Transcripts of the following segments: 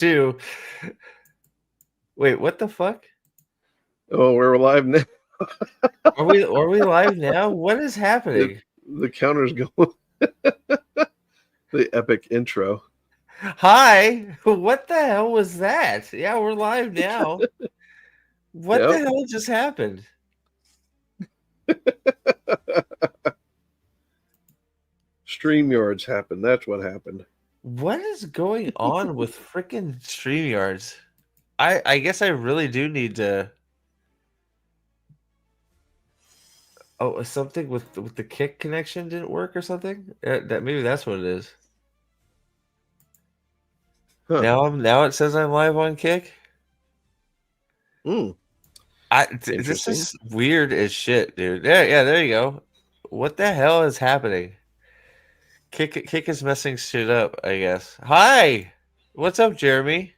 Two. Wait, what the fuck? Oh, we're live now. Are we live now? What is happening? The counter's going. The epic intro. Hi. What the hell was that? Yeah, we're live now. What the hell just happened? StreamYards happened. That's what happened. What is going on with freaking StreamYards? I guess I really do need to. Oh, something with the kick connection didn't work or something. That maybe that's what it is. Huh. Now it says I'm live on Kick. This is weird as shit, dude. There you go. What the hell is happening? Kick is messing shit up, I guess. Hi, what's up, Jeremy?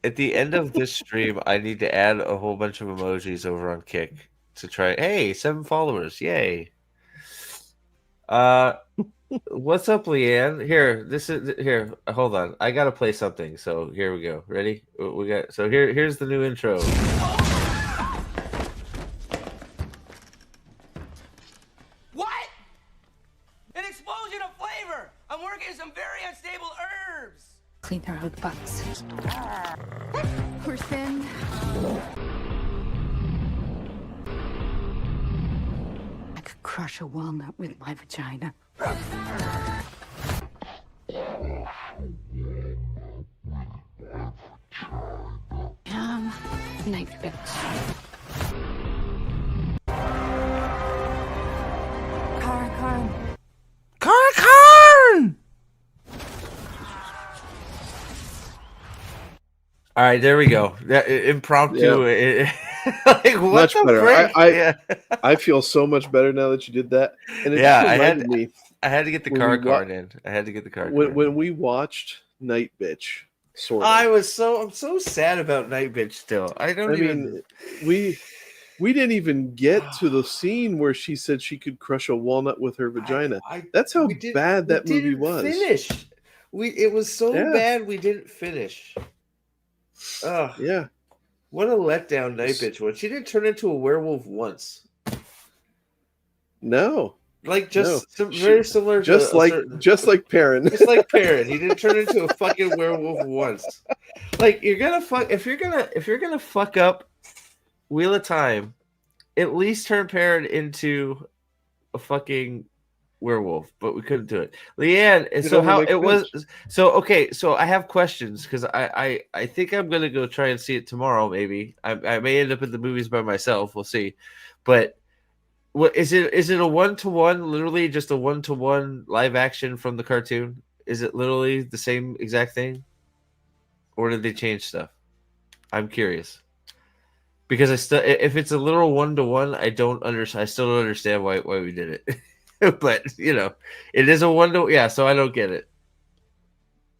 At the end of this stream, I need to add a whole bunch of emojis over on Kick to try. Hey, 7 followers, yay! What's up, Leanne? Here. Hold on, I gotta play something. So here we go. Ready? We got. So here's the new intro. What? An explosion of flavor! I'm working some very unstable herbs. Clean her out butts. We're thin. I could crush a walnut with my vagina. Night bitch. Carn! All right, there we go. That impromptu. Yeah. Like what much the better. frick? I feel so much better now that you did that. And it Yeah, reminded me. I had to get the card in. I had to get the card. When we watched Night Bitch, I'm so sad about Night Bitch still. We didn't even get to the scene where she said she could crush a walnut with her vagina. That's how bad that movie was. Finish. It was so bad we didn't finish. Oh yeah. What a letdown Night Bitch was. She didn't turn into a werewolf once. No. Like very similar just like Perrin. Just like Perrin. He didn't turn into a fucking werewolf once. Like if you're gonna fuck up Wheel of Time, at least turn Perrin into a fucking werewolf, but we couldn't do it. Leanne, so how it was so I have questions because I think I'm gonna go try and see it tomorrow. Maybe I may end up in the movies by myself. We'll see. But what is it a 1-to-1, literally just a 1-to-1 live action from the cartoon? Is it literally the same exact thing? Or did they change stuff? I'm curious. Because if it's a literal 1-to-1, I still don't understand why we did it. But it is a 1-to-1. Yeah, so I don't get it.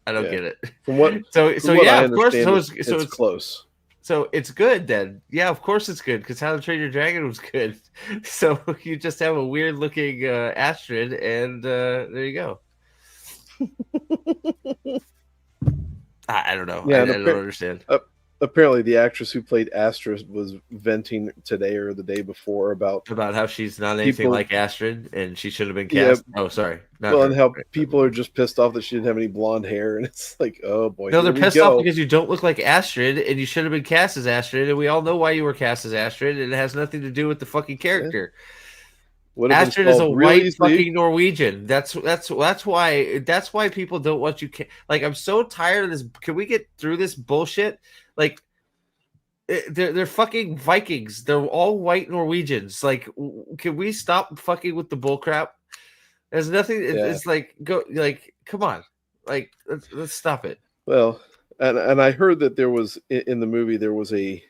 I don't get it. From what yeah, of course. So it's close. So it's good then. Yeah, of course it's good because How to Train Your Dragon was good. So you just have a weird looking Astrid, and there you go. I don't know. Yeah, I don't understand. Apparently, the actress who played Astrid was venting today or the day before about how she's not anything like Astrid and she should have been cast. Yeah, oh, sorry. And how people are just pissed off that she didn't have any blonde hair, and it's like, oh boy. No, they're pissed off because you don't look like Astrid, and you should have been cast as Astrid, and we all know why you were cast as Astrid, and it has nothing to do with the fucking character. Yeah. Astrid is a white fucking Norwegian. That's why people don't want you. Like, I'm so tired of this. Can we get through this bullshit? Like, they're fucking Vikings. They're all white Norwegians. Like, can we stop fucking with the bullcrap? There's nothing. It's like come on, like let's stop it. Well, and I heard that there was in the movie there was a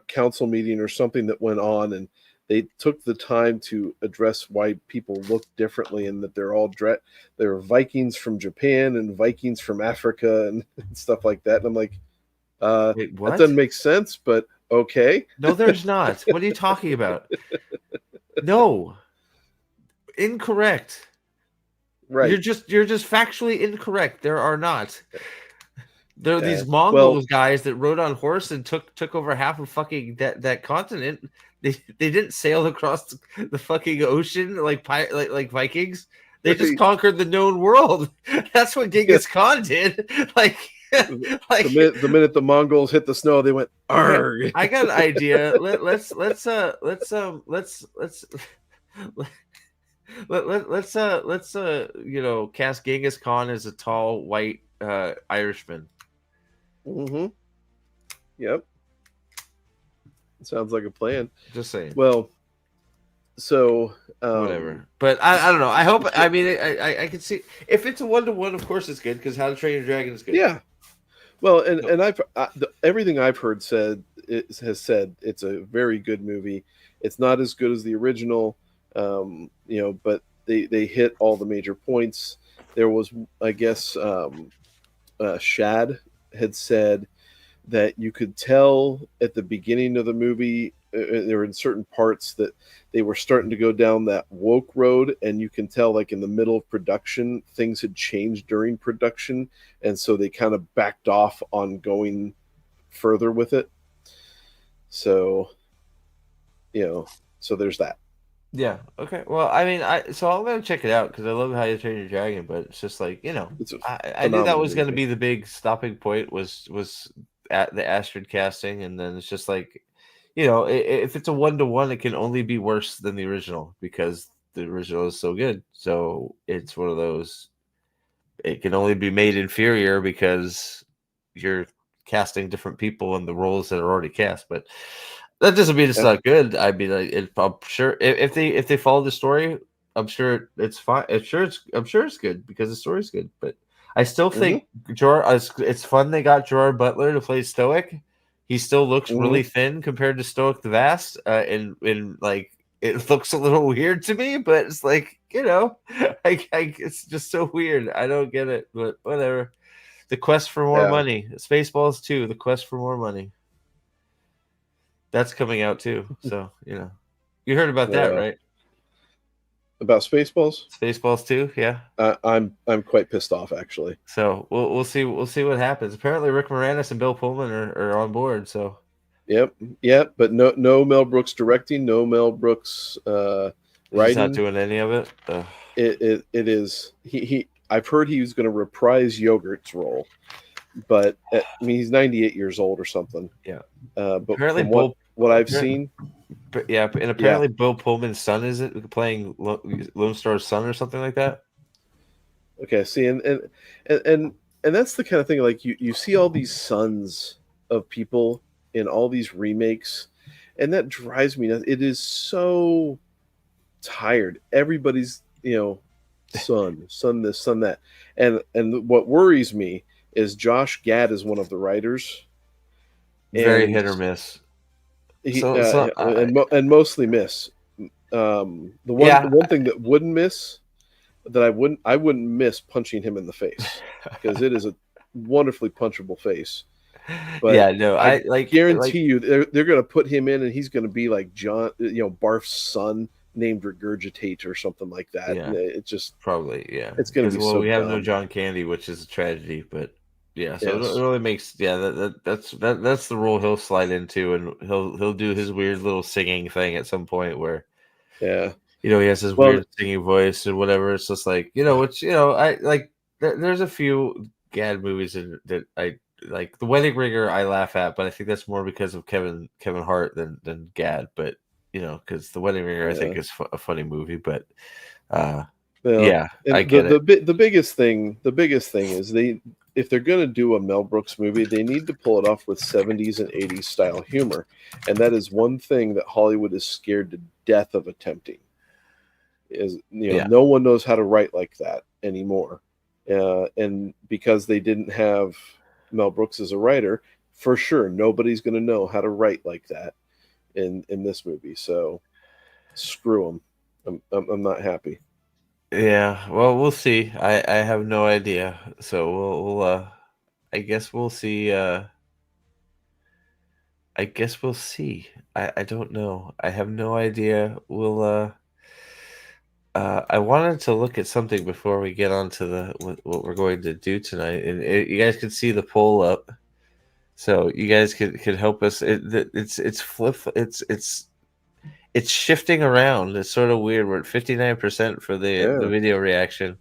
council meeting or something that went on, and they took the time to address why people look differently, and that they're Vikings from Japan and Vikings from Africa and stuff like that. And I'm like, wait, what? That doesn't make sense, but okay. No, there's not. What are you talking about? No. Incorrect. Right. You're just factually incorrect. There are not. There are Yeah. these Mongol Well, guys that rode on horse and took over half of fucking that continent. They didn't sail across the fucking ocean like Vikings. They just conquered the known world. That's what Genghis Khan did. Like like the minute the Mongols hit the snow, they went okay, arg. I got an idea. Let's cast Genghis Khan as a tall white Irishman. Mm-hmm. Yep. Sounds like a plan. Just saying. Well, so Whatever, but I don't know. I hope. I mean, I can see if it's a 1-to-1. Of course, it's good because How to Train Your Dragon is good. Yeah. Well, and everything I've heard has said it's a very good movie. It's not as good as the original, but they hit all the major points. There was, I guess, Shad had said that you could tell at the beginning of the movie, there were in certain parts that they were starting to go down that woke road, and you can tell, like in the middle of production, things had changed during production, and so they kind of backed off on going further with it. So, so there's that. Yeah. Okay. Well, I mean, so I'm gonna check it out because I love How You Train Your Dragon, but it's just like It's a I knew that was phenomenal gonna movie. be the big stopping point was at the Astrid casting, and then it's just like, if it's a 1-to-1, it can only be worse than the original because the original is so good. So it's one of those. It can only be made inferior because you're casting different people in the roles that are already cast, but that doesn't mean it's Yeah. not good. I mean, I'm sure if they follow the story, I'm sure it's fine. I'm sure it's good because the story's good. But I still think it's fun they got Gerard Butler to play Stoic. He still looks really thin compared to Stoic the Vast, and like it looks a little weird to me. But it's like it's just so weird. I don't get it, but whatever. The quest for more money. Spaceballs 2, The Quest for More Money. That's coming out too. So, you heard about that, right? About Spaceballs? Spaceballs 2, yeah. I'm quite pissed off, actually. So we'll see what happens. Apparently Rick Moranis and Bill Pullman are on board, so Yep, but no Mel Brooks directing, no Mel Brooks writing. He's not doing any of it. It is he I've heard he was going to reprise Yogurt's role, but I mean he's 98 years old or something. Yeah. But apparently from what I've seen, but yeah, and apparently Bill Pullman's son is it playing Lone Star's son or something like that. Okay, see, and that's the kind of thing, like you see all these sons of people in all these remakes, and that drives me nuts. It is so tired. Everybody's son this, son that, and what worries me is Josh Gad is one of the writers. Very hit or miss. And mostly miss. The one thing that wouldn't miss, that I wouldn't miss punching him in the face, because it is a wonderfully punchable face. But yeah, no, I guarantee you they're going to put him in, and he's going to be like John, Barf's son named Regurgitate or something like that. Yeah, it's just probably it's going to be so. We have dumb. no John Candy, which is a tragedy, but yeah, so Yes. it really makes that's the role he'll slide into, and he'll do his weird little singing thing at some point where he has his weird singing voice and whatever. It's just like I like. There's a few Gad movies that I like. The Wedding Ringer I laugh at, but I think that's more because of Kevin Hart than Gad. But because The Wedding Ringer I think is a funny movie, but I get it. The biggest thing is if they're going to do a Mel Brooks movie, they need to pull it off with 70s and 80s style humor. And that is one thing that Hollywood is scared to death of attempting. No one knows how to write like that anymore. And because they didn't have Mel Brooks as a writer, for sure, nobody's going to know how to write like that in this movie. So screw them. I'm not happy. Yeah, well, we'll see. I have no idea. So we'll I guess we'll see. I guess we'll see. I don't know. I have no idea. We'll I wanted to look at something before we get on to the what we're going to do tonight, and you guys can see the poll up, so you guys could help us. It's flip. It's shifting around. It's sort of weird. We're at 59% for the video reaction.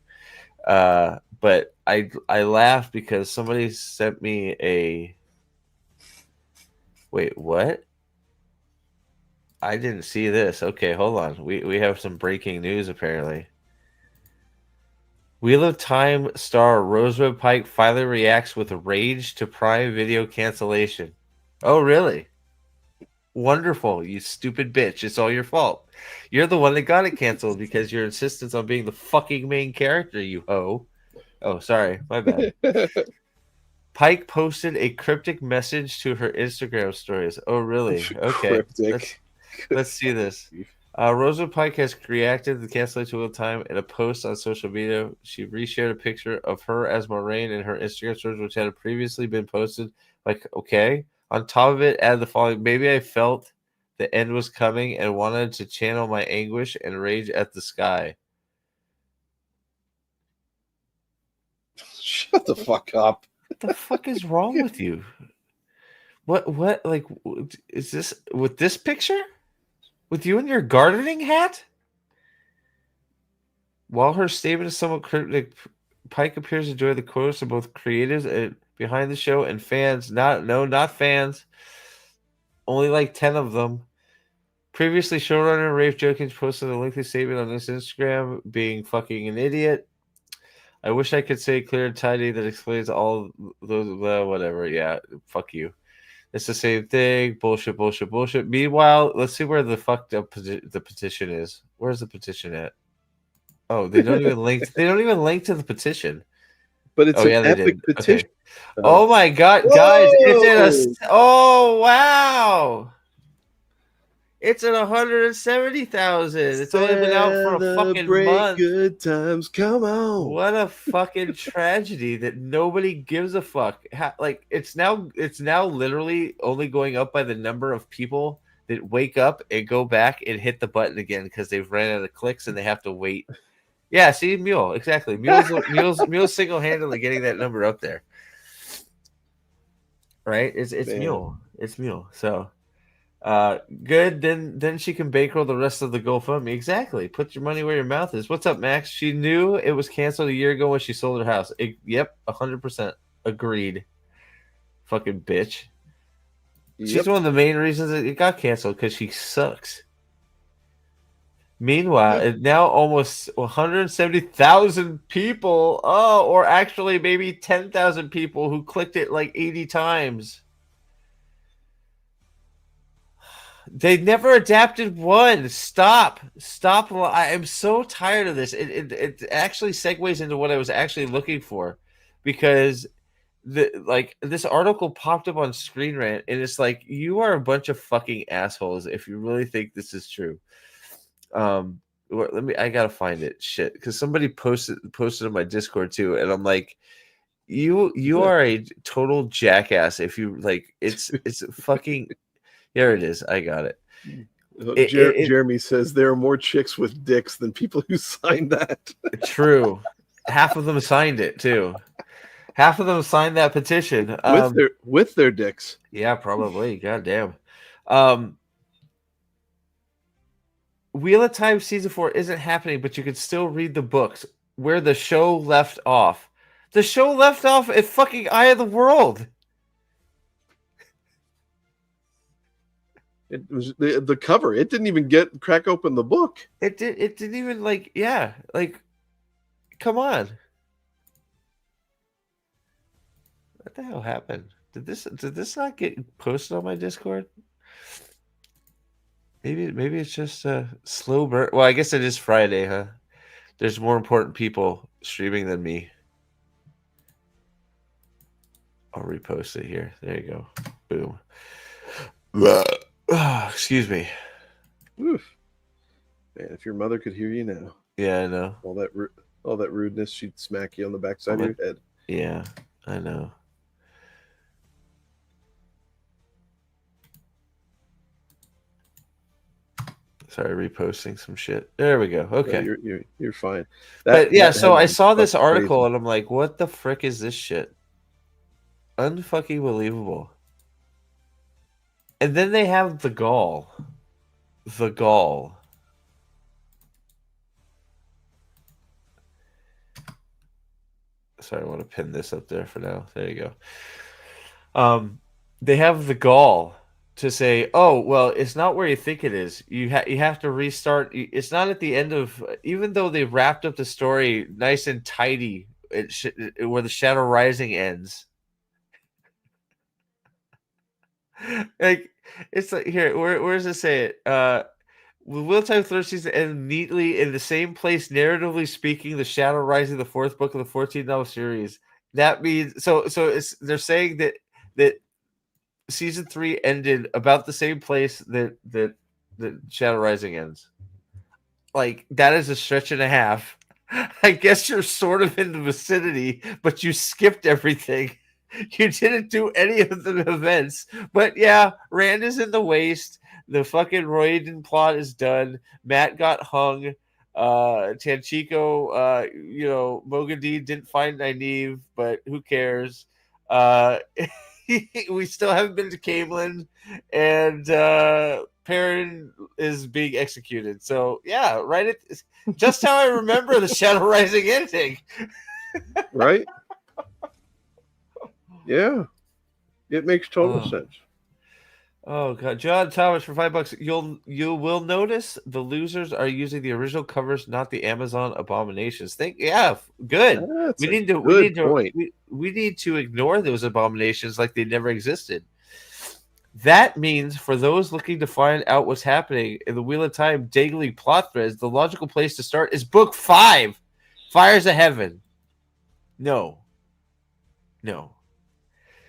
But I laughed because somebody sent me a. Wait, what? I didn't see this. Okay, hold on. We have some breaking news apparently. Wheel of Time star Rosewood Pike finally reacts with rage to Prime Video cancellation. Oh, really? Wonderful, you stupid bitch. It's all your fault. You're the one that got it canceled because your insistence on being the fucking main character, you hoe. Oh, sorry. My bad. Pike posted a cryptic message to her Instagram stories. Oh, really? Okay. Cryptic. Let's see this. Rosa Pike has reacted to the cancellation of time in a post on social media. She reshared a picture of her as Moraine in her Instagram stories, which had previously been posted. Like, okay. On top of it, add the following. Maybe I felt the end was coming and wanted to channel my anguish and rage at the sky. Shut the fuck up. What the fuck is wrong with you? What, like, is this with this picture? With you in your gardening hat? While her statement is somewhat cryptic, Pike appears to enjoy the quotes of both creatives and behind the show and fans. Not fans. Only like 10 of them. Previously, showrunner Rafe Jokins posted a lengthy statement on his Instagram being fucking an idiot. I wish I could say clear and tidy that explains all those, whatever. Yeah, fuck you. It's the same thing. Bullshit, bullshit, bullshit. Meanwhile, let's see where the fucked up the petition is. Where's the petition at? Oh, they don't even link. They don't even link to the petition. But it's an they epic did. petition. Okay. Oh my god, guys! It's in a. Oh wow! It's at 170,000. It's only been out for a fucking month. Good times, come on! What a fucking tragedy that nobody gives a fuck. Like it's now literally only going up by the number of people that wake up and go back and hit the button again because they've ran out of clicks and they have to wait. Yeah, see, Mule, exactly. Mule's single-handedly getting that number up there. Right? It's Mule. It's Mule. So good. Then she can bankroll the rest of the GoFundMe. Exactly. Put your money where your mouth is. What's up, Max? She knew it was canceled a year ago when she sold her house. Yep, 100% agreed. Fucking bitch. Yep. She's one of the main reasons that it got canceled because she sucks. Meanwhile, it's now almost 170,000 people. Oh, or actually maybe 10,000 people who clicked it like 80 times. They never adapted one. Stop. I am so tired of this. It actually segues into what I was actually looking for, because this article popped up on Screen Rant, and it's like, you are a bunch of fucking assholes if you really think this is true. I gotta find it. Shit, because somebody posted on my Discord too, and I'm like, you are a total jackass if you like. It's fucking. Here it is. I got it. Jeremy says there are more chicks with dicks than people who signed that. True. Half of them signed it too. Half of them signed that petition with their dicks. Yeah, probably. Goddamn. Wheel of Time season 4 isn't happening, but you can still read the books where the show left off. The show left off at fucking Eye of the World. It was the cover. It didn't even crack open the book. It didn't even come on. What the hell happened? Did this not get posted on my Discord? Maybe it's just a slow burn. Well, I guess it is Friday, huh? There's more important people streaming than me. I'll repost it here. There you go. Boom. Excuse me. Oof. Man, if your mother could hear you now. Yeah, I know. All that rudeness, she'd smack you on the backside of your head. Yeah, I know. Sorry, reposting some shit. There we go. Okay. You're fine. But yeah, That so I headline's saw this fucking article crazy. and I'm like, what the frick is this shit? Unfucking believable. And then they have the gall. The gall. Sorry, I want to pin this up there for now. There you go. They have the gall to say, "Oh, well, it's not where you think it is. You have to restart. It's not at the end of, even though they wrapped up the story nice and tidy, where the Shadow Rising ends. Like, it's like, here, where does it say it? Will Time third season end neatly in the same place, narratively speaking, the Shadow Rising, the fourth book of the 14 novel series. That means they're saying that season 3 ended about the same place that Shadow Rising ends. Like, that is a stretch and a half. I guess you're sort of in the vicinity, but you skipped everything. You didn't do any of the events. But yeah, Rand is in the waste. The fucking Royden plot is done. Matt got hung. Tanchico, Mogadee didn't find Nynaeve, but who cares? We still haven't been to Camelin, and Perrin is being executed. So yeah, right. Just how I remember the Shadow Rising ending. Right? Yeah, it makes total sense. Oh god, John Thomas for $5. You will notice the losers are using the original covers, not the Amazon abominations. Good. That's We a need to good point. we need to ignore those abominations like they never existed. That means for those looking to find out what's happening in the Wheel of Time daily plot threads, the logical place to start is book 5, Fires of Heaven. No.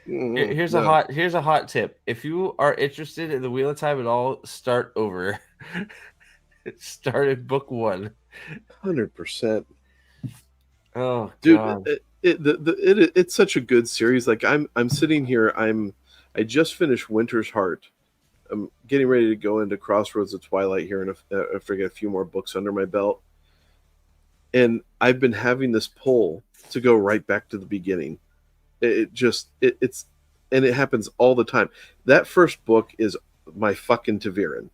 Here's a hot tip. If you are interested in the Wheel of Time at all, start over. Start at book 1. 100%. Oh Dude, god. it's such a good series. Like I'm sitting here. I just finished Winter's Heart. I'm getting ready to go into Crossroads of Twilight here, and I forget a few more books under my belt. And I've been having this pull to go right back to the beginning. It's and it happens all the time. That first book is my fucking Taviran.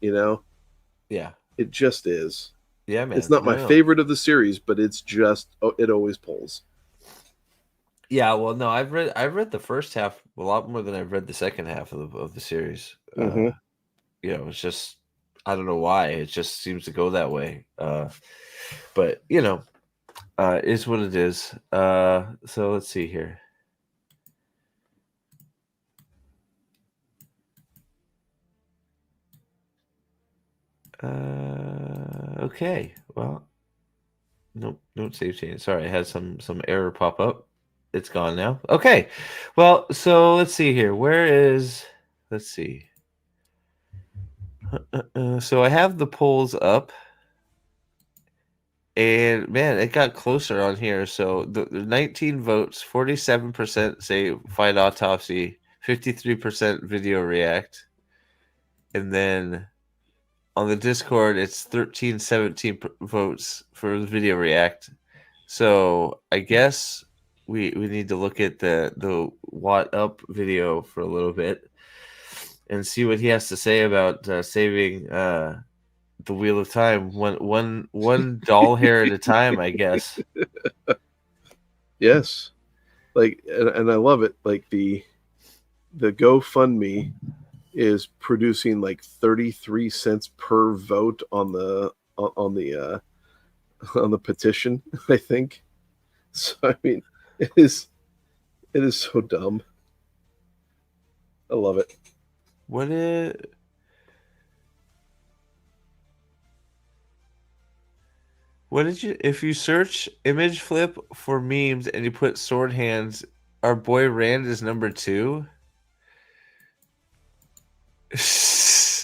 Yeah. It just is. Yeah, man. It's not my favorite of the series, but it's just it always pulls. Yeah, well, no, I've read the first half a lot more than I've read the second half of the series. Mm-hmm. It's just, I don't know why, it just seems to go that way. But is what it is. So let's see here. Okay. Well, nope, don't save change. Sorry, I had some error pop up. It's gone now. Okay. Well, so let's see here. Let's see. So I have the polls up. And man, it got closer on here. So the 19 votes, 47% say find autopsy, 53% video react. And then on the Discord, it's 17 votes for the video react. So I guess we need to look at the What Up video for a little bit and see what he has to say about saving the Wheel of Time one doll hair at a time, I guess. Yes, and I love it. Like the GoFundMe is producing like 33 cents per vote on the petition, I think. So I mean, it is so dumb. I love it. If you search image flip for memes and you put sword hands, our boy Rand is number 2?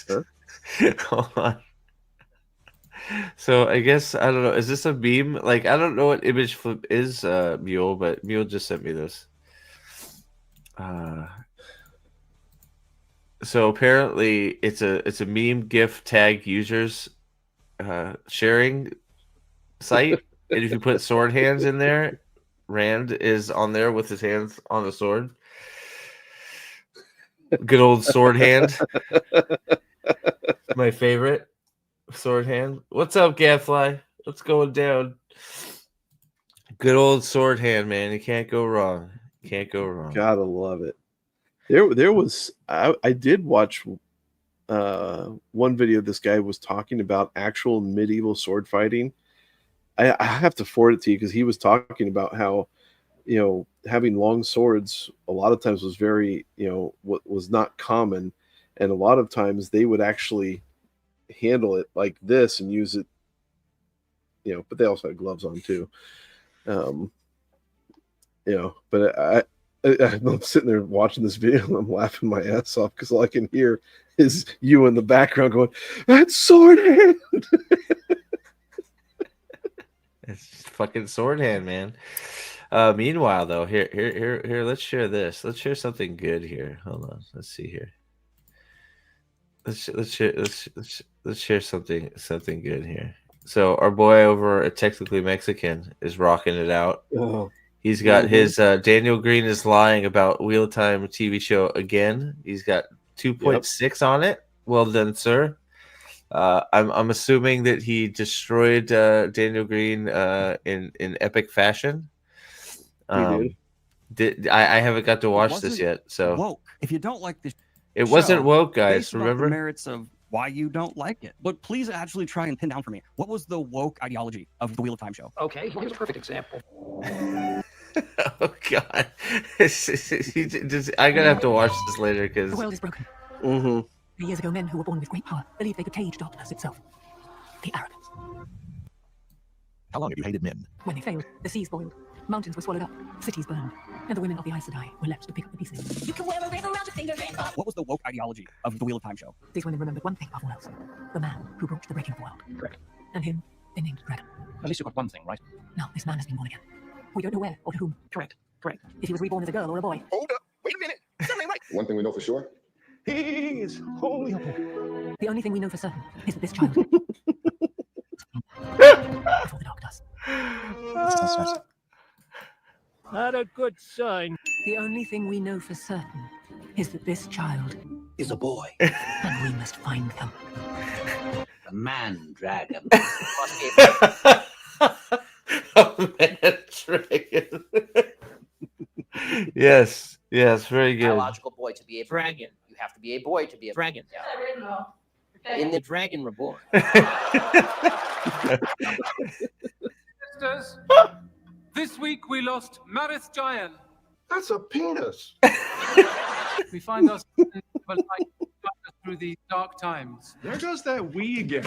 Huh? Hold on. So I guess, I don't know, is this a meme? Like, I don't know what image flip is, Mule, but Mule just sent me this. So apparently it's a meme GIF tag users sharing site, and if you put sword hands in there, Rand is on there with his hands on the sword. Good old sword hand. My favorite sword hand. What's up, Gadfly? What's going down? Good old sword hand, man. You can't go wrong. Can't go wrong. Gotta love it. There was I did watch one video. This guy was talking about actual medieval sword fighting. I have to forward it to you because he was talking about how, you know, having long swords a lot of times was very, you know, what was not common, and a lot of times they would actually handle it like this and use it, you know, but they also had gloves on too. You know, but I'm sitting there watching this video and I'm laughing my ass off because all I can hear is you in the background going, "That's sword hand." It's just fucking sword hand, man. Meanwhile, though, here, let's share this. Let's share something good here. Hold on. Let's see here. Let's share something good here. So our boy over at Technically Mexican is rocking it out. Oh. He's got his Daniel Green is lying about Wheel of Time TV show again. He's got 2.6 on it. Well done, sir. I'm assuming that he destroyed Daniel Green in epic fashion. I haven't got to watch this yet, so woke. If you don't like this, it wasn't woke, guys. Remember the merits of why you don't like it. But please actually try and pin down for me, what was the woke ideology of the Wheel of Time show? Okay, here's a perfect example. Oh God, I'm gonna have to watch this later because The world is broken. Years ago, men who were born with great power believed they could cage darkness itself. The arrogance. How long have you hated men? When they failed, the seas boiled, mountains were swallowed up, cities burned, and the women of the Aes Sedai were left to pick up the pieces. You can wear a ring around your finger. What was the woke ideology of the Wheel of Time show? These women remembered one thing above all else: the man who brought the breaking of the world. Correct. And him, they named Dragon. At least you got one thing right. Now this man has been born again. We don't know where or to whom. Correct. Correct. If he was reborn as a girl or a boy. Hold up. Wait a minute. Something right. One thing we know for sure. He is holy. The only thing we know for certain is that this child before the dark does. Not a good sign. The only thing we know for certain is that this child Is a boy. and we must find them. The man dragon. oh man, dragon. yes, very good. Biological boy to be a dragon. You have to be a boy to be a dragon. Yeah. In the Dragon Reborn. Sisters, this week we lost Marith Giant. That's a penis. We find ourselves in the light through these dark times. There goes that we again.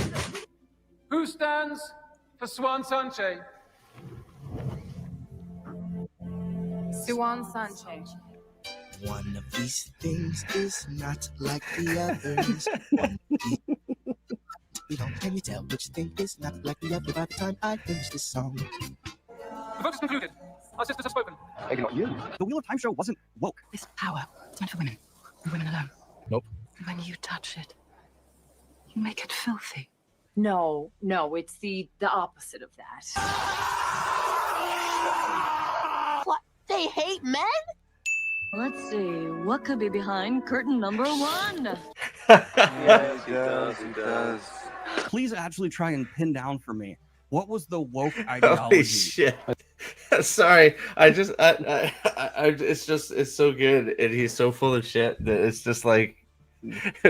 Who stands for Swan Sanche? Swan Sanche. One of these things is not like the others. You don't can you tell which thing is not like the other by the time I finish this song? The vote is concluded. Our sisters have spoken. Maybe not you. The Wheel of Time show wasn't woke. This power is meant for women, and women alone. Nope. When you touch it, you make it filthy. No, it's the opposite of that. What? They hate men? Let's see, what could be behind curtain number 1? Yes, he does. Please actually try and pin down for me, what was the woke ideology? Holy shit! Sorry, it's so good, and he's so full of shit that it's just like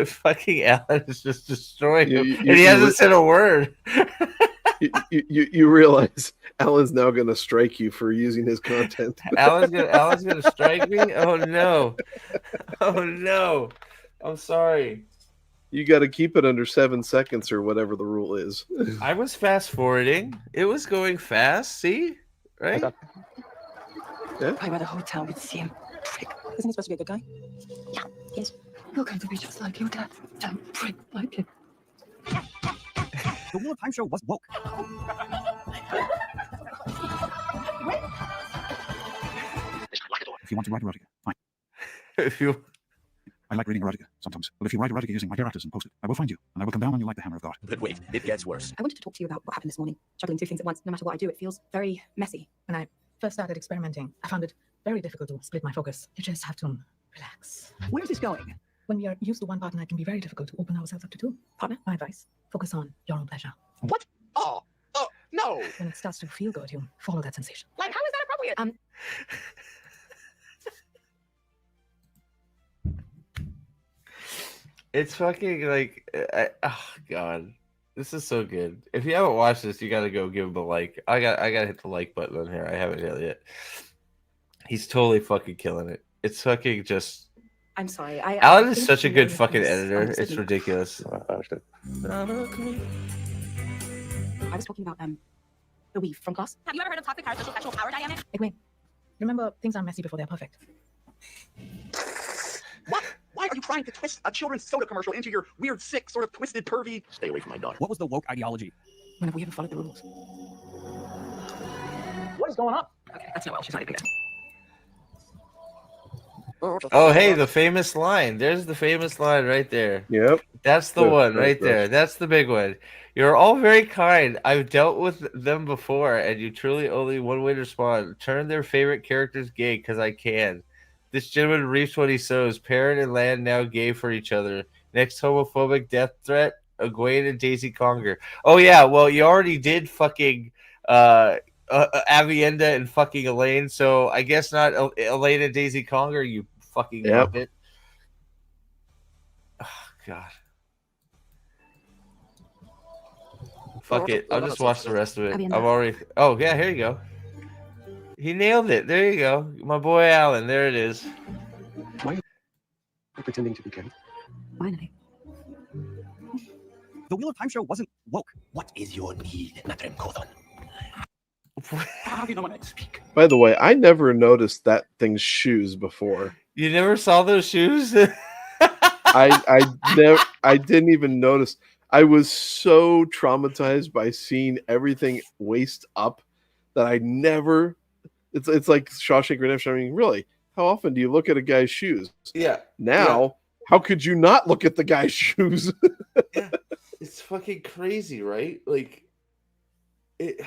fucking Alan is just destroying him, and he hasn't said a word. You realize Alan's now going to strike you for using his content. Alan's gonna strike me. Oh no! I'm sorry. You got to keep it under 7 seconds or whatever the rule is. I was fast forwarding. It was going fast. See, right? Yeah. I read a hotel with him. Prick. Isn't he supposed to be a good guy? Yeah, yes. You're going to be just like your dad. Don't prick like him. The Wheel of Time show was woke. If you want to write erotica, fine. If you I like reading erotica sometimes. But if you write erotica using my characters and post it, I will find you, and I will come down on you like the hammer of God. But wait, it gets worse. I wanted to talk to you about what happened this morning. Juggling two things at once, no matter what I do, it feels very messy. When I first started experimenting, I found it very difficult to split my focus. You just have to relax. Where's this going? When we are used to one partner, it can be very difficult to open ourselves up to two. Partner, my advice, focus on your own pleasure. What? Oh, no. When it starts to feel good, you follow that sensation. Like, how is that appropriate? It's fucking like, oh god, this is so good. If you haven't watched this, you gotta go give him a like. I gotta hit the like button on here. I haven't hit it yet. He's totally fucking killing it. It's fucking just. I'm sorry. Alan is such a good fucking editor. It's ridiculous. I was talking about the weave from class. Have you ever heard of toxic parasocial sexual power dynamic? Like, wait. Remember, things are messy before they're perfect. What? Why are you trying to twist a children's soda commercial into your weird, sick, sort of twisted, pervy? Stay away from my daughter. What was the woke ideology? Whenever we haven't followed the rules. What is going on? Okay, that's Noelle. She's not even good. Oh, hey, the famous line. There's the famous line right there. Yep. That's the one right there. That's the big one. You're all very kind. I've dealt with them before, and you truly only one way to respond. Turn their favorite characters gay, because I can. This gentleman reaps what he sows. Parent and land now gay for each other. Next homophobic death threat, Egwene and Daisy Conger. Oh, yeah, well, you already did fucking... Avienda and fucking Elaine, so I guess not Elaine and Daisy Conger, you fucking muppet. Oh, God. Fuck it. I'll just watch the rest of it. I'm already... Oh, yeah, here you go. He nailed it. There you go. My boy Alan. There it is. Why are you pretending to be gay? Finally. The Wheel of Time show wasn't woke. What is your need, Madame Cawthon? How do you know when I speak? By the way, I never noticed that thing's shoes before. You never saw those shoes? I didn't even notice. I was so traumatized by seeing everything waist up that I never. It's like Shawshank Redemption. I mean, really, how often do you look at a guy's shoes? Yeah. Now, how could you not look at the guy's shoes? Yeah, it's fucking crazy, right? Like, it.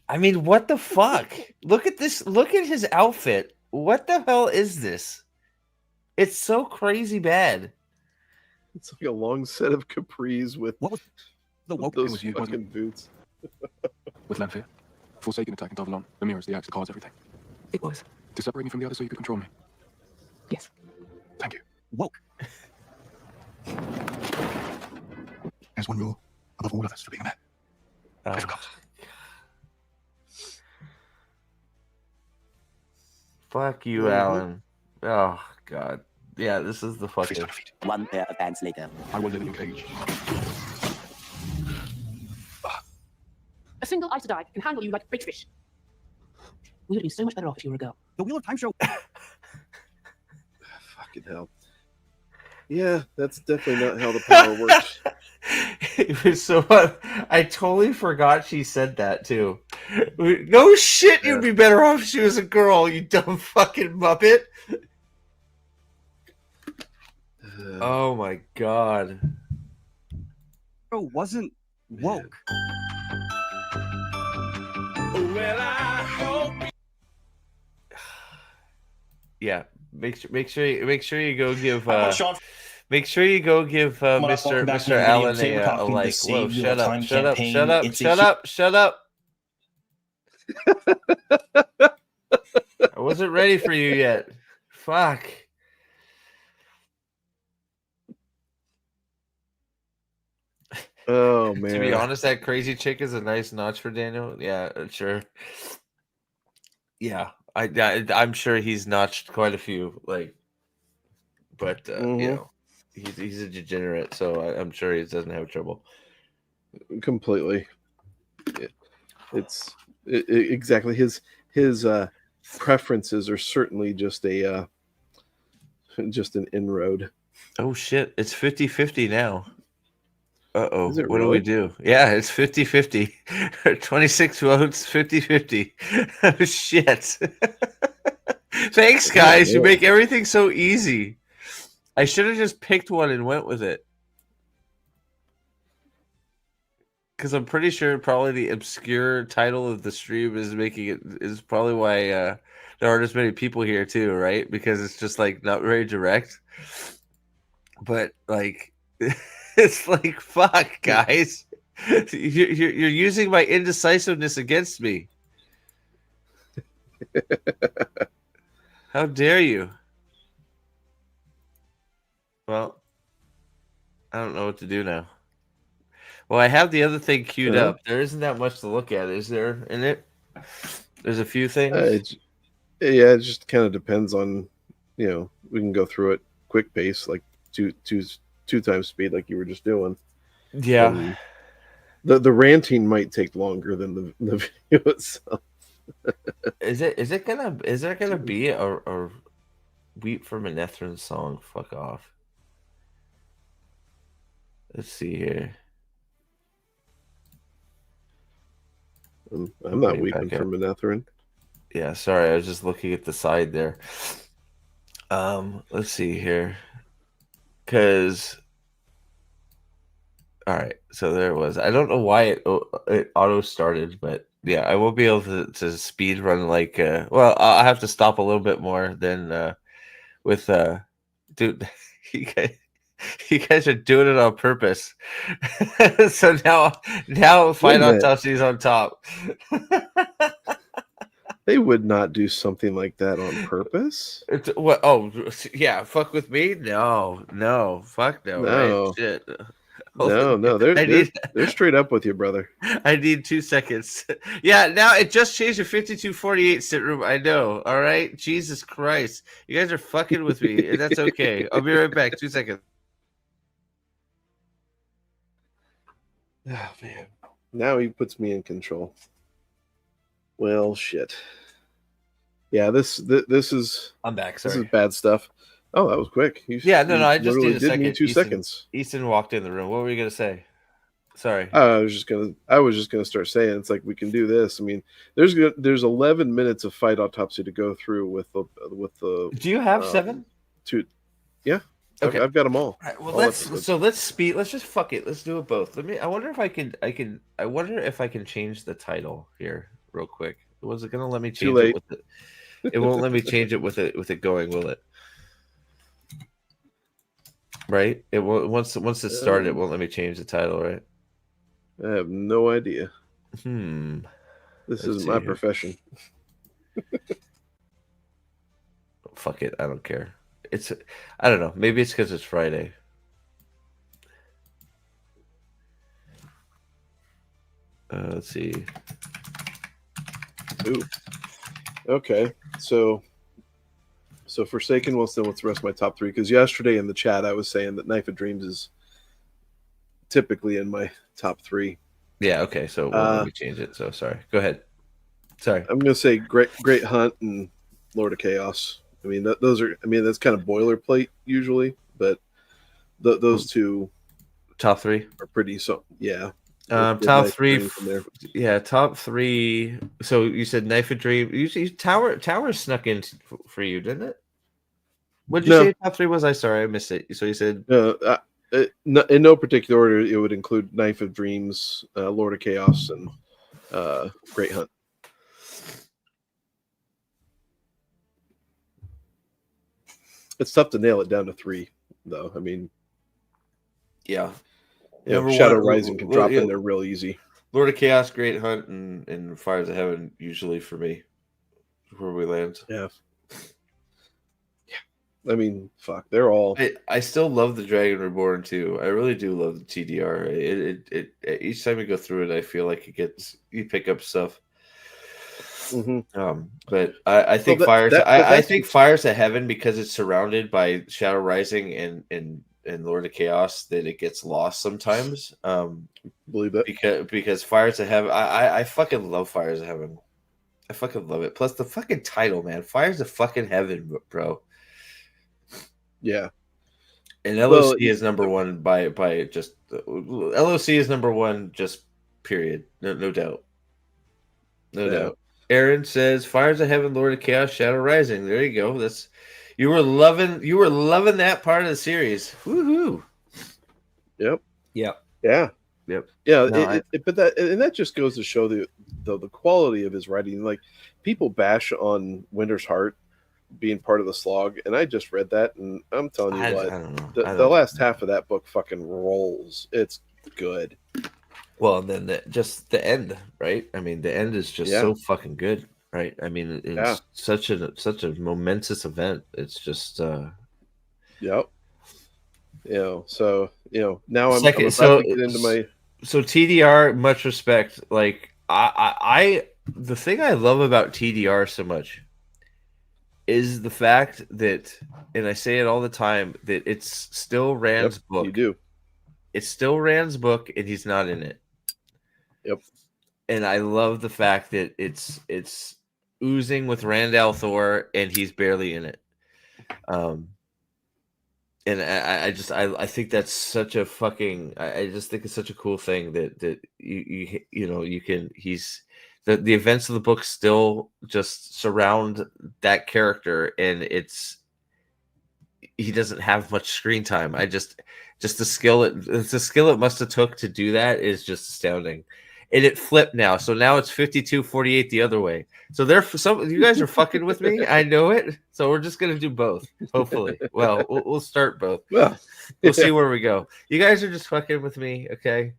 I mean, what the fuck? Look at this. Look at his outfit. What the hell is this? It's so crazy bad. It's like a long set of capris with what was the woke those fucking boots. With Lanfear, forsaken attack and Avalon, the mirrors, the axe, the cards, everything. It was. To separate me from the others so you could control me. Yes. Thank you. Woke. There's one rule above all others for being a man. I forgot. Fuck you, Alan. Oh, God. Yeah, this is the fucking... One pair of pants later. I will live in your cage. A single Isodide can handle you like a big fish. We would be so much better off if you were a girl. The Wheel of Time show. Fucking hell. Yeah, that's definitely not how the power works. It was so I totally forgot she said that too. No shit, you'd be better off if she was a girl, you dumb fucking muppet. Oh my god. Show wasn't woke. Well, I hope. Yeah, make sure you go give make sure you go give Mr. Allen a like. Whoa, shut up. I wasn't ready for you yet. Fuck. Oh man. To be honest, that crazy chick is a nice notch for Daniel. Yeah, sure. Yeah, I'm sure he's notched quite a few. Like, but you know, he's a degenerate, so I'm sure he doesn't have trouble. Completely. Exactly his preferences are certainly just an inroad. Oh shit, it's 50-50 now. Uh-oh, what really? do we do? Yeah, it's 50-50. 26 votes, 50-50. Oh, shit. Thanks, guys. You make everything so easy. I should have just picked one and went with it. Because I'm pretty sure probably the obscure title of the stream is probably why there aren't as many people here too, right? Because it's just like not very direct. But like, it's like, fuck, guys. You're using my indecisiveness against me. How dare you? Well, I don't know what to do now. Well, I have the other thing queued up. There isn't that much to look at, is there? In it, there's a few things. It just kind of depends on, we can go through it quick pace, like two times speed, like you were just doing. Yeah. And the ranting might take longer than the video itself. Is there gonna be a Weep for Manethrin song? Fuck off. Let's see here. I'm not weeping for Manethrin. Yeah, sorry, I was just looking at the side there. Let's see here. Cause all right, so there it was. I don't know why it auto started, but yeah, I won't be able to speed run like well, I'll have to stop a little bit more than with dude, you guys are doing it on purpose. So now Fight Autopsy is on top. They would not do something like that on purpose. What? Oh, yeah. Fuck with me? No. Fuck no. Right? Shit. No. They're straight up with you, brother. I need 2 seconds. Yeah. Now it just changed to 5248 sit room. I know. All right. Jesus Christ. You guys are fucking with me, and that's okay. I'll be right back. 2 seconds. Oh man. Now he puts me in control. Well, shit. Yeah, this is. I'm back. Sorry. This is bad stuff. Oh, that was quick. No. I just need a second. Need 2 seconds. Easton walked in the room. What were you gonna say? Sorry. I was just gonna start saying it's like we can do this. I mean, there's 11 minutes of Fight Autopsy to go through with the. Do you have 7? 2. Yeah. Okay. I've got them all. All right, well, let's speed. Let's just fuck it. Let's do it both. I wonder if I wonder if I can change the title here real quick. Was it gonna let me change it with it? It won't let me change it with it going, will it? Right? It won't, once it started, it won't let me change the title, right? I have no idea. This isn't my profession. Fuck it. I don't care. I don't know. Maybe it's because it's Friday. Let's see. Ooh. Okay. So Forsaken. What's the rest of my top 3? Because yesterday in the chat I was saying that Knife of Dreams is typically in my top 3. Yeah. Okay. So let me change it. So sorry. Go ahead. Sorry. I'm gonna say Great Hunt and Lord of Chaos. I mean, those are. I mean, that's kind of boilerplate usually, but those two top 3 are pretty. So yeah, top 3 from there. Yeah, top 3. So you said Knife of Dream. You Tower snuck in for you, didn't it? What did you say top 3 was? Sorry, I missed it. So you said in no particular order. It would include Knife of Dreams, Lord of Chaos, and Great Hunt. It's tough to nail it down to 3, though. I mean, yeah. Shadow Rising can drop in there real easy. Lord of Chaos, Great Hunt, and Fires of Heaven usually for me where we land. Yeah. I mean, fuck, they're all. I still love the Dragon Reborn too. I really do love the TDR. It each time you go through it, I feel like you pick up stuff. Mm-hmm. But I think I think Fires of Heaven, because it's surrounded by Shadow Rising and Lord of Chaos, that it gets lost sometimes. Believe that because Fires of Heaven, I fucking love Fires of Heaven. I fucking love it. Plus the fucking title, man, Fires of fucking Heaven, bro. Yeah. And LOC is number 1 by just LOC is number 1 just period. No doubt. No doubt. Aaron says, "Fires of Heaven, Lord of Chaos, Shadow Rising." There you go. That's you were loving that part of the series. Woohoo! Yep. Yep. Yeah. Yep. Yeah. No, But that just goes to show the quality of his writing. Like, people bash on Winter's Heart being part of the slog, and I just read that, and I'm telling you I what, don't know. the last half of that book fucking rolls. It's good. Well, and then just the end, right? I mean, the end is just so fucking good, right? I mean, it's such a momentous event. It's just Yep. So now I'm second. about to get into my. So TDR, much respect. Like I the thing I love about TDR so much is the fact that, and I say it all the time, that it's still Rand's book. You do. It's still Rand's book, and he's not in it. Yep. And I love the fact that it's oozing with Rand al'Thor, and he's barely in it. And I think that's such a fucking. I just think it's such a cool thing that you can. He's the events of the book still just surround that character, and he doesn't have much screen time. Just the skill it must have took to do that is just astounding. And it flipped now, so now it's 52-48 the other way. So you guys are fucking with me. I know it. So we're just gonna do both. Hopefully, well, we'll start both. Well, we'll see where we go. You guys are just fucking with me, okay?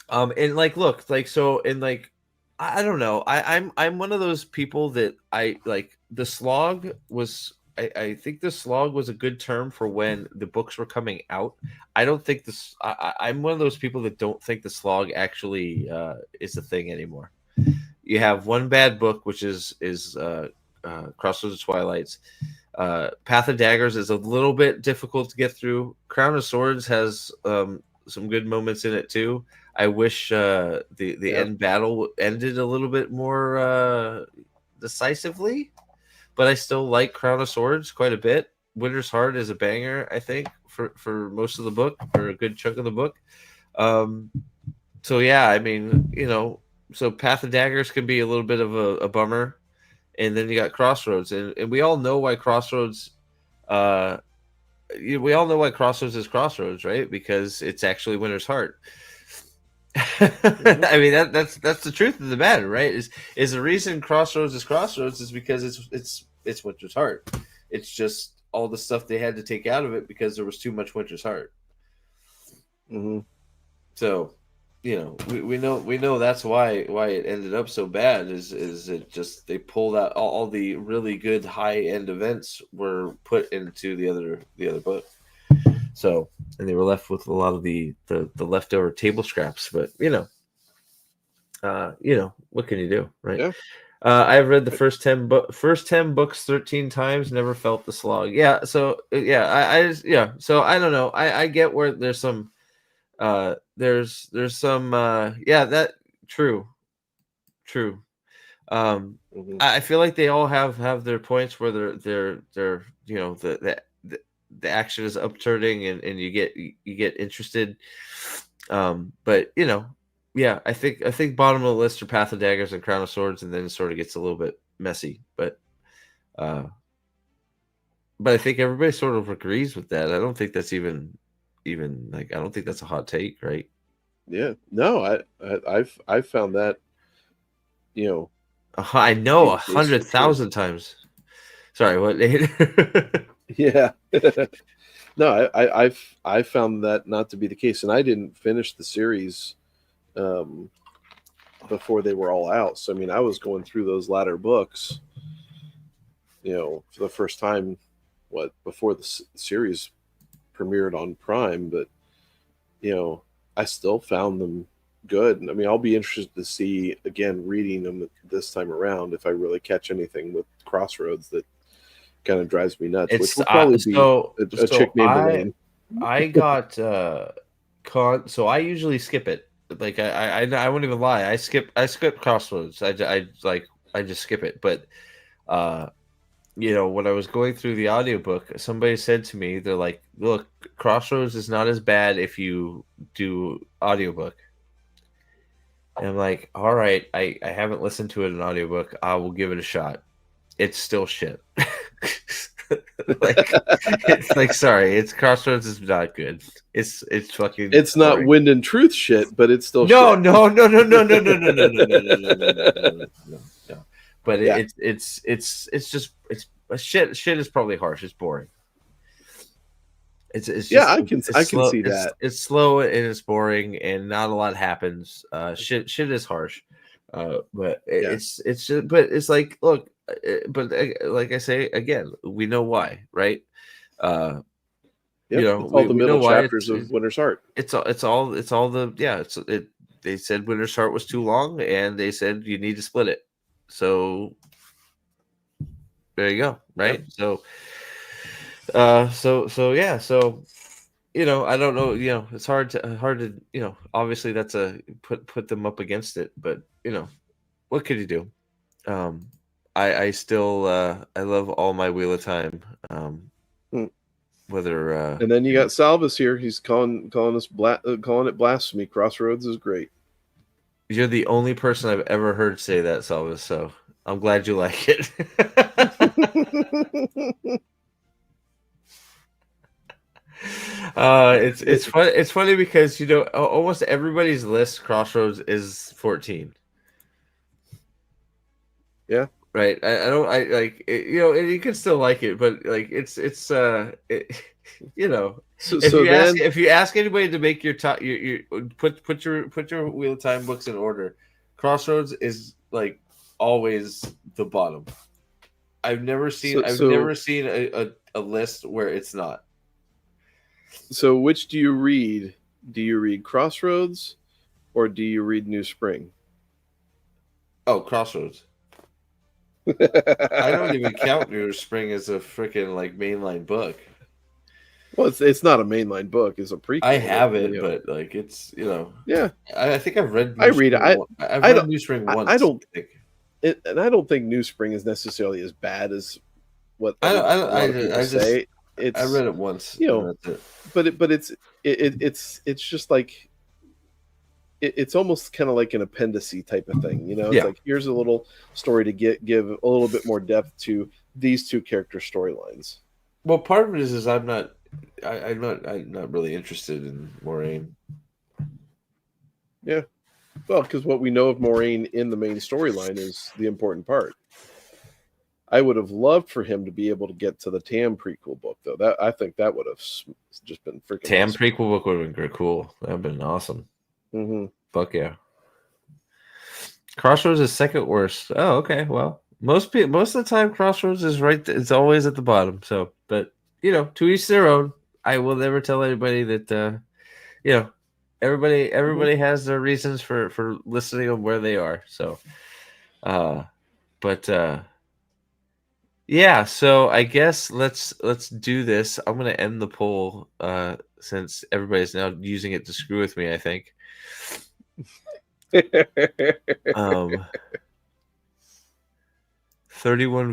And like, look, like, so, and like, I don't know. I'm one of those people that I like. The slog was. I think the slog was a good term for when the books were coming out. I don't think this. I'm one of those people that don't think the slog actually is a thing anymore. You have one bad book, which is Crossroads of Twilights. Path of Daggers is a little bit difficult to get through. Crown of Swords has some good moments in it too. I wish the end battle ended a little bit more decisively. But I still like Crown of Swords quite a bit. Winter's Heart is a banger, I think, for most of the book, or a good chunk of the book. So yeah, I mean, so Path of Daggers can be a little bit of a bummer, and then you got Crossroads, and we all know why Crossroads. We all know why Crossroads is Crossroads, right? Because it's actually Winter's Heart. I mean, that's the truth of the matter, right? Is the reason Crossroads is Crossroads is because it's Winter's Heart. It's just all the stuff they had to take out of it because there was too much Winter's Heart. Mm-hmm. So, we know that's why it ended up so bad. Is it just they pulled out all the really good high end events were put into the other book. So, and they were left with a lot of the leftover table scraps. But what can you do, right? Yeah. I've read the first 10 books 13 times. Never felt the slog. Yeah. So yeah. So I don't know. I get where there's some. There's some. Yeah. That true. I feel like they all have their points where they're the action is upturning and you get interested. But yeah, I think bottom of the list are Path of Daggers and Crown of Swords, and then it sort of gets a little bit messy. But I think everybody sort of agrees with that. I don't think that's even like, I don't think that's a hot take, right? Yeah. No, I've found that, I know 100,000 times. Sorry, what? Yeah. No, I found that not to be the case, and I didn't finish the series before they were all out. So I mean, I was going through those latter books, for the first time, before the series premiered on Prime, but I still found them good. I mean, I'll be interested to see again reading them this time around if I really catch anything with Crossroads that kind of drives me nuts. Which will probably be a chick named Elaine. I got so I usually skip it. Like I won't even lie. I skip Crossroads. I just skip it. But when I was going through the audiobook, somebody said to me, they're like, "Look, Crossroads is not as bad if you do audiobook." And I'm like, all right, I haven't listened to it in audiobook. I will give it a shot. It's still shit. Like, it's like, sorry, it's Crossroads is not good. It's fucking. It's not boring. Wind and Truth shit, but it's still No, shit. no. But Yeah. it's just shit. Shit is probably harsh. It's boring. It's just, Yeah, I can slow, see that. It's slow and it's boring and not a lot happens. Shit is harsh. But it's just, but it's like, look, but like I say again, we know why, right? Yep, you know, it's all the we middle know why chapters of Winter's Heart. It's all the they said Winter's Heart was too long, and they said you need to split it. So there you go, right? Yep. So yeah, so you know, I don't know, you know, it's hard to you know, obviously that's a put them up against it, but you know, what could you do? I still I love all my Wheel of Time. Whether and then you got Salvis here. He's calling it blasphemy. Crossroads is great. You're the only person I've ever heard say that, Salvis. So I'm glad you like it. It's funny because, you know, almost everybody's list Crossroads is 14. Yeah. Right. I like it, you know, and you can still like it, but like it's you know, if you ask anybody to make your top, you put your Wheel of Time books in order, Crossroads is like always the bottom. I've never seen a list where it's not. So which do you read? Do you read Crossroads or do you read New Spring? Oh, Crossroads. I don't even count New Spring as a freaking like mainline book. Well, it's not a mainline book; it's a prequel. I have it, but like it's, you know, yeah. I think I've read. I've read New Spring once. I don't think New Spring is necessarily as bad as what I say. I read it once, you know, but it's just like. It's almost kind of like an appendice type of thing, you know. It's like, here's a little story to give a little bit more depth to these two character storylines. Well, part of it is I'm not really interested in Moraine. Yeah, well, because what we know of Moraine in the main storyline is the important part. I would have loved for him to be able to get to the Tam prequel book, though. I think that would have just been freaking. Tam awesome. prequel book would have been very cool. That would have been awesome. Mm-hmm. Fuck yeah. Crossroads is second worst. Oh, okay. Well, most of the time Crossroads is right. It's always at the bottom. So, but you know, to each their own. I will never tell anybody that you know, everybody has their reasons for listening on where they are. So, yeah. So I guess let's do this. I'm gonna end the poll since everybody's now using it to screw with me, I think. 31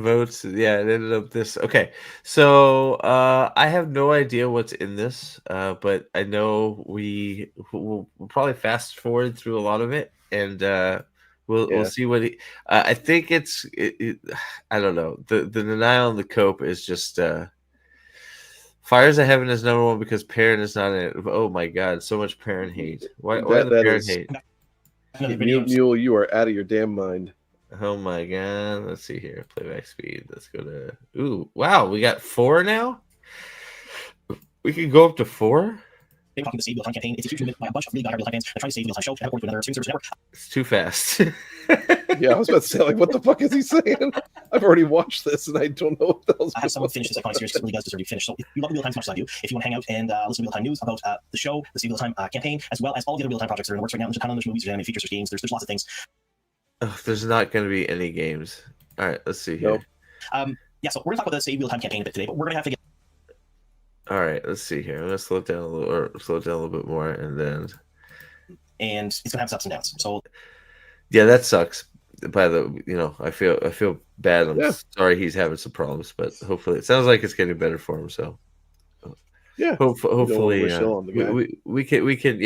votes. Yeah, it ended up this. Okay, so I have no idea what's in this, but I know we'll probably fast forward through a lot of it, and we'll see what he. I think it's. I don't know. The denial and the cope is just. Fires of Heaven is number one because Perrin is not in it. Oh my god, so much Perrin hate. Why the Perrin hate? Mule, you are out of your damn mind. Oh my god. Let's see here. Playback speed. Let's go to. Ooh, wow. We got 4 now? We can go up to 4? Talking the Save Wheel of Time campaign. It's a huge movement by a bunch of really diehard wheel of time fans that try to save Wheel of Time show and according to another streaming service network. It's too fast. Yeah, I was about to say, like, what the fuck is he saying? I've already watched this and I don't know what the hell's I have someone finish this iconic series because it really does deserve to be finished. So if you love Wheel of Time as much as I do, if you want to hang out and listen to Wheel of Time news about the show, the Save Wheel of Time campaign, as well as all the other Wheel of Time projects that are in the works right now, there's a ton of movies, there's animated features, there's games, there's lots of things. Oh, there's not going to be any games. All right, let's see here. Yeah, so we're going to talk about the Save Wheel of Time campaign a bit today, but we're going to have to get. All right, let's see here. I'm going to slow it down a little bit more, and then. And it's going to have its ups and downs. So. Yeah, that sucks. By the, you know, I feel bad. I'm sorry he's having some problems, but hopefully it sounds like it's getting better for him. So. Yeah. Hopefully, wish ill on the guy. we can we can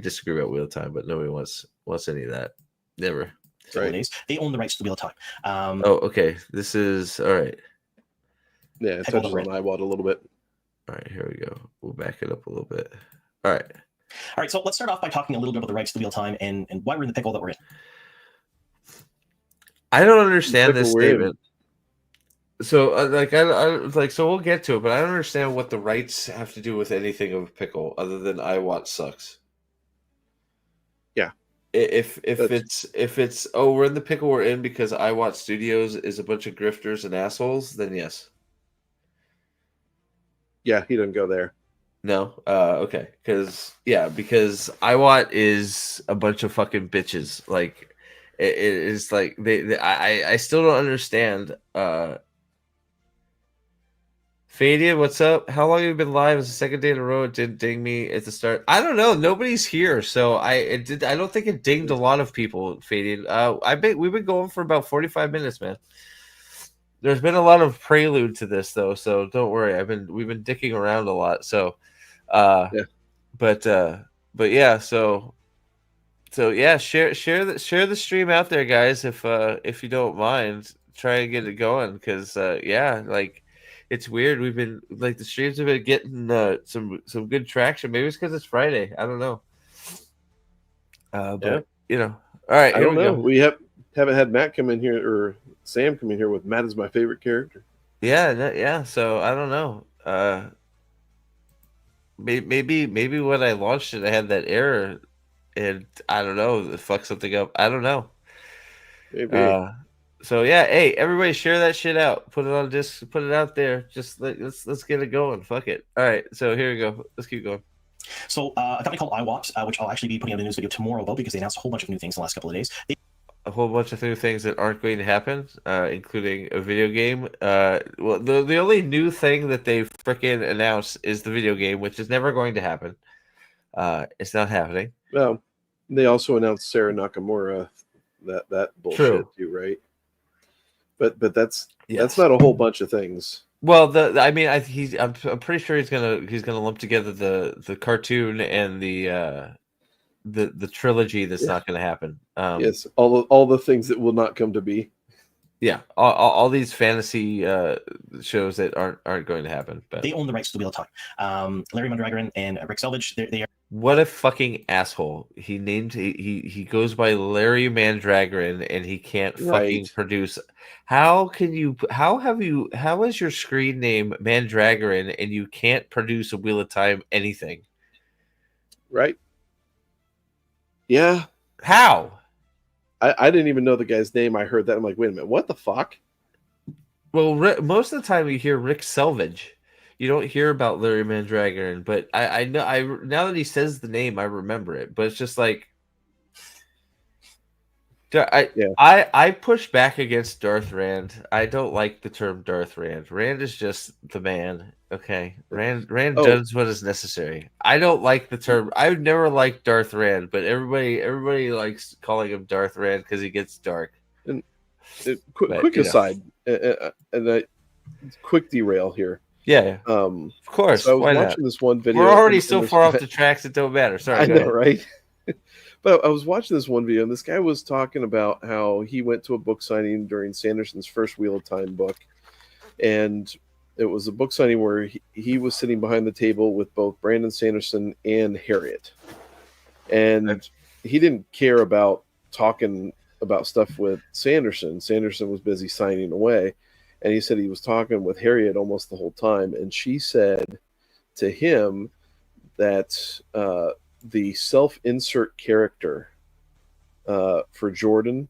disagree about Wheel of Time, but nobody wants any of that. Never. Right. Days. They own the rights to the Wheel of Time. Oh, okay. This is all right. Yeah, it touches on iWatt a little bit. All right, here we go. We'll back it up a little bit. All right. All right, so let's start off by talking a little bit about the rights to Wheel of Time and why we're in the pickle that we're in. I don't understand this statement. So, so we'll get to it, but I don't understand what the rights have to do with anything of pickle other than iWatt sucks. Yeah. If it's we're in the pickle we're in because iWatt Studios is a bunch of grifters and assholes, then yes. Yeah, he doesn't go there. No, okay, because iWatt is a bunch of fucking bitches. Like it is like I still don't understand. Fadia, what's up? How long have you been live? It's the second day in a row. It didn't ding me at the start. I don't know. Nobody's here, so I don't think it dinged a lot of people. Fadia, we've been going for about 45 minutes, man. There's been a lot of prelude to this though, so don't worry. We've been dicking around a lot, so but yeah, so yeah, share the stream out there, guys, if you don't mind. Try and get it going because like it's weird. We've been like the streams have been getting some good traction. Maybe it's because it's Friday. I don't know. But all right. I don't know. We haven't had Matt come in here or Sam come in here with Matt is my favorite character. Yeah. So I don't know. Maybe when I launched it, I had that error, and I don't know, it fucked something up. I don't know. Maybe. So yeah, hey, everybody, share that shit out. Put it on disc. Put it out there. Just let's get it going. Fuck it. All right. So here we go. Let's keep going. So a company called iWatt, which I'll actually be putting out a news video tomorrow about because they announced a whole bunch of new things in the last couple of days. A whole bunch of new things that aren't going to happen, including a video game. Well, the only new thing that they've freaking announced is the video game, which is never going to happen. It's not happening. Well, they also announced Sarah Nakamura, that bullshit too, right? But that's not a whole bunch of things. Well, I'm pretty sure he's gonna lump together the cartoon and the trilogy that's not going to happen. Yes, all the things that will not come to be. Yeah, all these fantasy shows that aren't going to happen. But they own the rights to the Wheel of Time. Larry Mandragoran and Rick Selvage, they are. What a fucking asshole! He goes by Larry Mandragoran and he can't fucking produce. How is your screen name Mandragoran and you can't produce a Wheel of Time anything? Right. Yeah. How? I didn't even know the guy's name. I heard that. I'm like, wait a minute. What the fuck? Well, most of the time you hear Rick Selvage. You don't hear about Larry Mandragoran, but I know now that he says the name, I remember it. But it's just like I push back against Darth Rand. I don't like the term Darth Rand. Rand is just the man. Okay, Rand does what is necessary. I don't like the term. I've never liked Darth Rand, but everybody likes calling him Darth Rand because he gets dark. And quick aside, and quick derail here. Yeah. Of course. So I was watching this one video. We're already so far off the tracks; it don't matter. Sorry. I know, right? But I was watching this one video, and this guy was talking about how he went to a book signing during Sanderson's first Wheel of Time book, and it was a book signing where he was sitting behind the table with both Brandon Sanderson and Harriet, and he didn't care about talking about stuff with Sanderson. Sanderson was busy signing away, and he said he was talking with Harriet almost the whole time, and she said to him that the self-insert character for Jordan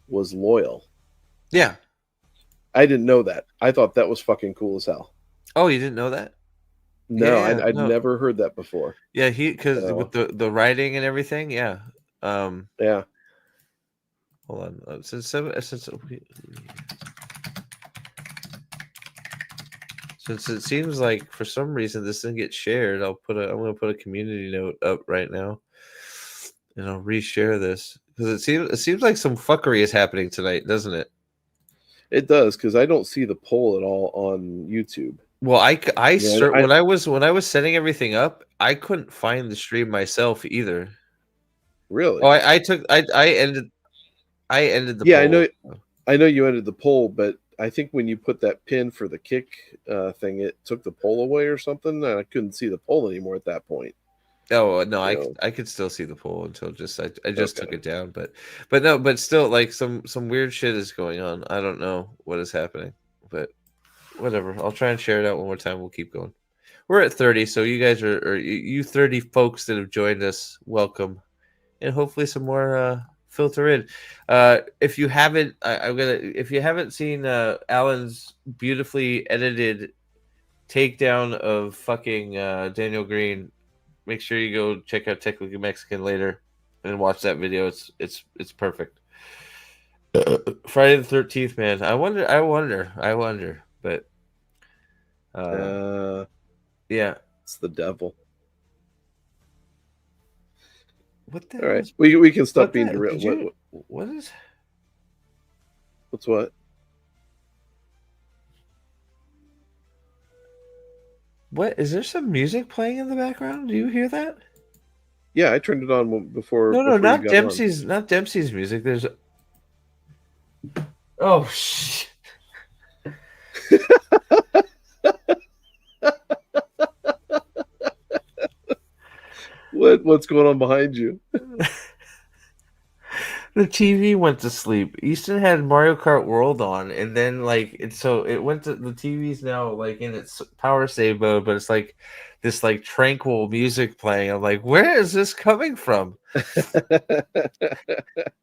was Loyal. Yeah. I didn't know that. I thought that was fucking cool as hell. Oh, you didn't know that? No, I'd never heard that before. Yeah, because with the writing and everything, yeah. Yeah. Hold on. Since it seems like for some reason this didn't get shared, I'm gonna put a community note up right now, and I'll reshare this because it seems like some fuckery is happening tonight, doesn't it? It does, because I don't see the poll at all on YouTube. Well, Yeah, when I was setting everything up, I couldn't find the stream myself either. Really? Oh, I ended the Yeah, poll. I know you ended the poll, but I think when you put that pin for the kick thing, it took the poll away or something. And I couldn't see the poll anymore at that point. Oh no, You I could still see the poll until I just Okay. took it down, but still, like some weird shit is going on. I don't know what is happening, but whatever. I'll try and share it out one more time. We'll keep going. We're at 30, so you guys are you 30 folks that have joined us, welcome, and hopefully some more filter in. If you haven't, if you haven't seen Alan's beautifully edited takedown of fucking Daniel Green, make sure you go check out Technically Mexican later and watch that video. It's perfect. Friday the 13th, man. I wonder, but yeah, it's the devil. What the All right, we can stop being did real. you- what is? What's what? What is there some music playing in the background? Do you hear that? Yeah, I turned it on before. No, before you not got Dempsey's. Not Dempsey's music. There's. Oh shit! What's going on behind you? The TV went to sleep. Easton had Mario Kart World on, and then it went to the TV's now like in its power save mode, but it's like this like tranquil music playing. I'm like, where is this coming from?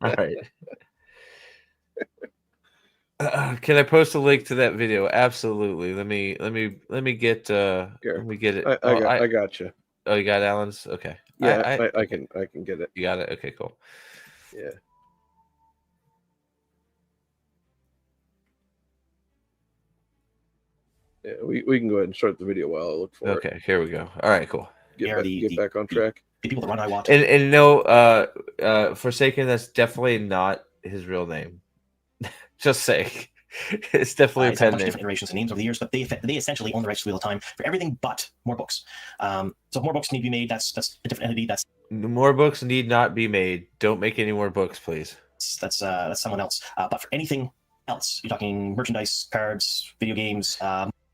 All right. Can I post a link to that video? Absolutely. Let me get it. I got you. Oh, you got Alan's? Okay. Yeah, I can get it. You got it. Okay, cool. Yeah. Yeah, we can go ahead and start the video while I look for it. Okay, here we go. All right, cool. Get back on track. The people that run I want. And no, Forsaken, that's definitely not his real name. Just saying. It's definitely a It's had pen a bunch of name. different iterations and names over the years, but they essentially own the rights to Wheel of Time for everything but more books. So if more books need to be made, that's a different entity. More books need not be made. Don't make any more books, please. That's someone else. But for anything else, you're talking merchandise, cards, video games.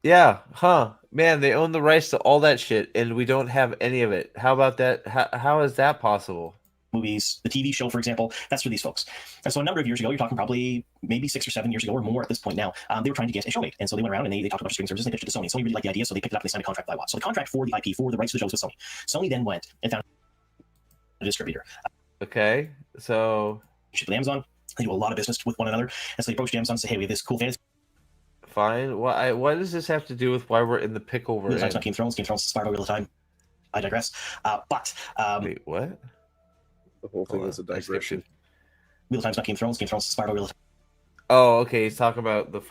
Yeah, huh? Man, they own the rights to all that shit, and we don't have any of it. How about that? How is that possible? Movies, the TV show, for example, that's for these folks. And so a number of years ago, you're talking probably maybe 6 or 7 years ago or more at this point now, they were trying to get a show made. And so they went around and they talked about streaming services and they pitched it to Sony. Sony really liked the idea, so they picked it up and they signed a contract with iWatch. So the contract for the IP, for the rights to the shows with Sony. Sony then went and found a distributor. Okay, so ship with Amazon. They do a lot of business with one another. And so they approached Amazon and say, hey, we have this cool fantasy. Fine. Why does this have to do with why we're in the pickle we're in? It's not Game of Thrones. Game of Thrones is inspired by Wheel of Time. I digress. Wait, what? The whole thing is a digression. Wheel of Time's not Game of Thrones. Game of Thrones is inspired by Wheel of Time. Oh, okay. He's talking about the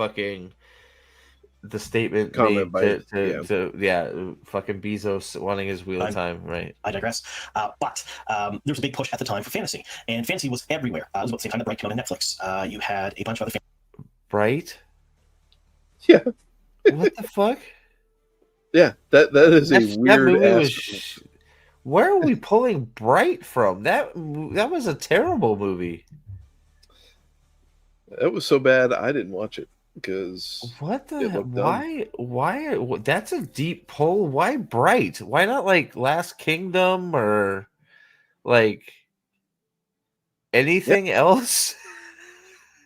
statement Comment made by fucking Bezos wanting his Wheel of Time, right? I digress. But there was a big push at the time for fantasy, and fantasy was everywhere. It was about the same time that Bright came out on Netflix. You had a bunch of other Bright? Yeah. What the fuck? Yeah, that is a weird ass. Where are we pulling Bright from? That was a terrible movie. It was so bad I didn't watch it because what the why that's a deep pull. Why Bright? Why not like Last Kingdom or like anything else?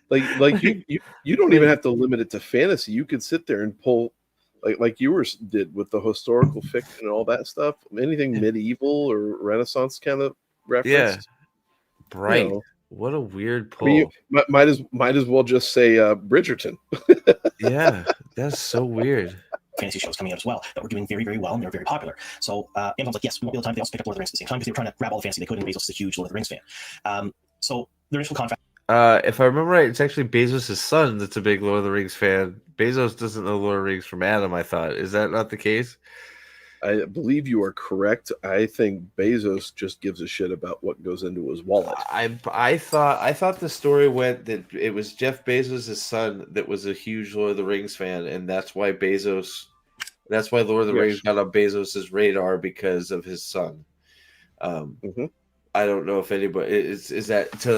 Like you don't even have to limit it to fantasy. You could sit there and pull like you did with the historical fiction and all that stuff. Anything medieval or Renaissance kind of reference. Yeah, Bright. You know. What a weird pull. I mean, might as well just say Bridgerton. Yeah, that's so weird. Fantasy shows coming out as well that were doing very, very well and they were very popular. So Amazon's like, yes, we want Wheel of Time. They also picked up Lord of the Rings at the same time because they were trying to grab all the fantasy they could, and Bezos is a huge Lord of the Rings fan. So their initial contract. If I remember right, it's actually Bezos' son that's a big Lord of the Rings fan. Bezos doesn't know Lord of the Rings from Adam, I thought. Is that not the case? I believe you are correct. I think Bezos just gives a shit about what goes into his wallet. I thought the story went that it was Jeff Bezos' son that was a huge Lord of the Rings fan, and that's why Bezos That's why Lord of the Yes. Rings got on Bezos's radar because of his son. I don't know if anybody is that. So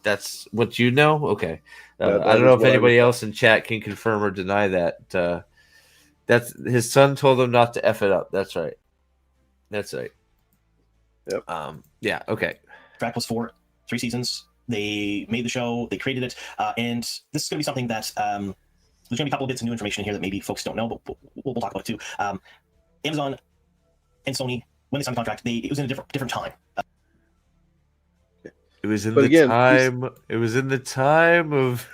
that's what you know. Okay, I That don't is know if what I anybody was- else in chat can confirm or deny that. That's his son told him not to f it up. That's right. That's right. Yep. Yeah. Okay. Contract was for 3 seasons. They made the show, they created it, and this is going to be something that there's going to be a couple of bits of new information here that maybe folks don't know, but we'll talk about it too. Amazon and Sony, when they signed the contract, it was in a different time. It was in But the again, time. It was in the time of.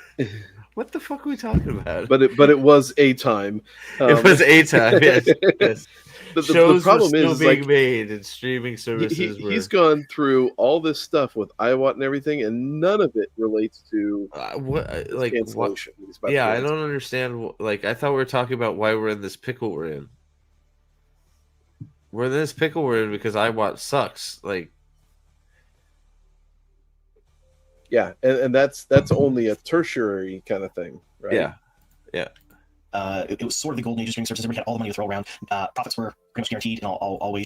What the fuck are we talking about? But it was a time. It was a time. Yes. Yes. The Shows problem were still is being like, made and streaming services were. he's gone through all this stuff with iWatt and everything, and none of it relates to like cancellation. He's about to Yeah, go I into. don't understand. Like, I thought we were talking about why we're in this pickle we're in. We're in this pickle we're in because iWatt sucks. Like, Yeah, and that's only a tertiary kind of thing, right? yeah, yeah. It was sort of the golden age of streaming services. Everybody had all the money to throw around. Profits were pretty much guaranteed and always.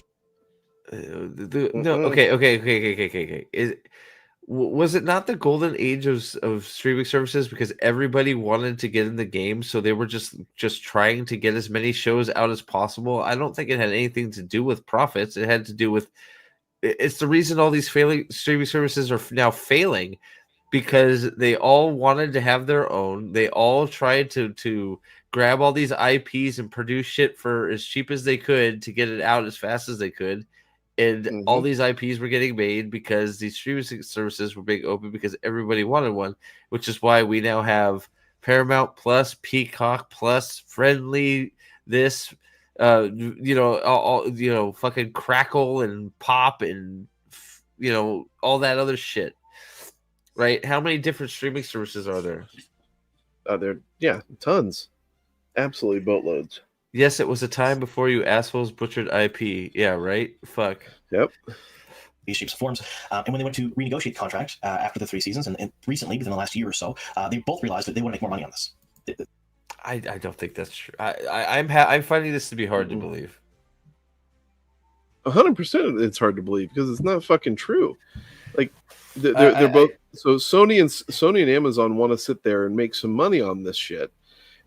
No, okay. Was it not the golden age of streaming services because everybody wanted to get in the game, so they were just trying to get as many shows out as possible? I don't think it had anything to do with profits. It had to do with it's the reason all these failing streaming services are now failing because they all wanted to have their own. They all tried to grab all these IPs and produce shit for as cheap as they could to get it out as fast as they could. And all these IPs were getting made because these streaming services were being open because everybody wanted one, which is why we now have Paramount Plus, Peacock Plus, Friendly, this, all fucking Crackle and Pop and, all that other shit. Right? How many different streaming services are there? Yeah, tons. Absolutely boatloads. Yes, it was a time before you assholes butchered IP. Yeah, right? Fuck. Yep. These shapes and forms. And when they went to renegotiate the contract after the 3 seasons, and recently, within the last year or so, they both realized that they want to make more money on this. I don't think that's true. I'm finding this to be hard to believe. 100%, it's hard to believe because it's not fucking true. Like they're both. So Sony and Amazon want to sit there and make some money on this shit.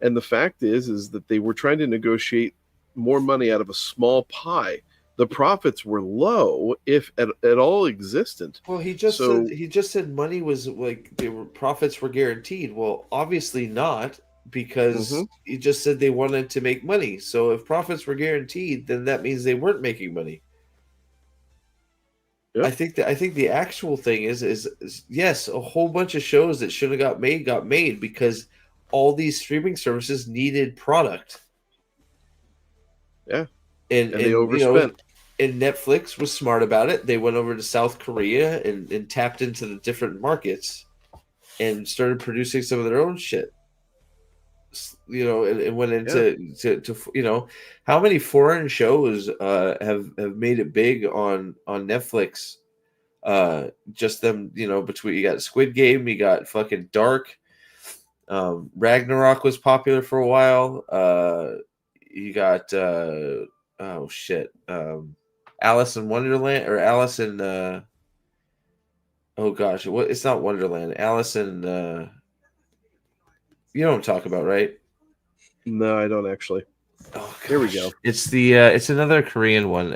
And the fact is that they were trying to negotiate more money out of a small pie. The profits were low, if at all existent. Well, he just said money was like profits were guaranteed. Well, obviously not, because he just said they wanted to make money. So if profits were guaranteed, then that means they weren't making money. Yep. I think the actual thing is yes, a whole bunch of shows that should have got made because all these streaming services needed product. Yeah. And they overspent. And Netflix was smart about it. They went over to South Korea and tapped into the different markets and started producing some of their own shit. And went into to how many foreign shows have made it big on Netflix? Just them, between you got Squid Game, you got fucking Dark. Ragnarok was popular for a while. You got Alice in Wonderland or Alice in it's not Wonderland. Alice in you know what I'm talking about, right? No, I don't actually. Oh, here we go. It's the it's another Korean one.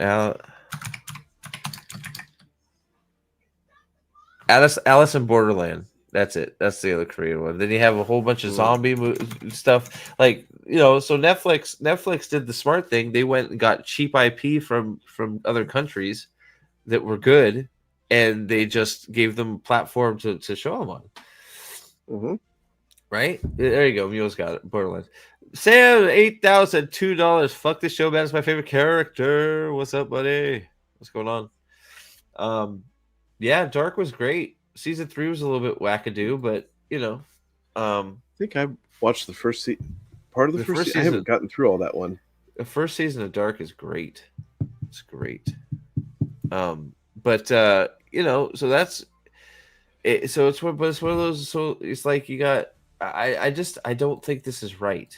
Alice in Borderland. That's it. That's the other Korean one. Then you have a whole bunch of zombie stuff. Like, so Netflix did the smart thing. They went and got cheap IP from other countries that were good, and they just gave them a platform to show them on. Right? There you go. Mule's got it. Borderlands. Sam, $8,002. Fuck this show, man. It's my favorite character. What's up, buddy? What's going on? Yeah, Dark was great. Season 3 was a little bit wackadoo, but I think I watched the first part of the first season. I haven't gotten through all that one. The first season of Dark is great. It's great. But so that's it. So it's one of those. So it's like you got. I don't think this is right.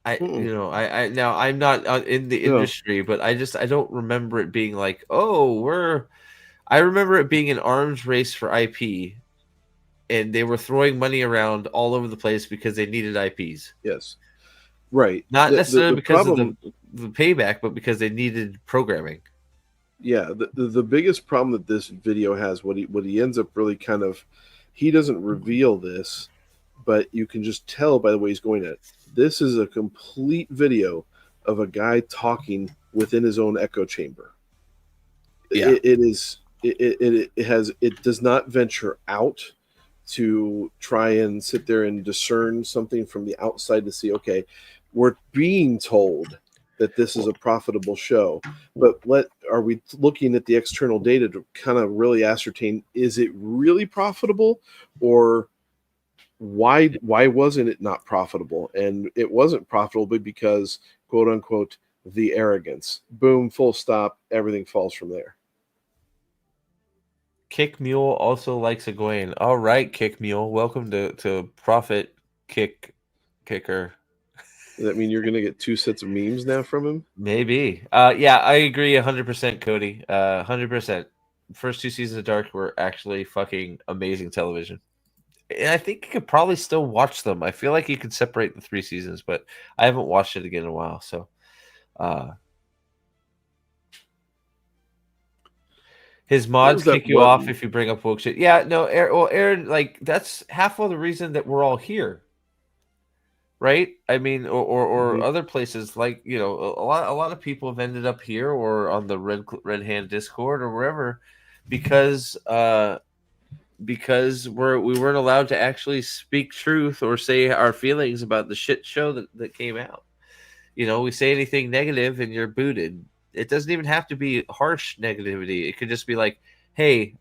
I now I'm not in the No. industry, but I don't remember it being like, I remember it being an arms race for IP, and they were throwing money around all over the place because they needed IPs. Yes, right. Not necessarily because problem, of the payback, but because they needed programming. Yeah, the biggest problem that this video has, what he ends up really kind of, he doesn't reveal this, but you can just tell by the way he's going at it. This is a complete video of a guy talking within his own echo chamber. Yeah. It does not venture out to try and sit there and discern something from the outside to see, okay, we're being told that this is a profitable show, but are we looking at the external data to kind of really ascertain, is it really profitable, or why wasn't it not profitable? And it wasn't profitable because, quote unquote, the arrogance. Boom, full stop, everything falls from there. Kick Mule also likes Egwene. All right, Kick Mule, welcome to Profit Kicker. Does that mean you're going to get 2 sets of memes now from him? Maybe. Yeah, I agree 100%, Cody. 100%. First 2 seasons of Dark were actually fucking amazing television. And I think you could probably still watch them. I feel like you could separate the 3 seasons, but I haven't watched it again in a while. So, his mods kick you off if you bring up woke shit. Yeah, no, Aaron, like that's half of the reason that we're all here. Right? I mean, or other places, like, a lot of people have ended up here or on the Red Hand Discord or wherever because we weren't allowed to actually speak truth or say our feelings about the shit show that came out. We say anything negative and you're booted. It doesn't even have to be harsh negativity. It could just be like, hey,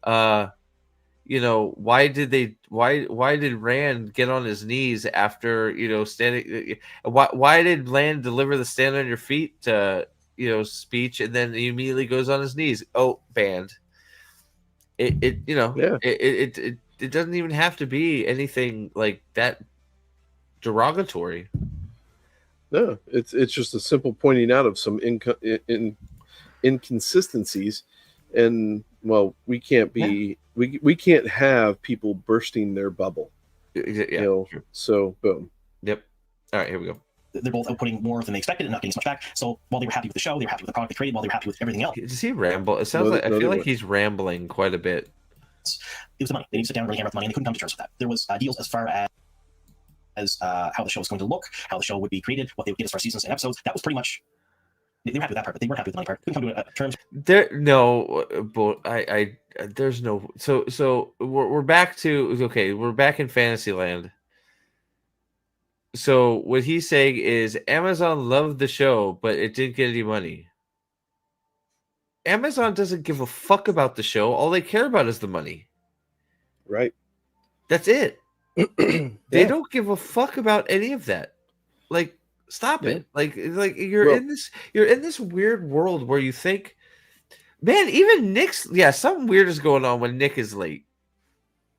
why did Rand get on his knees after standing? Why did Rand deliver the stand on your feet speech, and then he immediately goes on his knees? Oh, banned. It doesn't even have to be anything like that derogatory. No, it's just a simple pointing out of some inconsistencies, and well, we can't be we can't have people bursting their bubble. Yeah. So boom. Yep. All right, here we go. They're both outputting more than they expected and not getting so much back. So while they were happy with the show, they were happy with the product they created, while they were happy with everything else. Does he ramble? It sounds I feel like he's rambling quite a bit. It was the money. They need to sit down and really hammer out the money, and they couldn't come to terms with that. There was deals as far as how the show was going to look, how the show would be created, what they would get as far as seasons and episodes. That was pretty much. They were happy with that part, but they weren't happy with the money part. Couldn't come to terms. There's no. So we're back to we're back in Fantasyland. So what he's saying is Amazon loved the show, but it didn't get any money. Amazon doesn't give a fuck about the show. All they care about is the money. Right. That's it. They don't give a fuck about any of that. Like, stop it. Like you're in this weird world where you think, man, even Nick's something weird is going on when Nick is late.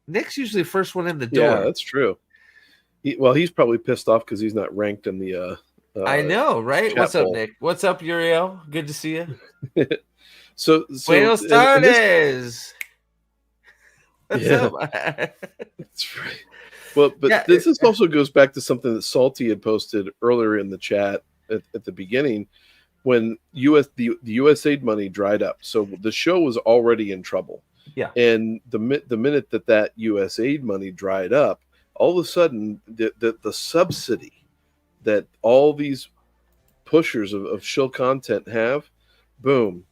Nick's usually the first one in the door. Yeah, that's true. He's probably pissed off because he's not ranked in the. I know, right? What's up, bowl. Nick? What's up, Uriel? Good to see you. so Buenos tardes. What's up? That's right. Well, but this also goes back to something that Salty had posted earlier in the chat at the beginning, when the USAID money dried up. So the show was already in trouble. Yeah. And the minute that USAID money dried up, all of a sudden the subsidy that all these pushers of shill content have, boom,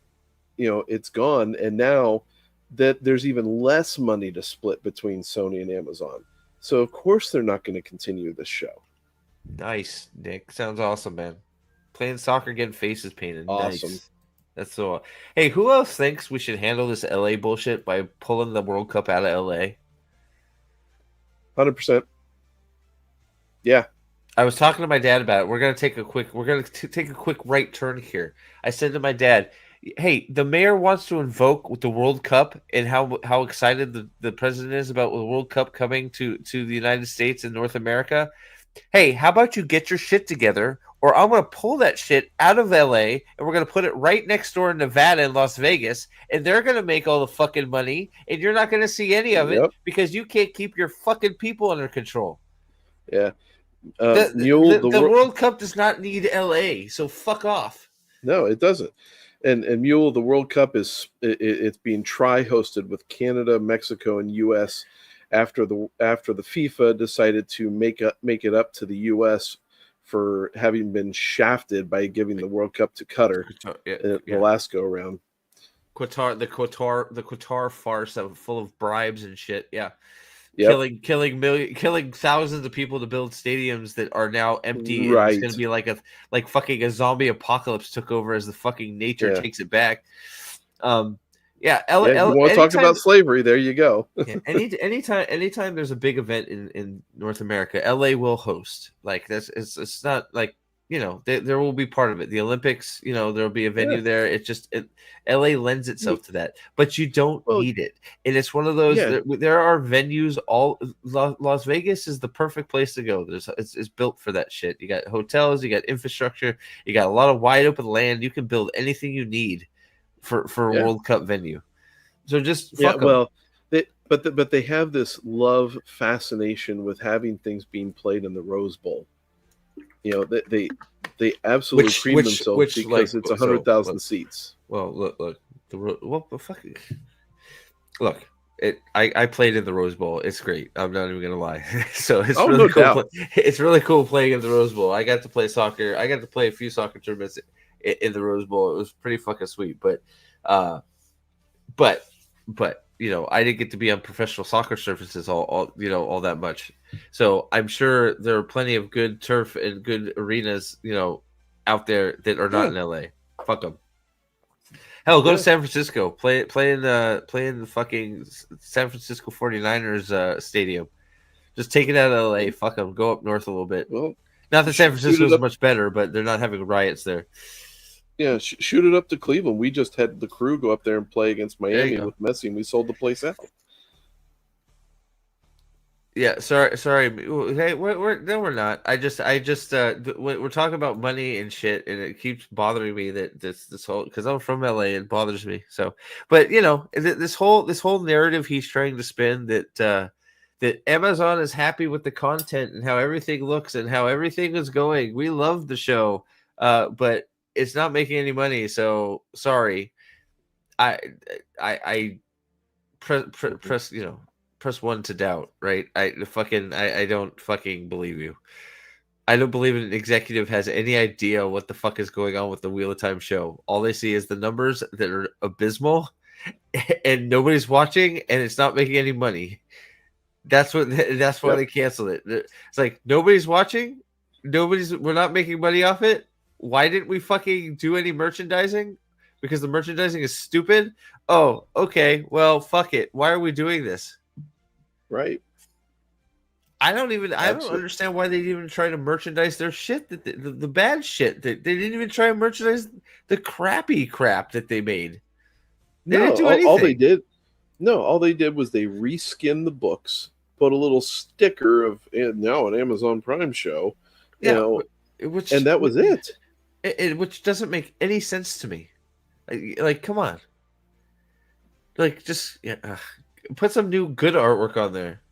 it's gone. And now that there's even less money to split between Sony and Amazon. So of course they're not going to continue the show. Nice, Nick. Sounds awesome, man. Playing soccer, getting faces painted. Awesome. Nice. That's so. Hey, who else thinks we should handle this LA bullshit by pulling the World Cup out of LA? 100%. Yeah. I was talking to my dad about it. We're gonna take a quick right turn here. I said to my dad, "Hey, the mayor wants to invoke the World Cup and how excited the president is about the World Cup coming to the United States and North America. hey, how about you get your shit together, or I'm going to pull that shit out of LA and we're going to put it right next door in Nevada and Las Vegas, and they're going to make all the fucking money, and you're not going to see any of it because you can't keep your fucking people under control. Yeah. The World Cup does not need LA, so fuck off. No, it doesn't. And Mule, the World Cup it's being tri-hosted with Canada, Mexico, and U.S. after the FIFA decided to make it up to the U.S. for having been shafted by giving the World Cup to Qatar the last go around. The Qatar farce full of bribes and shit. Yeah. Yep. killing thousands of people to build stadiums that are now empty. Right. It's going to be like fucking a zombie apocalypse took over as the fucking nature takes it back. You want to talk about slavery? There you go. Anytime there's a big event in North America, LA will host. Like it's not like, you know, there will be part of it. The Olympics, you know, there'll be a venue there. It's just LA lends itself to that, but you don't need it. And it's one of those. There are venues. Las Vegas is the perfect place to go. It's built for that shit. You got hotels, you got infrastructure, you got a lot of wide open land. You can build anything you need for a World Cup venue. So just fuck them. Well, but they have this love fascination with having things being played in the Rose Bowl. You know, they absolutely cream themselves because it's 100,000 seats. Well, look, look. I played in the Rose Bowl. It's great. I'm not even gonna lie. So it's really cool. It's really cool playing in the Rose Bowl. I got to play soccer. I got to play a few soccer tournaments in the Rose Bowl. It was pretty fucking sweet. But you know, I didn't get to be on professional soccer surfaces all that much. So I'm sure there are plenty of good turf and good arenas, you know, out there that are not in LA. Fuck them. Hell, go to San Francisco. Play in the fucking San Francisco 49ers stadium. Just take it out of LA. Fuck them. Go up north a little bit. Well, not that San Francisco is much better, but they're not having riots there. Yeah, shoot it up to Cleveland. We just had the Crew go up there and play against Miami with Messi, and we sold the place out. Yeah, sorry. Hey, we're not. I just we're talking about money and shit, and it keeps bothering me that this whole, because I'm from LA, it bothers me. So, but you know, this whole narrative he's trying to spin that Amazon is happy with the content and how everything looks and how everything is going. We love the show, but it's not making any money, so sorry. I press you know, press one to doubt, right? I don't fucking believe you. I don't believe an executive has any idea what the fuck is going on with the Wheel of Time show. All they see is the numbers that are abysmal, and nobody's watching, and it's not making any money. That's why they canceled it. It's like nobody's watching, we're not making money off it. Why didn't we fucking do any merchandising? Because the merchandising is stupid? Oh, okay. Well, fuck it. Why are we doing this? Right. I don't understand why they didn't even try to merchandise their shit, the bad shit. They didn't even try to merchandise the crappy crap that they made. They didn't do anything. All they did was they reskinned the books, put a little sticker of now an Amazon Prime show, and that was it. Which doesn't make any sense to me. Like, come on. Like, just put some new good artwork on there.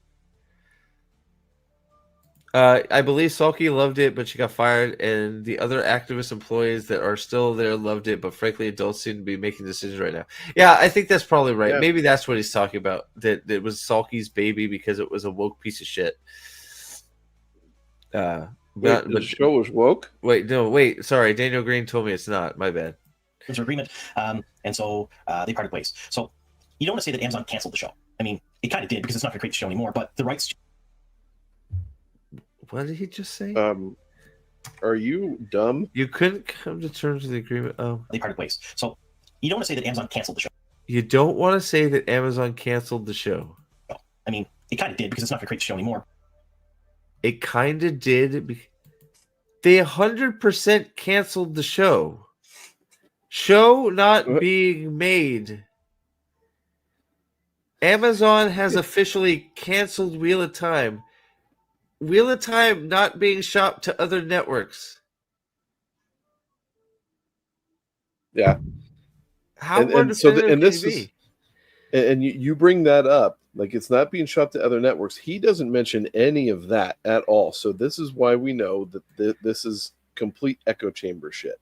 I believe Salky loved it, but she got fired, and the other activist employees that are still there loved it, but frankly, adults seem to be making decisions right now. Yeah, I think that's probably right. Yeah. Maybe that's what he's talking about. That it was Salky's baby because it was a woke piece of shit. The show was woke? Wait. Sorry, Daniel Green told me it's not. My bad. There's an agreement, and so they parted ways. So you don't want to say that Amazon canceled the show. I mean, it kind of did because it's not going to create the show anymore. But the rights. What did he just say? Are you dumb? You couldn't come to terms with the agreement. Oh, they parted ways. So you don't want to say that Amazon canceled the show. You don't want to say that Amazon canceled the show. No. I mean, it kind of did because it's not going to create the show anymore. It kind of did. They 100% canceled the show. Show not being made. Amazon has officially canceled Wheel of Time. Wheel of Time not being shopped to other networks. Yeah. How more definitive and can this you is, be? and you bring that up, like it's not being shopped to other networks. He doesn't mention any of that at all. So this is why we know that this is complete echo chamber shit.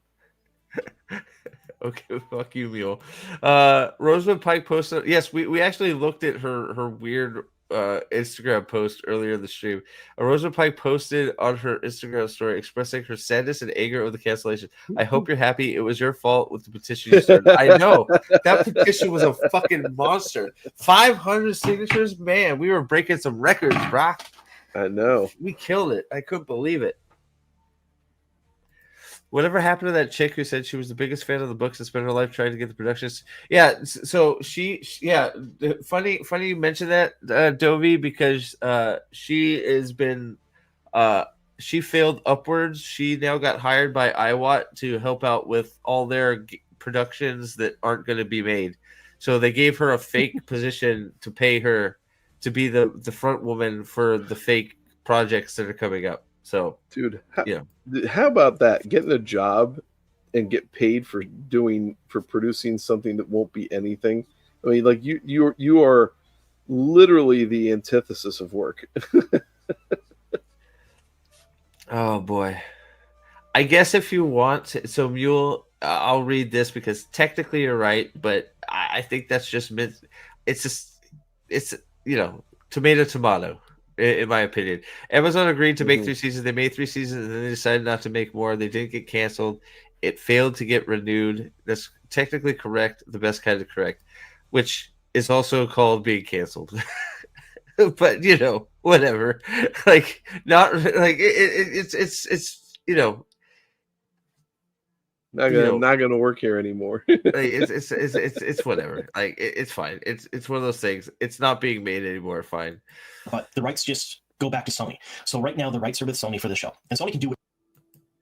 Okay, fuck you, Mule. Rosamund Pike posted. Yes, we actually looked at her weird Instagram post earlier in the stream. Rosamund Pike posted on her Instagram story expressing her sadness and anger over the cancellation. I hope you're happy. It was your fault with the petition you started. I know that petition was a fucking monster. 500 signatures, man. We were breaking some records, bro. I know. We killed it. I couldn't believe it. Whatever happened to that chick who said she was the biggest fan of the books and spent her life trying to get the productions? Yeah, so funny you mentioned that, Dovey, because she has been she failed upwards. She now got hired by IWAT to help out with all their productions that aren't going to be made. So they gave her a fake position to pay her to be the front woman for the fake projects that are coming up. So, dude, how about that? Getting a job and get paid for producing something that won't be anything. I mean, like you are literally the antithesis of work. Oh boy, I guess if you want to, so Mule, I'll read this because technically you're right, but I think that's just it's tomato. In my opinion, Amazon agreed to make 3 seasons. They made 3 seasons, and then they decided not to make more. They didn't get canceled. It failed to get renewed. That's technically correct, the best kind of correct, which is also called being canceled. But whatever. Like not like it's not gonna work here anymore. Like, it's whatever. Like it's fine. It's one of those things. It's not being made anymore. Fine. But the rights just go back to Sony. So right now the rights are with Sony for the show, and Sony can do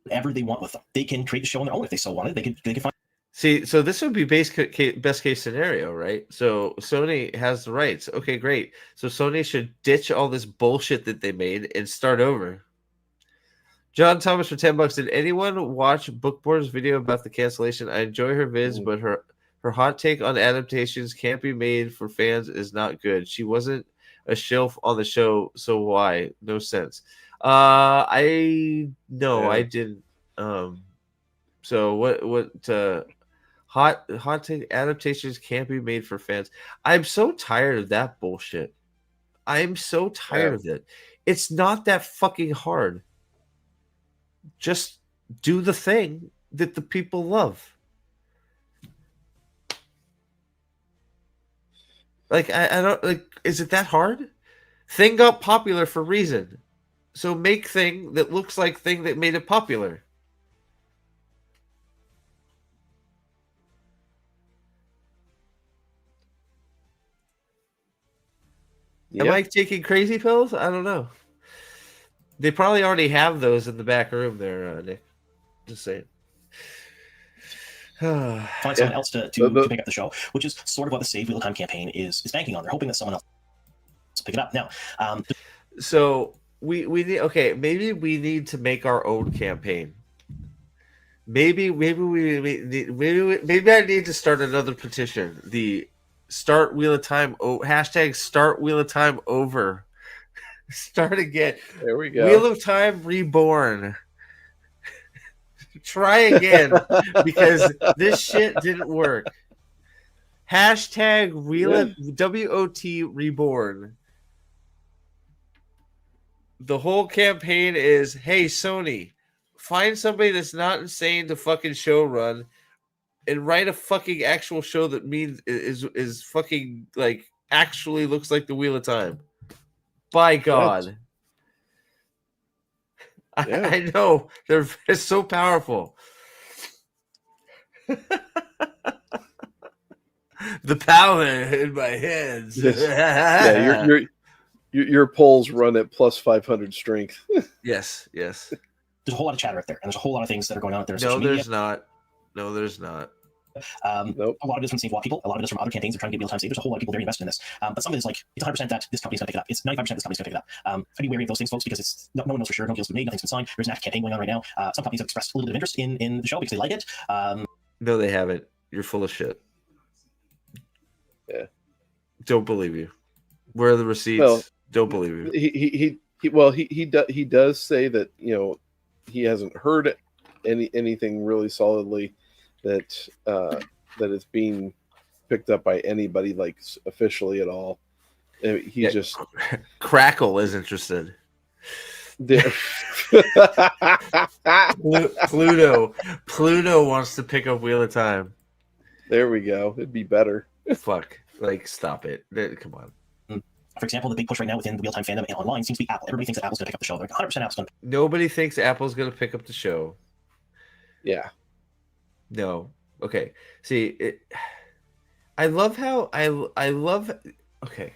whatever they want with them. They can create the show on their own if they so wanted. They can find. See, so this would be best case scenario, right? So Sony has the rights. Okay, great. So Sony should ditch all this bullshit that they made and start over. John Thomas for $10. Did anyone watch Bookboard's video about the cancellation? I enjoy her vids, but her hot take on adaptations can't be made for fans is not good. She wasn't a shill on the show, so why? No sense. I didn't. So what? Hot take adaptations can't be made for fans. I'm so tired of that bullshit. I'm so tired of it. It's not that fucking hard. Just do the thing that the people love. Like I don't like. Is it that hard? Thing got popular for a reason, so make thing that looks like thing that made it popular. Yep. Am I taking crazy pills? I don't know. They probably already have those in the back room there, Nick. Just saying. Find someone else to pick up the show, which is sort of what the Save Wheel of Time campaign is banking on. They're hoping that someone else will pick it up. Now, so we need maybe we need to make our own campaign. Maybe I need to start another petition. The Start Wheel of Time hashtag Start Wheel of Time over. Start again. There we go. Wheel of Time reborn. Try again because this shit didn't work. Hashtag WOT reborn. The whole campaign is, hey, Sony, find somebody that's not insane to fucking show run and write a fucking actual show that means is fucking like actually looks like the Wheel of Time. By God. Yeah. I know. It's so powerful. The power in my hands. Yeah, your polls run at plus 500 strength. Yes. There's a whole lot of chatter out there, and there's a whole lot of things that are going on out there. No, there's not. Nope. A lot of it is from St. Walk people. A lot of it is from other campaigns. They're trying to get real-time save. There's a whole lot of people very invested in this. But some of it is like, it's 100% that this company's going to pick it up. It's 95% this company's going to pick it up. I'd be wary of those things, folks, because it's no one knows for sure. No deal's been made. Nothing's been signed. There's an active campaign going on right now. Some companies have expressed a little bit of interest in the show because they like it. No, they haven't. You're full of shit. Yeah. Don't believe you. Where are the receipts? Well, don't believe you. He does say that, you know, he hasn't heard anything really solidly that that is being picked up by anybody, like, officially at all. He just Crackle is interested. Pluto wants to pick up Wheel of Time. There we go. It'd be better. Fuck. Like, stop it. Come on. For example, the big push right now within the real-time fandom and online seems to be Apple. Everybody thinks that Apple's going to pick up the show. They're 100% Apple's going to. Nobody thinks Apple's going to pick up the show. Yeah. No. Okay. See, I love how I love. Okay.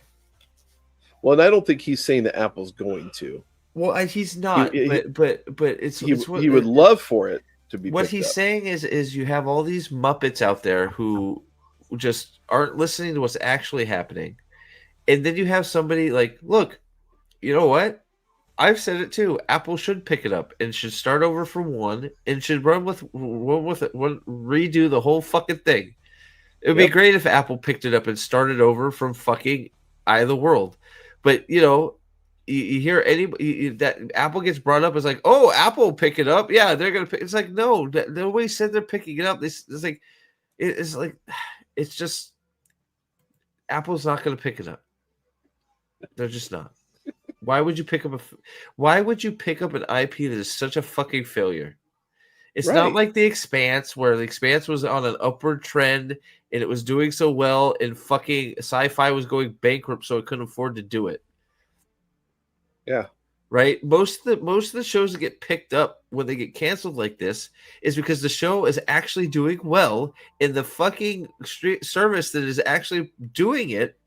Well, and I don't think he's saying that Apple's going to. Well, he's not. But it's he would love for it to be. What he's saying is you have all these Muppets out there who just aren't listening to what's actually happening. And then you have somebody like, look, you know what? I've said it too. Apple should pick it up and should start over from one and should run with it, redo the whole fucking thing. It would be great if Apple picked it up and started over from fucking Eye of the World. But, you know, you hear anybody that Apple gets brought up as like, oh, Apple pick it up. Yeah, they're going to pick. It's like, no, nobody said they're picking it up. It's just Apple's not going to pick it up. They're just not. Why would you pick up an IP that is such a fucking failure? It's not like The Expanse, where The Expanse was on an upward trend and it was doing so well, and fucking Sci-Fi was going bankrupt, so it couldn't afford to do it. Yeah. Right? Most of the shows that get picked up when they get canceled like this is because the show is actually doing well, and the fucking service that is actually doing it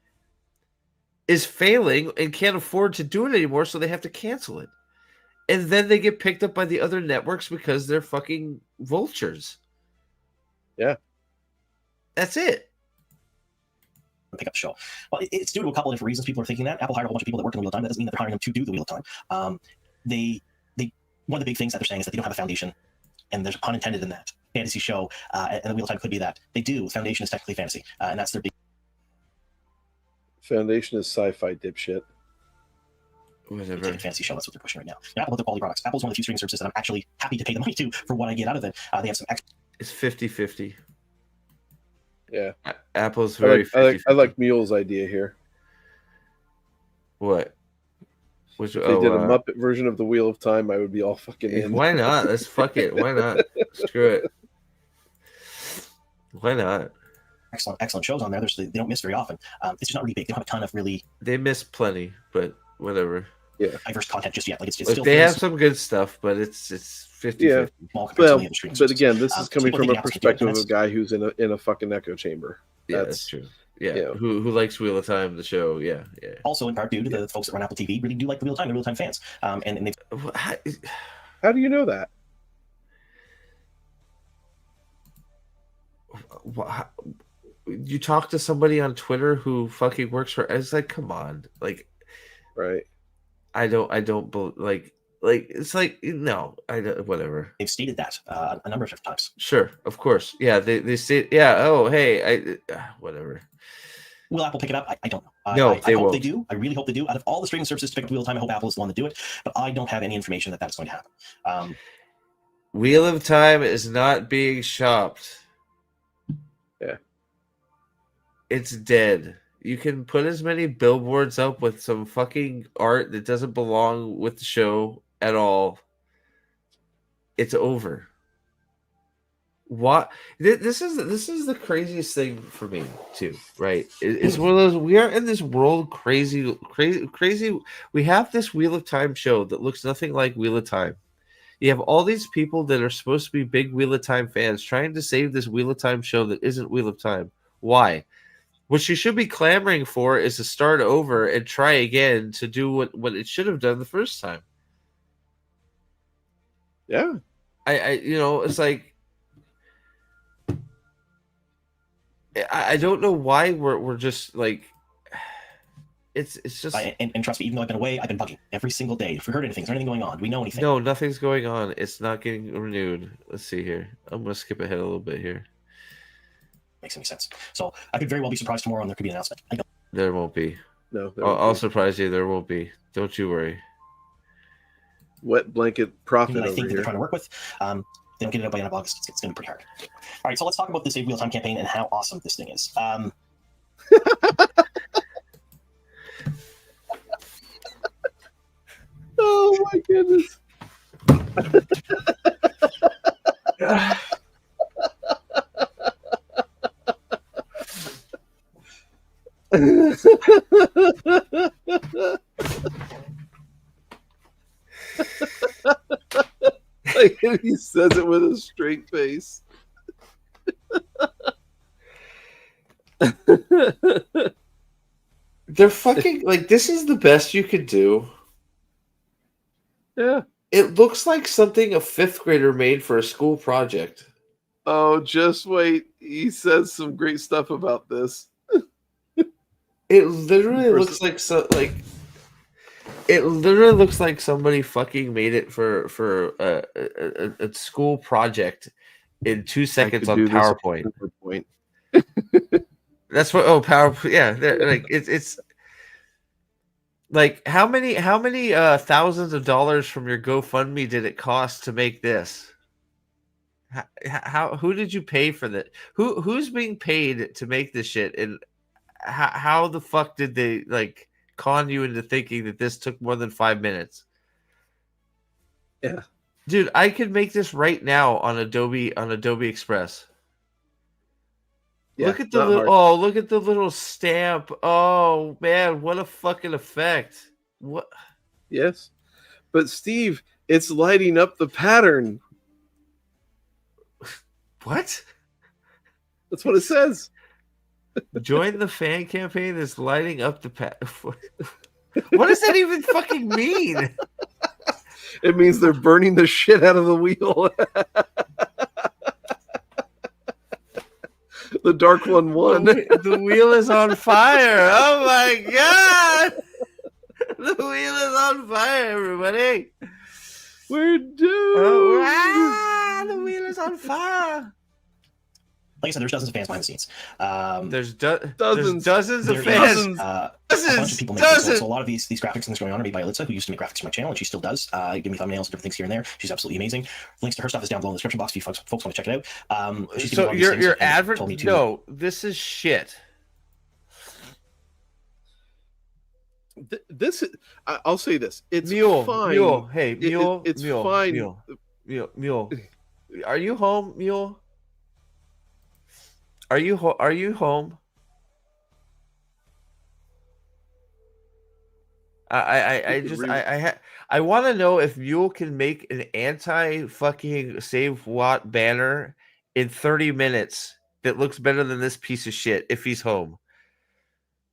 is failing and can't afford to do it anymore, so they have to cancel it. And then they get picked up by the other networks because they're fucking vultures. Yeah. That's it. Pick up the show. Well, it's due to a couple of different reasons. People are thinking that Apple hired a whole bunch of people that work in Wheel of Time. That doesn't mean that they're hiring them to do the Wheel of Time. They one of the big things that they're saying is that they don't have a foundation, and there's a pun intended in that. Fantasy show, and the Wheel of Time could be that. They do. Foundation is technically fantasy, and that's their big. Foundation is sci-fi, dipshit. Whatever. Fantasy show. That's what they're pushing right now. And Apple with their quality products. Apple's one of the few streaming services that I'm actually happy to pay the money to for what I get out of it. They have some. It's 50-50. Yeah. Apple's very. I like Mule's idea here. What? If they did a Muppet version of the Wheel of Time, I would be all fucking in. Why not? Let's fuck it. Why not? Screw it. Why not? Excellent shows on there. They don't miss very often. It's just not really big. They don't have a ton of really. They miss plenty, but whatever. Yeah. Diverse content just yet. Like it's like still. They have some good stuff, but it's 50-50. Yeah. Well, but again, this is coming from a perspective of a guy who's in a fucking echo chamber. Yeah, that's true. Yeah, who likes Wheel of Time, the show? Yeah. Also, in part due to the folks that run Apple TV, really do like the Wheel of Time. They're Wheel of Time fans. And they've. How do you know that? You talk to somebody on Twitter who fucking works for. It's like, come on, like, right? I don't like. It's like, no, I don't, whatever. They've stated that a number of different times. Sure, of course, yeah. They say, yeah. Oh, hey, whatever. Will Apple pick it up? I don't know. No, I hope won't. they do. I really hope they do. Out of all the streaming services to pick up Wheel of Time, I hope Apple is the one to do it. But I don't have any information that that's going to happen. Wheel of Time is not being shopped. Yeah. It's dead. You can put as many billboards up with some fucking art that doesn't belong with the show at all. It's over. What? This is the craziest thing for me too, right? It's one of those, we are in this world crazy. We have this Wheel of Time show that looks nothing like Wheel of Time. You have all these people that are supposed to be big Wheel of Time fans trying to save this Wheel of Time show that isn't Wheel of Time. Why? What you should be clamoring for is to start over and try again to do what it should have done the first time. Yeah. I it's like, I don't know why we're just like. It's just and trust me, even though I've been away, I've been bugging every single day. If we heard anything, is there anything going on? Do we know anything? No, nothing's going on. It's not getting renewed. Let's see here. I'm gonna skip ahead a little bit here. Makes any sense. So I could very well be surprised tomorrow, and there could be an announcement. I don't. There won't be. No, I'll surprise you. There won't be. Don't you worry. Wet blanket profit I over think that here. they're trying to work with. They don't get it up by the end of August. It's going to be pretty hard. All right, so let's talk about this Save Wheel Time campaign and how awesome this thing is. Oh my goodness. Like he says it with a straight face. They're fucking like this is the best you could do. Yeah. It looks like something a 5th grader made for a school project. Oh, just wait. He says some great stuff about this. It literally looks like it literally looks like somebody fucking made it for a school project in 2 seconds on PowerPoint. That's what PowerPoint. Yeah, like it's like how many thousands of dollars from your GoFundMe did it cost to make this? Who did you pay for that? Who's being paid to make this shit? And how the fuck did they like con you into thinking that this took more than 5 minutes? Yeah, dude, I could make this right now on Adobe Express. Yeah, look at the look at the little stamp. Oh man, what a fucking effect! What? Yes, but Steve, it's lighting up the pattern. What? That's what it says. Join the fan campaign that's lighting up the pattern. What does that even fucking mean? It means they're burning the shit out of the wheel. The dark one won. The wheel is on fire. Oh my god! The wheel is on fire, everybody. We're doomed. Oh, the wheel is on fire. Like I said, there's dozens of fans behind the scenes. There's dozens. Dozens of there fans. is, a bunch of people making this. So a lot of these graphics and things going on are made by Elitza, who used to make graphics for my channel, and she still does. Give me thumbnails and different things here and there. She's absolutely amazing. Links to her stuff is down below in the description box if you folks want to check it out. So your advert? No, this is shit. This I'll say this. It's Mule. fine. Mule. Hey, Mule. It's Mule, fine. Mule. Are you home, Mule? Are you home? I want to know if Mule can make an anti-fucking save Watt banner in 30 minutes that looks better than this piece of shit if he's home.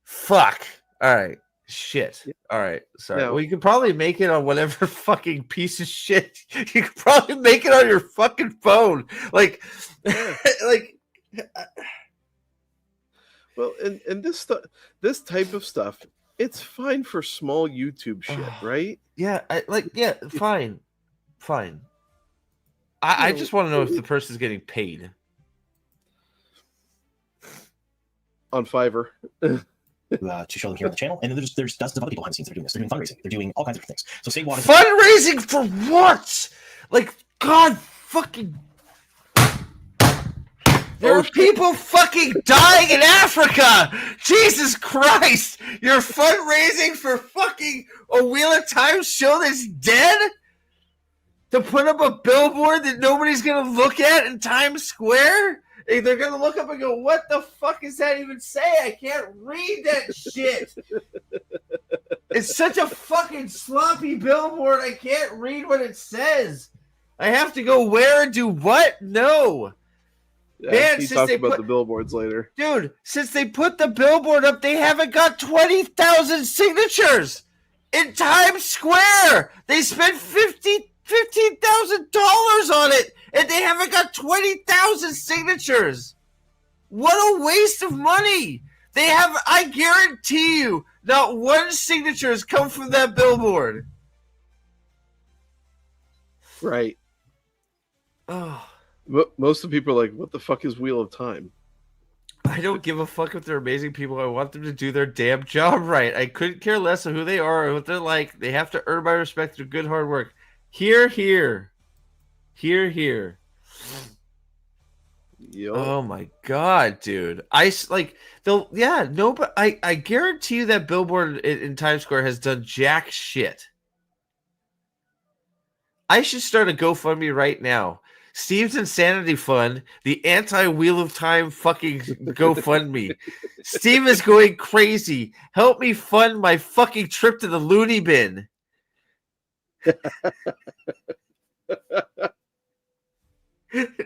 Fuck. All right. Shit. All right. Sorry. No. Well, you can probably make it on whatever fucking piece of shit. You can probably make it on your fucking phone. Like, like. Well, and this type of stuff, it's fine for small YouTube shit, right? Yeah, fine. I just want to know if the person's getting paid on Fiverr. To show them here on the channel, and then there's dozens of other people behind the scenes that are doing this. They're doing fundraising. They're doing all kinds of different things. So Save Watt is fundraising for what? Like, God fucking. There are people fucking dying in Africa. Jesus Christ! You're fundraising for fucking a Wheel of Time show that's dead? To put up a billboard that nobody's gonna look at in Times Square? They're gonna look up and go, "What the fuck does that even say? I can't read that shit." It's such a fucking sloppy billboard. I can't read what it says. I have to go where and do what? No. Yeah, man, he since talks they about put the billboards later. Dude, since they put the billboard up, they haven't got 20,000 signatures in Times Square. They spent $15,000 on it, and they haven't got 20,000 signatures. What a waste of money! They have, I guarantee you, not one signature has come from that billboard. Right. Oh. Most of the people are like, what the fuck is Wheel of Time? I don't give a fuck if they're amazing people. I want them to do their damn job right. I couldn't care less of who they are or what they're like. They have to earn my respect through good hard work. Here, here. Here, here. Yep. Oh my god, dude! But I guarantee you that billboard in Times Square has done jack shit. I should start a GoFundMe right now. Steve's Insanity Fund, the anti-Wheel of Time fucking GoFundMe. Steve is going crazy. Help me fund my fucking trip to the loony bin.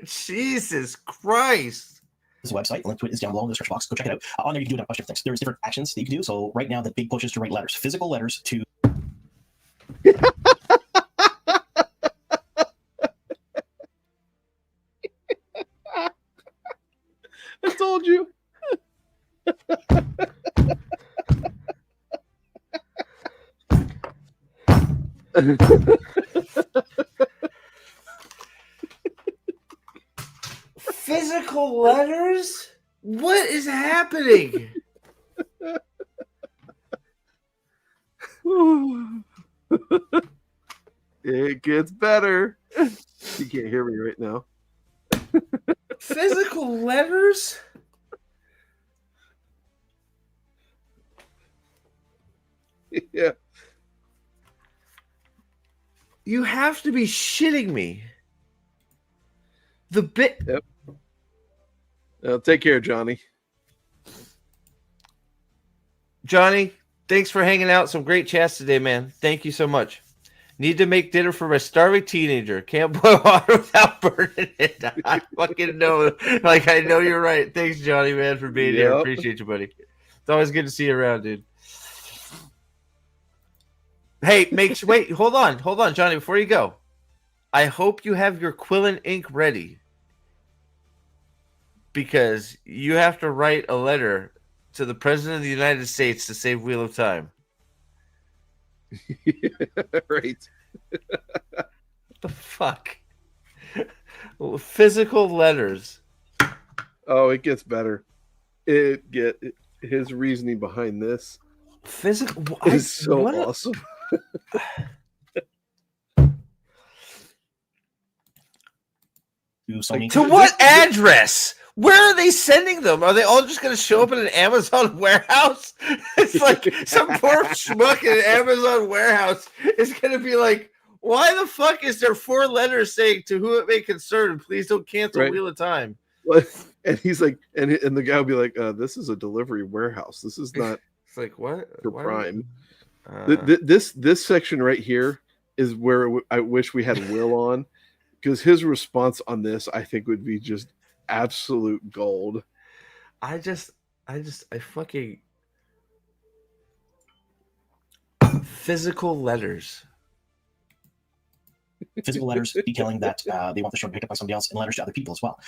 Jesus Christ. This website, link to it is down below in the description box. Go check it out. On there, you can do a bunch of things. There's different actions that you can do. So right now, the big push is to write letters, physical letters to. I told you. Physical letters? What is happening? It gets better. You can't hear me right now. Physical letters? Yeah. You have to be shitting me. The bit. Yep. Take care, Johnny. Johnny, thanks for hanging out. Some great chats today, man. Thank you so much. Need to make dinner for my starving teenager. Can't boil water without burning it. I fucking know. Like, I know you're right. Thanks, Johnny, man, for being here. Appreciate you, buddy. It's always good to see you around, dude. Hey, wait, hold on, Johnny, before you go. I hope you have your quill and ink ready. Because you have to write a letter to the President of the United States to save Wheel of Time. Right. What the fuck? Physical letters. Oh, it gets better. His reasoning behind this physical is so awesome. To what address? Where are they sending them? Are they all just going to show up in an Amazon warehouse? It's like some poor schmuck in an Amazon warehouse is going to be like, why the fuck is there 4 letters saying to who it may concern? Please don't cancel Wheel of Time. And he's like, and the guy will be like, this is a delivery warehouse. This is not. It's like, what? For Prime. This section right here is where I wish we had Will on, because his response on this, I think, would be just absolute gold. I fucking physical letters. Physical letters detailing that they want the show picked up by somebody else, and letters to other people as well.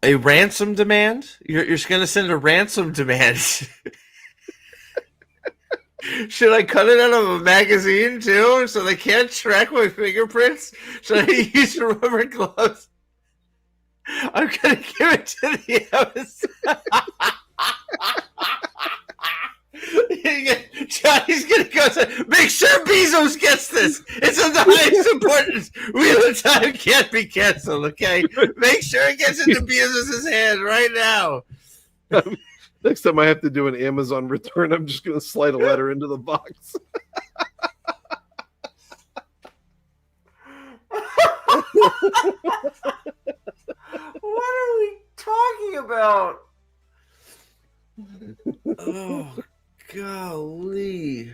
A ransom demand? You're just going to send a ransom demand. Should I cut it out of a magazine too, so they can't track my fingerprints? Should I use rubber gloves? I'm gonna give it to the episode. Johnny's gonna go say, make sure Bezos gets this. It's of the highest importance. Wheel of Time can't be canceled, okay? Make sure it gets into Bezos' hand right now. Next time I have to do an Amazon return, I'm just going to slide a letter into the box. What are we talking about? Oh, golly.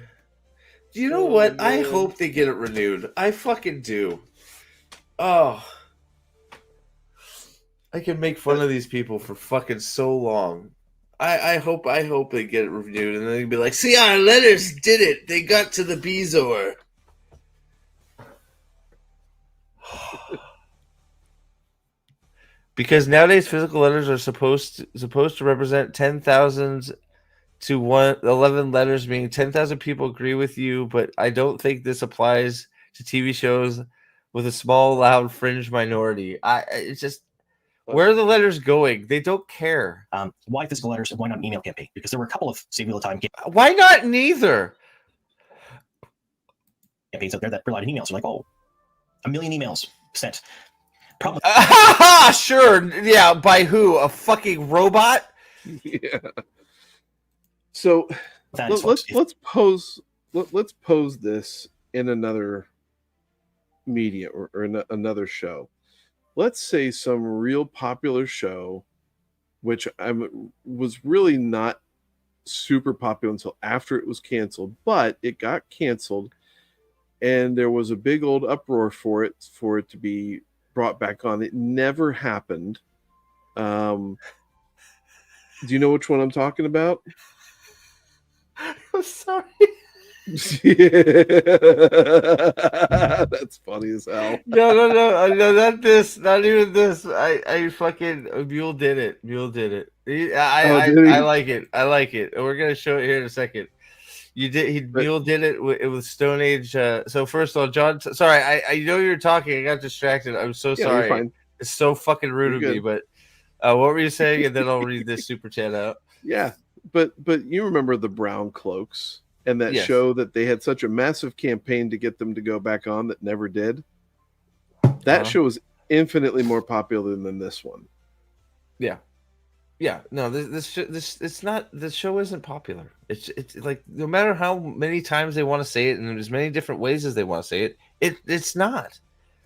Do you know what? Man. I hope they get it renewed. I fucking do. Oh. I can make fun of these people for fucking so long. I hope they get it renewed, and then they'll be like, see, our letters did it. They got to the Bezor. Because nowadays physical letters are supposed to represent 10,000 to 11 letters, meaning 10,000 people agree with you, but I don't think this applies to TV shows with a small, loud, fringe minority. It's just, where are the letters going? They don't care. Why physical letters and why not an email campaign? Because there were a couple of Save Wheel of Time Why not neither? campaigns out there that relied on emails. You're like, oh, 1 million emails sent. Problem. Sure, yeah. By who? A robot? Yeah. So let's pose this in another media or in another show. Let's say some real popular show, which was really not super popular until after it was canceled, but it got canceled, and there was a big old uproar for it to be brought back on. It never happened. Do you know which one I'm talking about? I'm sorry. That's funny as hell. No, not this. Not even this. I fucking Mule did it. I like it. I like it. And we're gonna show it here in a second. Mule did it with Stone Age. So first of all, John, sorry, I know you were talking. I got distracted. I'm so sorry. You're fine. It's so fucking rude of me. But what were you saying? And then I'll read this super chat out. Yeah, but you remember the Brown Cloaks and that show that they had such a massive campaign to get them to go back on that never did. That show was infinitely more popular than this one. Yeah. Yeah, no, this it's not. The show isn't popular. It's like no matter how many times they want to say it and as many different ways as they want to say it, it's not.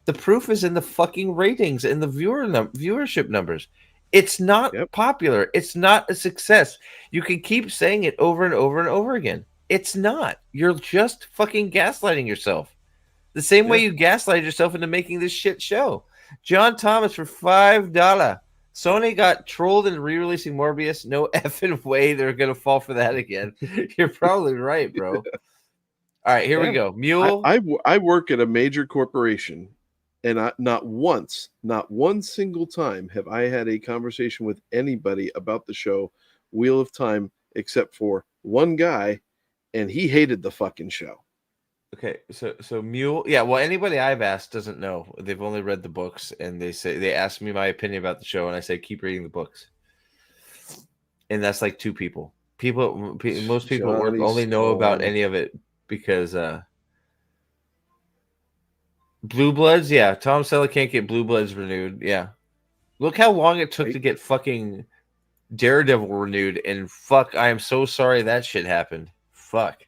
The proof is in the fucking ratings and the viewership numbers. It's not popular. It's not a success. You can keep saying it over and over and over again. It's not. You're just fucking gaslighting yourself. The same way you gaslight yourself into making this shit show. John Thomas for $5. Sony got trolled into re-releasing Morbius. No effing way they're gonna fall for that again. You're probably right, bro. All right, here we go. Mule. I work at a major corporation, and not one single time have I had a conversation with anybody about the show Wheel of Time, except for one guy, and he hated the fucking show. Okay, so Mule, yeah. Well, anybody I've asked doesn't know. They've only read the books, and they ask me my opinion about the show, and I say keep reading the books. And that's like 2 people. Most people at work only know about any of it because Blue Bloods. Yeah, Tom Selleck can't get Blue Bloods renewed. Yeah, look how long it took to get fucking Daredevil renewed, and fuck, I am so sorry that shit happened. Fuck.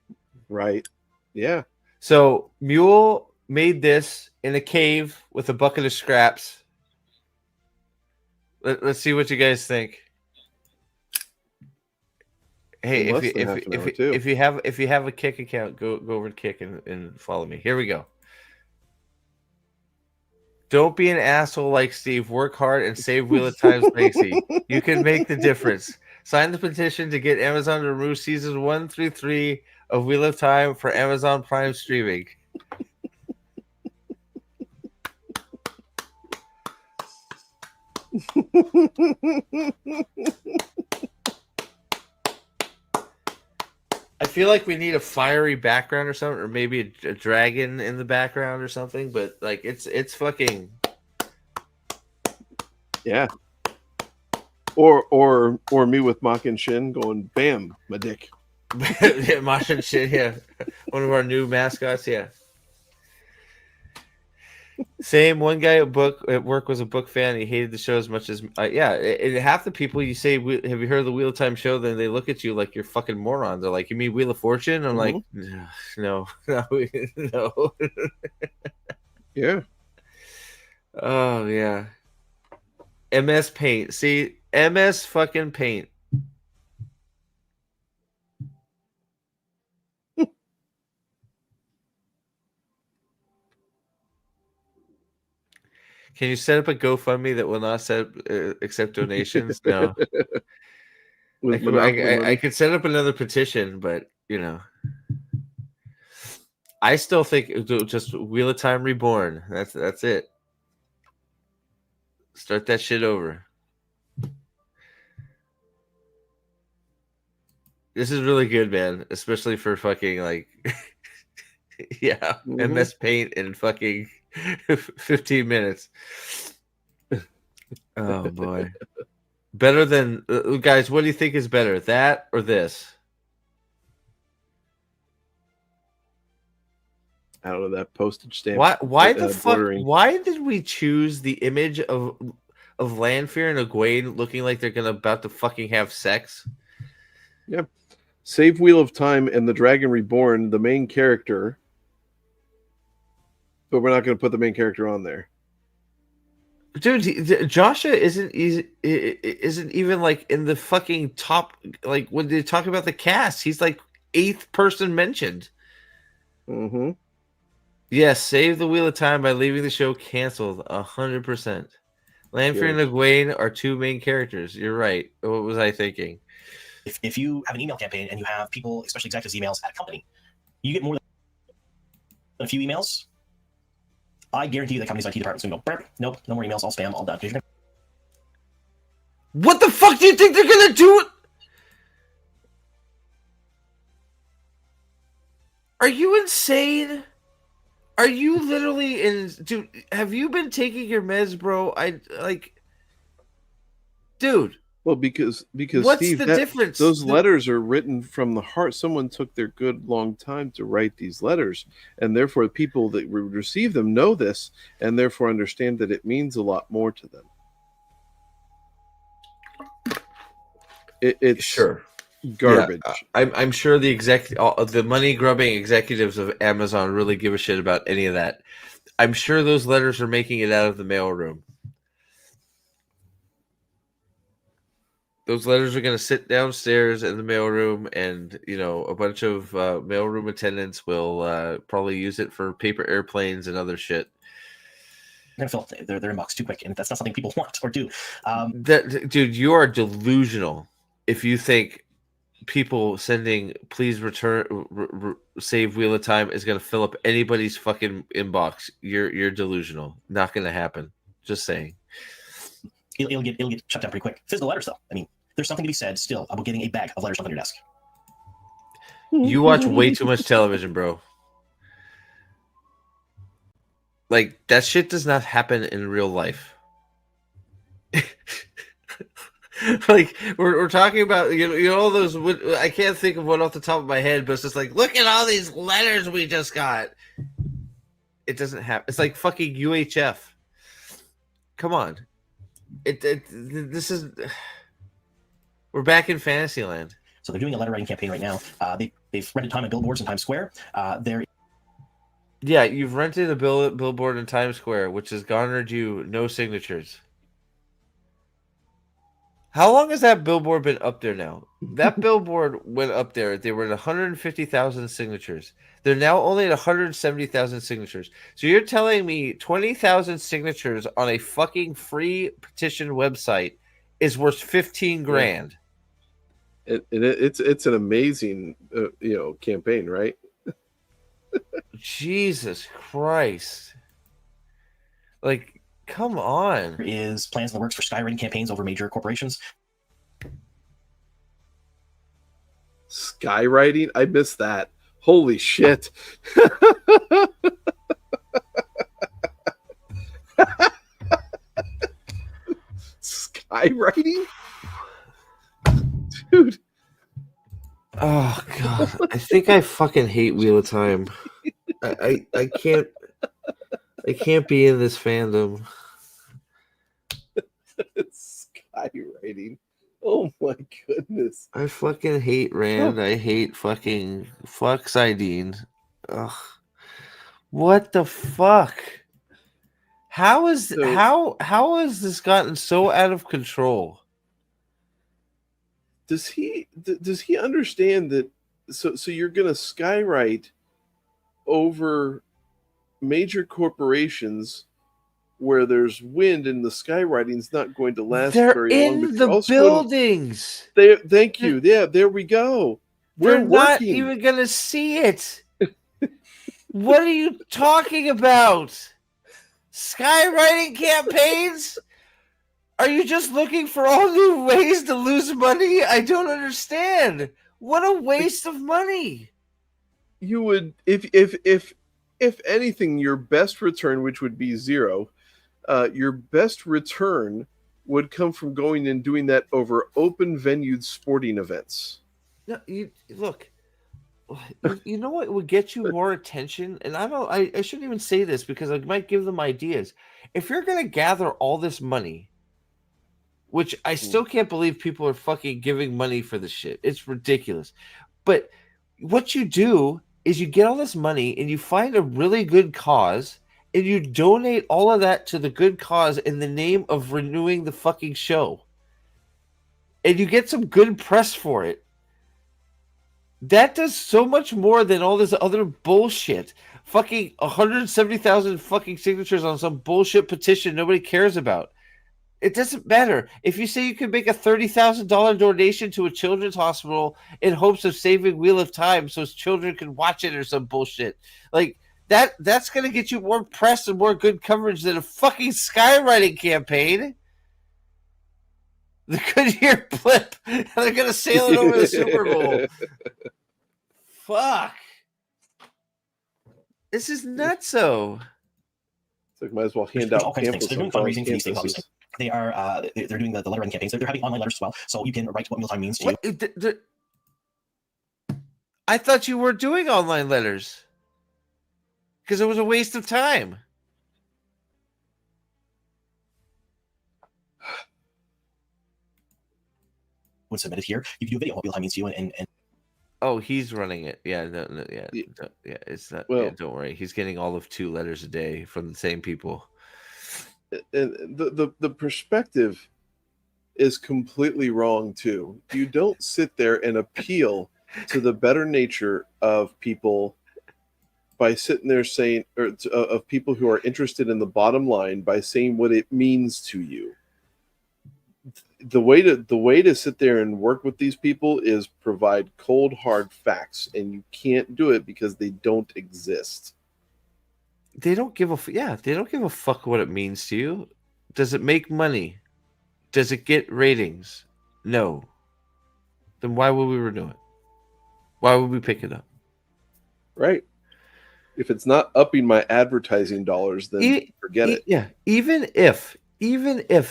Right. Yeah. So Mule made this in a cave with a bucket of scraps. Let's see what you guys think. Hey, if you have a Kick account, go over to Kick and follow me. Here we go. Don't be an asshole like Steve. Work hard and save Wheel of Time's Banksy. You can make the difference. Sign the petition to get Amazon to remove seasons 1 through 3 of Wheel of Time for Amazon Prime streaming. I feel like we need a fiery background or something, or maybe a dragon in the background or something. But like, it's fucking yeah. Or me with Mach and Shin going bam, my dick. Yeah, Mach and Shin, yeah. One of our new mascots, yeah. Same. One guy at work was a book fan. He hated the show as much as half the people you say, have you heard of the Wheel of Time show? Then they look at you like you're fucking morons. They're like, you mean Wheel of Fortune? I'm like, no. Yeah. Oh yeah. MS Paint. See, MS fucking Paint. Can you set up a GoFundMe that will not accept donations? No. I could set up another petition, but I still think just Wheel of Time Reborn. That's it. Start that shit over. This is really good, man. Especially for fucking like, yeah, MS Paint in fucking 15 minutes. Oh boy. Better than guys. What do you think is better, that or this? I don't know, that postage stamp. Why the fuck? Bordering. Why did we choose the image of Lanfear and Egwene looking like they're about to fucking have sex? Yeah. Save Wheel of Time and the Dragon Reborn, the main character, but we're not going to put the main character on there. Dude, Joshua isn't even like in the fucking top. Like when they talk about the cast, he's like 8th person mentioned. Mm-hmm. Yes, save the Wheel of Time by leaving the show canceled. 100%. Lanfear and Egwene are 2 main characters. You're right. What was I thinking? If you have an email campaign and you have people, especially executives' emails at a company, you get more than a few emails. I guarantee you that company's IT department's going to go, nope, no more emails, all spam, all done. What the fuck do you think they're going to do? Are you insane? Are you literally in... Dude, have you been taking your meds, bro? Dude. Well, because what's Steve, the difference? Those letters are written from the heart. Someone took their good long time to write these letters, and therefore the people that receive them know this, and therefore understand that it means a lot more to them. It's sure garbage. Yeah, I'm sure the money grubbing executives of Amazon really give a shit about any of that. I'm sure those letters are making it out of the mailroom. Those letters are going to sit downstairs in the mailroom, and a bunch of mailroom attendants will probably use it for paper airplanes and other shit. They're going to fill their inbox too quick, and that's not something people want or do. Dude, you are delusional if you think people sending "please return save Wheel of Time" is going to fill up anybody's fucking inbox. You're delusional. Not going to happen. Just saying. It'll get shut down pretty quick. Physical letters, though. I mean, there's something to be said still about getting a bag of letters on your desk. You watch way too much television, bro. Like, that shit does not happen in real life. Like, we're talking about, all those, I can't think of one off the top of my head, but it's just like, look at all these letters we just got. It doesn't happen. It's like fucking UHF. Come on. This is... We're back in Fantasyland. So they're doing a letter writing campaign right now. They've rented time at billboards in Times Square. Yeah, you've rented a billboard in Times Square, which has garnered you no signatures. How long has that billboard been up there now? That billboard went up there. They were at 150,000 signatures. They're now only at 170,000 signatures. So you're telling me 20,000 signatures on a fucking free petition website is worth 15 grand. It's an amazing campaign, right? Jesus Christ. Like, come on. There is plans in the works for skywriting campaigns over major corporations. Skywriting? I missed that. Holy shit. Skywriting? Dude. Oh god. I think I fucking hate Wheel of Time. I can't be in this fandom. Skywriting. Oh my goodness. I fucking hate Rand. I hate fucking Sidine. Ugh. What the fuck? How has this gotten so out of control? Does he understand that? So you're gonna skywrite over major corporations where there's wind, and the skywriting's not going to last very long. They're in the buildings. Thank you. Yeah, there we go. They're not even gonna see it. What are you talking about? Skywriting campaigns? Are you just looking for all new ways to lose money? I don't understand. What a waste of money. You would, if anything, your best return, which would be zero, your best return would come from going and doing that over open venued sporting events. No, you look. You know what would get you more attention? And I shouldn't even say this because I might give them ideas. If you're gonna gather all this money, which I still can't believe people are fucking giving money for this shit. It's ridiculous. But what you do is you get all this money and you find a really good cause and you donate all of that to the good cause in the name of renewing the fucking show. And you get some good press for it. That does so much more than all this other bullshit. Fucking 170,000 fucking signatures on some bullshit petition nobody cares about. It doesn't matter. If you say you can make a $30,000 donation to a children's hospital in hopes of saving Wheel of Time so children can watch it or some bullshit. Like that's going to get you more press and more good coverage than a fucking skywriting campaign. The Goodyear blip. And they're going to sail it over the Super Bowl. Fuck. This is nutso. It's like might as well hand out all kinds of things. pamphlets They're doing on fundraising for these things, campuses. obviously. They are they're doing the letter writing campaigns. They're having online letters as well, so you can write what mealtime means to you. I thought you were doing online letters because it was a waste of time. When submitted here, you can do a video what mealtime means to you, and Oh, he's running it. Yeah, yeah. It's not. Well- yeah, don't worry. He's getting all of 2 letters a day from the same people. And the perspective is completely wrong too. You don't sit there and appeal to the better nature of people by sitting there saying, or of people who are interested in the bottom line by saying what it means to you. The way to sit there and work with these people is provide cold hard facts, and you can't do it because they don't exist. They don't give a they don't give a fuck what it means to you. Does it make money? Does it get ratings? No. Then why would we renew it? Why would we pick it up? Right. If it's not upping my advertising dollars, then forget it. Yeah. Even if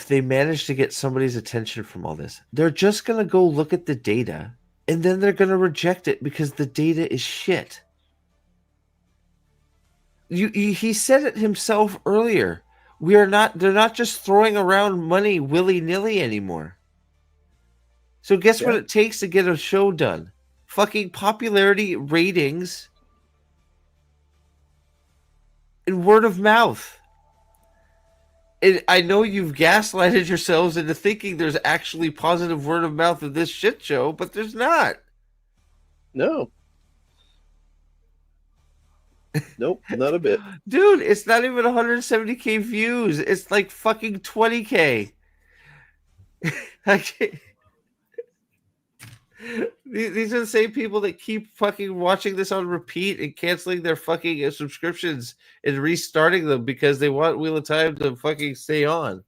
they manage to get somebody's attention from all this, they're just gonna go look at the data and then they're gonna reject it because the data is shit. He said it himself earlier. They're not just throwing around money willy-nilly anymore. So guess what it takes to get a show done? Fucking popularity, ratings, and word of mouth. And I know you've gaslighted yourselves into thinking there's actually positive word of mouth of this shit show, but there's not. No. Nope, not a bit. Dude, it's not even 170K views. It's like fucking 20K. These are the same people that keep fucking watching this on repeat and canceling their fucking subscriptions and restarting them because they want Wheel of Time to fucking stay on.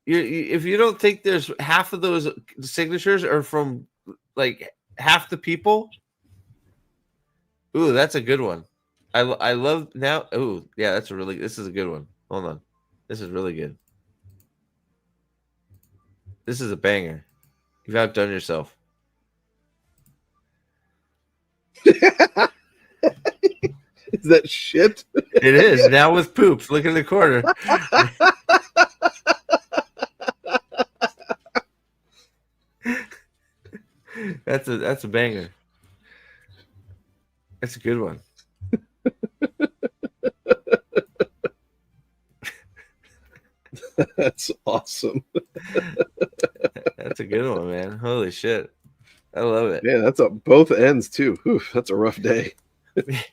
If you don't think there's half of those signatures are from like half the people, ooh, that's a good one. I love now. Ooh, yeah, this is a good one. Hold on. This is really good. This is a banger. You've outdone yourself. Is that shit? It is. Now with poops. Look in the corner. That's a banger. That's a good one. That's awesome. That's a good one, man. Holy shit. I love it. Yeah, that's on both ends too. Oof, that's a rough day.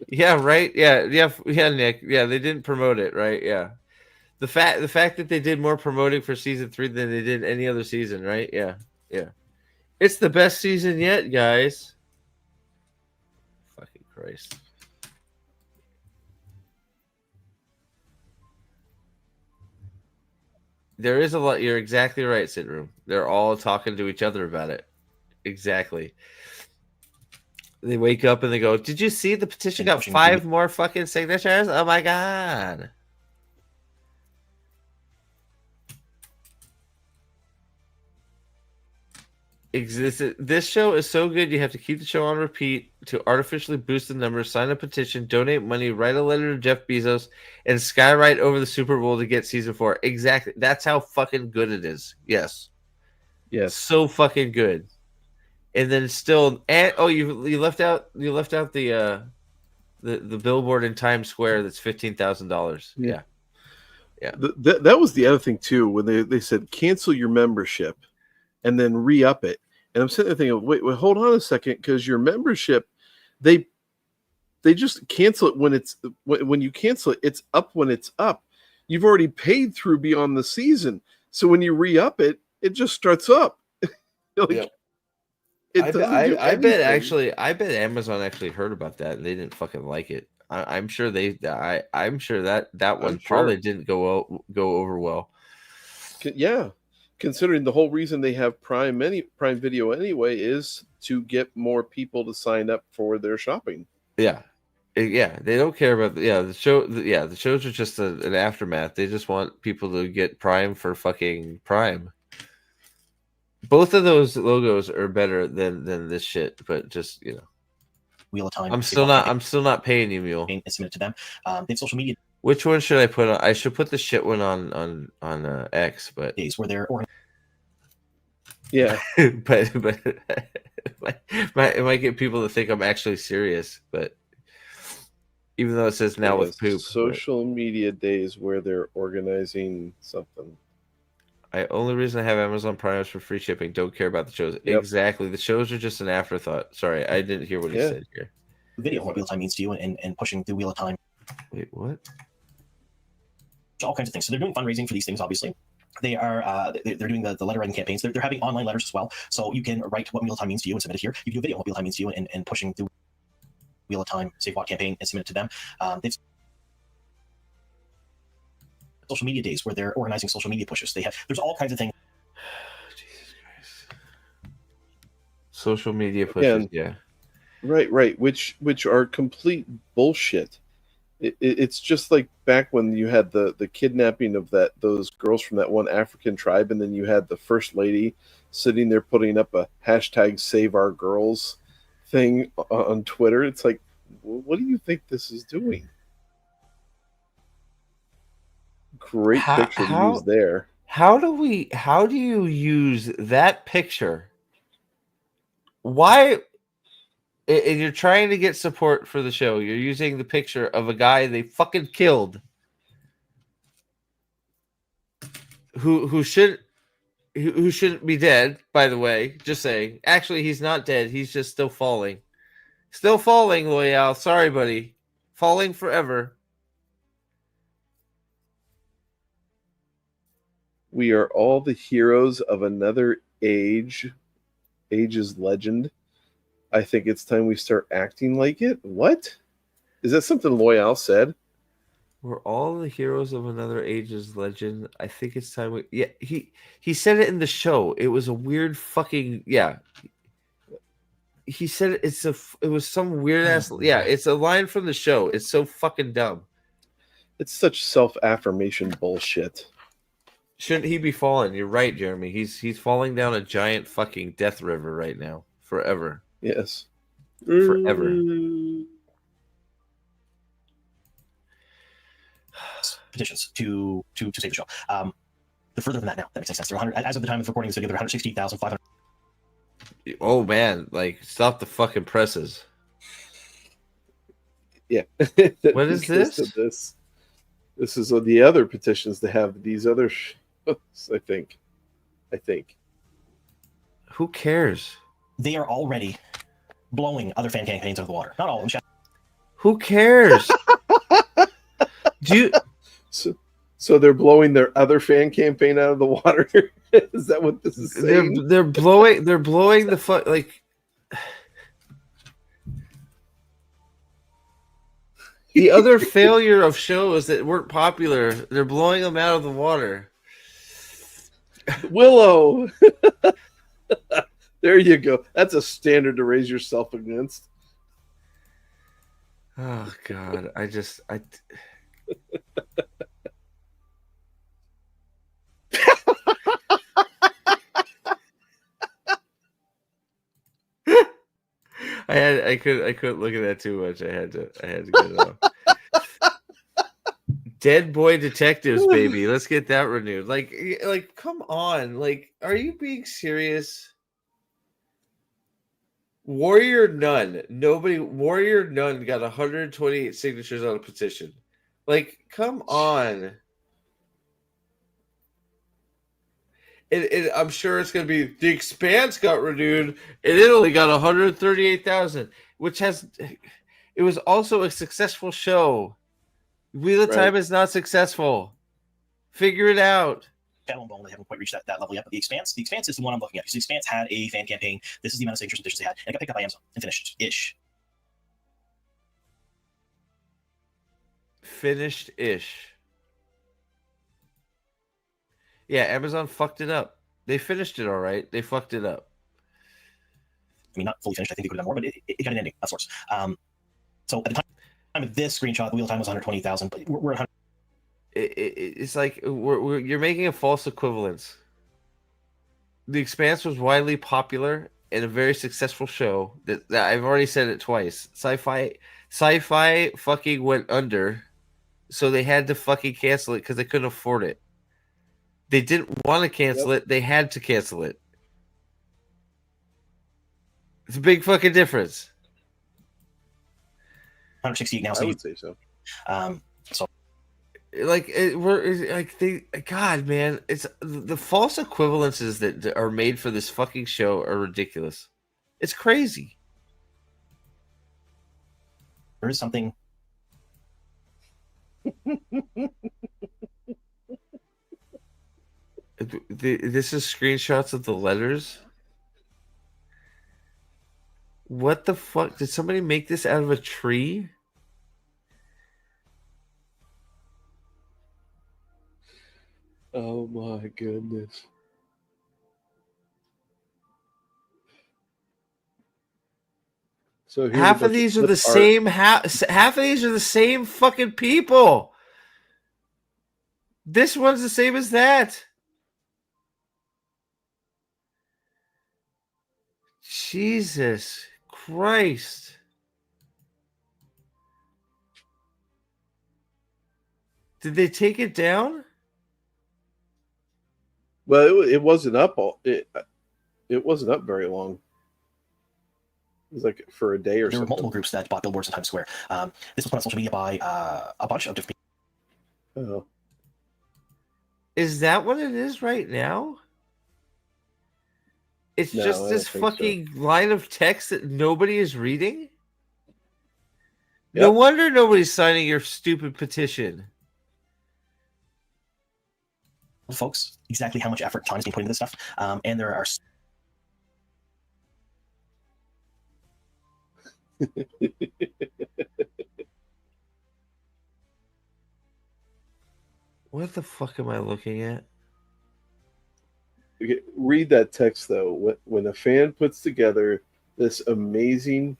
Yeah, right. Yeah, Nick. Yeah, they didn't promote it, right? Yeah. The fact that they did more promoting for season 3 than they did any other season, right? Yeah. Yeah. It's the best season yet, guys. Fucking Christ. There is a lot. You're exactly right, Sidroom. They're all talking to each other about it. Exactly. They wake up and they go, "Did you see the petition got 5 more fucking signatures? Oh my god!" This show is so good. You have to keep the show on repeat to artificially boost the numbers. Sign a petition, donate money, write a letter to Jeff Bezos, and skywrite over the Super Bowl to get season 4. Exactly. That's how fucking good it is. Yes. So fucking good. And then still, and you left out the billboard in Times Square that's $15,000. Yeah. That was the other thing too, when they said cancel your membership and then re-up it. And I'm sitting there thinking, wait, hold on a second, because your membership, they just cancel it when you cancel it, it's up when it's up. You've already paid through beyond the season. So when you re-up it, it just starts up. I bet Amazon actually heard about that and they didn't fucking like it. I'm sure that one probably didn't go over well. Yeah, considering the whole reason they have Prime Video anyway is to get more people to sign up for their shopping. Yeah, they don't care about the show. The shows are just an aftermath. They just want people to get Prime for fucking Prime. Both of those logos are better than this shit, but just Wheel of Time. I'm still not paying you, Mule. It's submitted to them. They have social media. Which one should I put on? I should put the shit one on X, but days where they're but it might get people to think I'm actually serious. But even though it says now with poop, social media days where they're organizing something. Only reason I have Amazon Prime is for free shipping. Don't care about the shows. Yep. Exactly. The shows are just an afterthought. Sorry, I didn't hear what he said here. Video, what Wheel of Time means to you, and pushing the Wheel of Time. Wait, what? All kinds of things. So they're doing fundraising for these things, obviously. They are they're doing the letter writing campaigns. They're having online letters as well. So you can write what Wheel of Time means to you and submit it here. You can do a video what Wheel of Time means to you and pushing the Wheel of Time Save Watt campaign and submit it to them. They've social media days where they're organizing social media pushes. There's all kinds of things. Jesus Christ. Social media pushes, yeah. Right. Which are complete bullshit. It's just like back when you had the kidnapping of those girls from that one African tribe, and then you had the first lady sitting there putting up a hashtag Save Our Girls thing on Twitter. It's like, what do you think this is doing? Great picture to use there. How do you use that picture? Why? And you're trying to get support for the show. You're using the picture of a guy they fucking killed, who shouldn't be dead. By the way, just saying. Actually, he's not dead. He's just still falling. Still falling, Loyal. Sorry, buddy. Falling forever. We are all the heroes of another age. Age's legend. I think it's time we start acting like it. What? Is that something Loyal said? We're all the heroes of another age's legend. I think it's time we... Yeah, he said it in the show. It was a weird fucking... Yeah. He said it was some weird ass... Yeah, it's a line from the show. It's so fucking dumb. It's such self-affirmation bullshit. Shouldn't he be falling? You're right, Jeremy. He's falling down a giant fucking death river right now. Forever. Yes. Forever. Petitions to save the show. They're further than that now. That makes sense. They're 100, as of the time of recording this video, they're 160,500. Oh man, like stop the fucking presses. Yeah. What is this? This is the other petitions to have these other shows, I think. Who cares? They are already blowing other fan campaigns out of the water. Not all of them. Who cares? Do you? So they're blowing their other fan campaign out of the water. Is that what this is saying? They're blowing the fuck like. The other failure of shows that weren't popular, they're blowing them out of the water. Willow. There you go. That's a standard to raise yourself against. Oh God, I I couldn't look at that too much. I had to get it off. Dead Boy Detectives, baby. Let's get that renewed. Like, come on. Like, are you being serious? Warrior Nun. Warrior Nun got 128 signatures on a petition. Like, come on. I'm sure it's going to be The Expanse got renewed, and it only got 138,000, which it was also a successful show. Wheel of Time is not successful. Figure it out. Shadow and Bone, they haven't quite reached that level yet. But The Expanse is the one I'm looking at. Because The Expanse had a fan campaign. This is the amount of signatures and petitions they had. And it got picked up by Amazon and finished-ish. Finished-ish. Yeah, Amazon fucked it up. They finished it all right. They fucked it up. I mean, not fully finished. I think they could have done more, but it got an ending of sorts. So at the time of this screenshot, the wheel time was 120,000, but we're at 100. It's like you're making a false equivalence. The Expanse was widely popular and a very successful show. That I've already said it twice. Sci-fi fucking went under, so they had to fucking cancel it because they couldn't afford it. They didn't want to cancel it. They had to cancel it. It's a big fucking difference. 168 now. So I would say so. So God, man, it's the false equivalences that are made for this fucking show are ridiculous. It's crazy. There is something. This is screenshots of the letters. What the fuck? Did somebody make this out of a tree? Oh my goodness. So half of these are the same. Half of these are the same fucking people. This one's the same as that. Jesus Christ. Did they take it down? Well, it wasn't up it wasn't up very long. It was like for a day or there something. Were multiple groups that bought billboards in Times Square. This was put on social media by a bunch of different people. Oh. Is that what it is right now? It's just this fucking line of text that nobody is reading? Yep. No wonder nobody's signing your stupid petition. Folks, exactly how much effort and time is being put into this stuff. And there are... What the fuck am I looking at? Okay, read that text though. When a fan puts together this amazing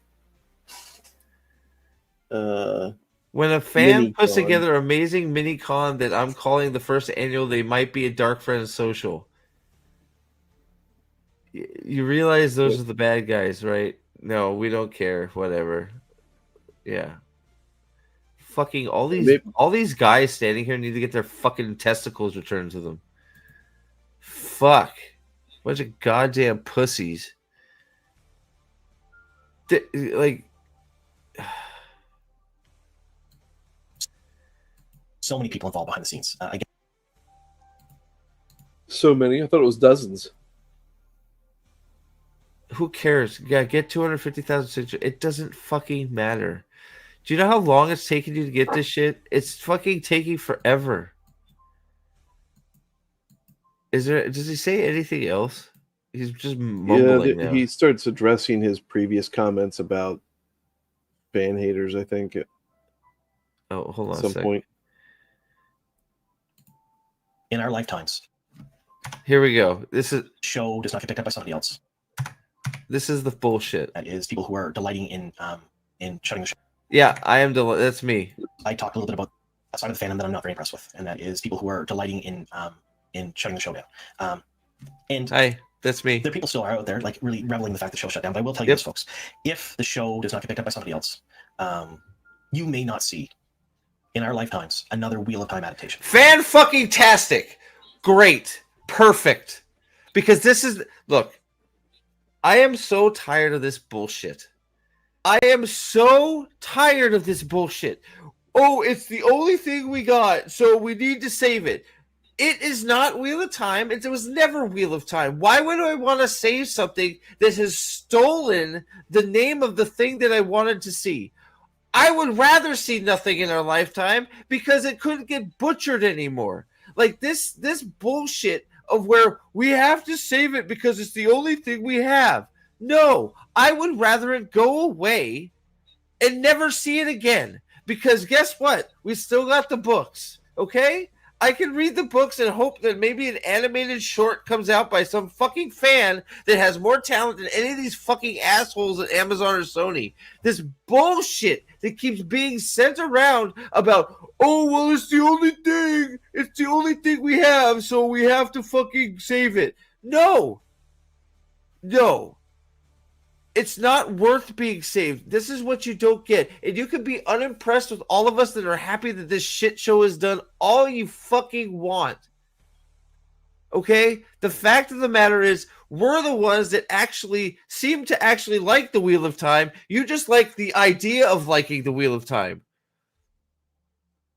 when a fan puts together an amazing mini con that I'm calling the first annual They Might Be a Dark Friends Social. You realize those are the bad guys, right? No, we don't care. Whatever. Yeah. Fucking all these guys standing here need to get their fucking testicles returned to them. Fuck. Bunch of goddamn pussies. So many people involved behind the scenes. Again. So many? I thought it was dozens. Who cares? Yeah, get 250,000 signatures. It doesn't fucking matter. Do you know how long it's taking you to get this shit? It's fucking taking forever. Does he say anything else? He's just mumbling now. He starts addressing his previous comments about fan haters, I think. Oh, hold on at some point. In our lifetimes. Here we go. This is show does not get picked up by somebody else. This is the bullshit. That is people who are delighting in shutting the show. Yeah, I am. That's me. I talked a little bit about a side of the fandom that I'm not very impressed with, and that is people who are delighting in shutting the show down. And that's me. There are people still are out there like really reveling in the fact the show shut down. But I will tell you this, folks: if the show does not get picked up by somebody else, you may not see in our lifetimes another Wheel of Time adaptation. Fan-fucking-tastic. Great. Perfect. Because this is... Look, I am so tired of this bullshit. I am so tired of this bullshit. Oh, it's the only thing we got, so we need to save it. It is not Wheel of Time. It was never Wheel of Time. Why would I want to save something that has stolen the name of the thing that I wanted to see? I would rather see nothing in our lifetime because it couldn't get butchered anymore. Like this bullshit of where we have to save it because it's the only thing we have. No, I would rather it go away and never see it again. Because guess what? We still got the books, okay? I can read the books and hope that maybe an animated short comes out by some fucking fan that has more talent than any of these fucking assholes at Amazon or Sony. This bullshit that keeps being sent around about, oh, well, it's the only thing. It's the only thing we have, so we have to fucking save it. No. No. It's not worth being saved. This is what you don't get. And you can be unimpressed with all of us that are happy that this shit show is done all you fucking want. Okay? The fact of the matter is, we're the ones that actually seem to actually like the Wheel of Time. You just like the idea of liking the Wheel of Time.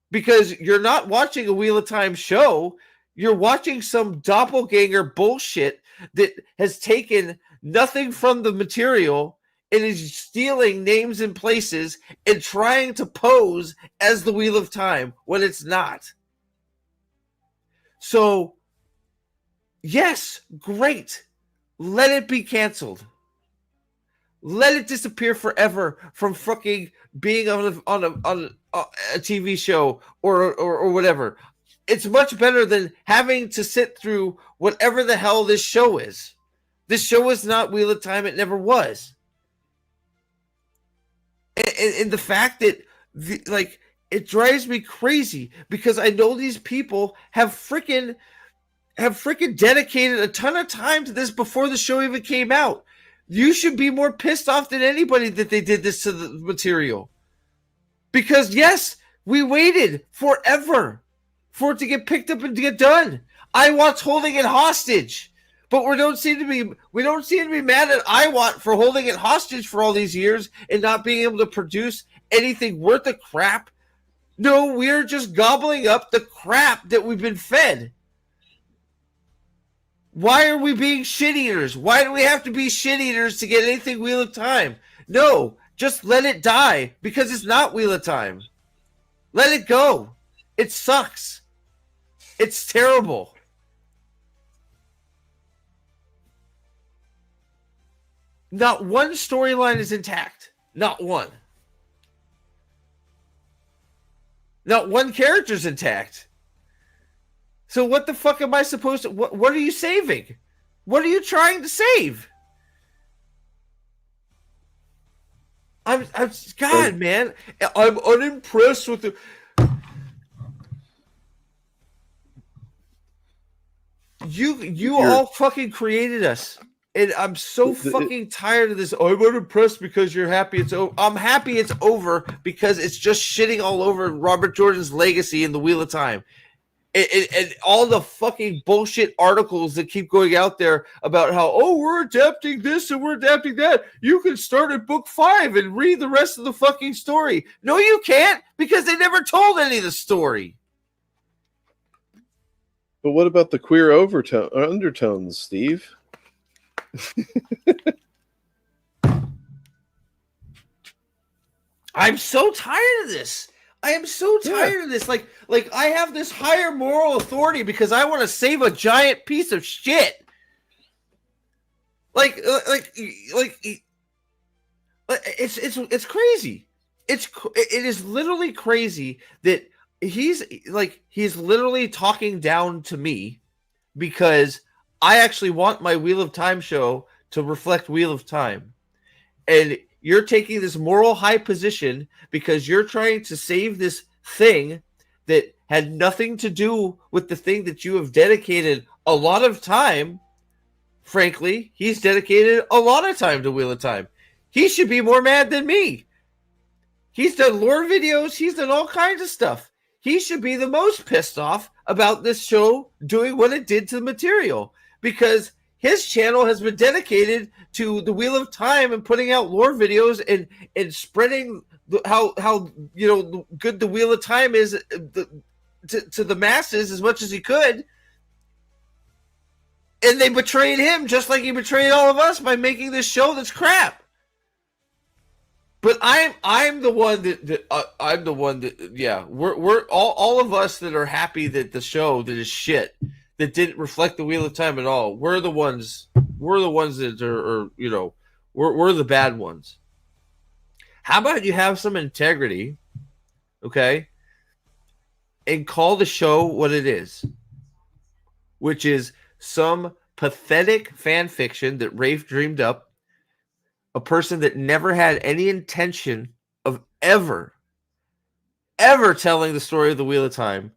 Because you're not watching a Wheel of Time show. You're watching some doppelganger bullshit that has taken nothing from the material and is stealing names and places and trying to pose as the Wheel of Time when it's not. So, yes, great. Let it be canceled. Let it disappear forever from fucking being on a TV show or whatever. It's much better than having to sit through whatever the hell this show is. This show is not Wheel of Time. It never was. And the fact that, it drives me crazy because I know these people have freaking dedicated a ton of time to this before the show even came out. You should be more pissed off than anybody that they did this to the material. Because, yes, we waited forever for it to get picked up and to get done. IWAT's holding it hostage. But we don't seem to be mad at IWAT for holding it hostage for all these years and not being able to produce anything worth a crap. No, we're just gobbling up the crap that we've been fed. Why are we being shit eaters? Why do we have to be shit eaters to get anything Wheel of Time? No, just let it die because it's not Wheel of Time. Let it go. It sucks. It's terrible. Not one storyline is intact. Not one. Not one character's intact. So what the fuck am I supposed to... What are you saving? What are you trying to save? God, man. I'm unimpressed with the... You all fucking created us. And I'm so fucking tired of this. Oh, I'm unimpressed because you're happy it's over. I'm happy it's over because it's just shitting all over Robert Jordan's legacy in the Wheel of Time. And all the fucking bullshit articles that keep going out there about how, oh, we're adapting this and we're adapting that. You can start at book 5 and read the rest of the fucking story. No, you can't, because they never told any of the story. But what about the queer undertones, Steve? I'm so tired of this. I am so tired of this. Like I have this higher moral authority because I want to save a giant piece of shit. It's crazy. It is literally crazy that he's literally talking down to me because I actually want my Wheel of Time show to reflect Wheel of Time. And you're taking this moral high position because you're trying to save this thing that had nothing to do with the thing that you have dedicated a lot of time. Frankly, he's dedicated a lot of time to Wheel of Time. He should be more mad than me. He's done lore videos. He's done all kinds of stuff. He should be the most pissed off about this show doing what it did to the material, because his channel has been dedicated to the Wheel of Time and putting out lore videos and spreading how good the Wheel of Time is to the masses as much as he could. And they betrayed him just like he betrayed all of us by making this show that's crap. But I'm the one that yeah, we're all of us that are happy that the show that is shit, that didn't reflect the Wheel of Time at all. We're the ones that are we're the bad ones. How about you have some integrity, okay, and call the show what it is, which is some pathetic fan fiction that Rafe dreamed up, a person that never had any intention of ever telling the story of the Wheel of Time,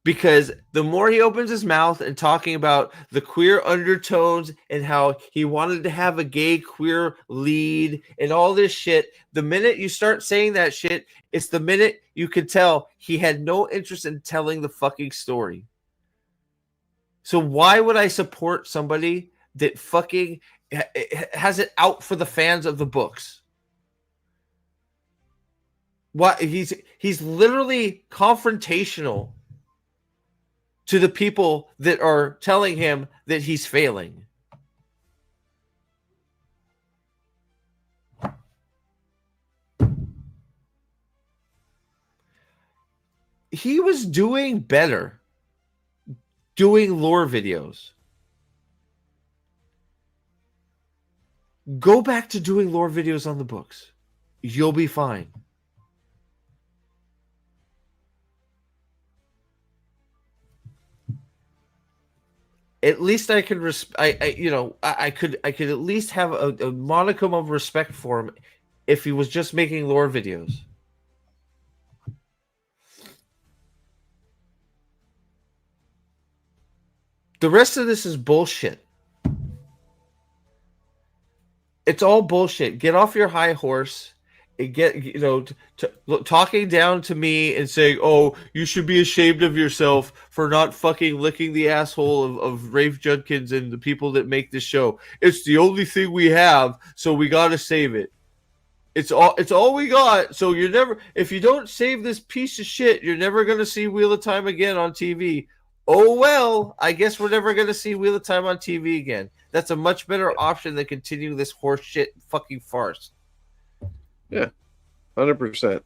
because the more he opens his mouth and talking about the queer undertones and how he wanted to have a gay queer lead and all this shit, the minute you start saying that shit, it's the minute you could tell he had no interest in telling the fucking story. So why would I support somebody that fucking has it out for the fans of the books? What he's literally confrontational to the people that are telling him that he's failing. He was doing better doing lore videos. Go back to doing lore videos on the books. You'll be fine. At least I could I could at least have a modicum of respect for him if he was just making lore videos. The rest of this is bullshit. It's all bullshit. Get off your high horse and get, talking down to me and saying, oh, you should be ashamed of yourself for not fucking licking the asshole of Rafe Judkins and the people that make this show. It's the only thing we have, so we got to save it. It's all we got. So if you don't save this piece of shit, you're never going to see Wheel of Time again on TV. Oh, well, I guess we're never going to see Wheel of Time on TV again. That's a much better option than continuing this horseshit fucking farce. Yeah, 100%.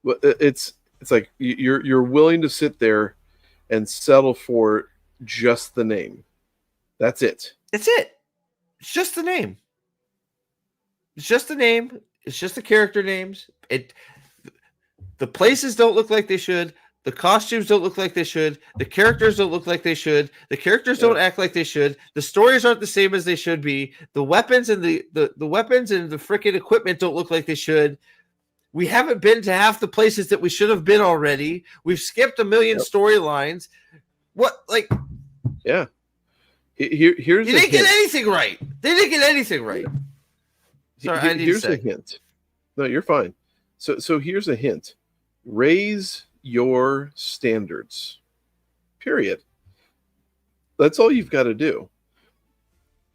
But it's like you're willing to sit there and settle for just the name. That's it. It's it. It's just the name. It's just the name. It's just the character names. The places don't look like they should. The costumes don't look like they should. The characters don't look like they should. The characters don't act like they should. The stories aren't the same as they should be. The weapons and the weapons and the freaking equipment don't look like they should. We haven't been to half the places that we should have been already. We've skipped a million storylines. What, like? Yeah. Here's you didn't get anything right. They didn't get anything right. Sorry, I need here's to say. A hint. No, you're fine. So here's a hint. Raise your standards. Period. That's all you've got to do.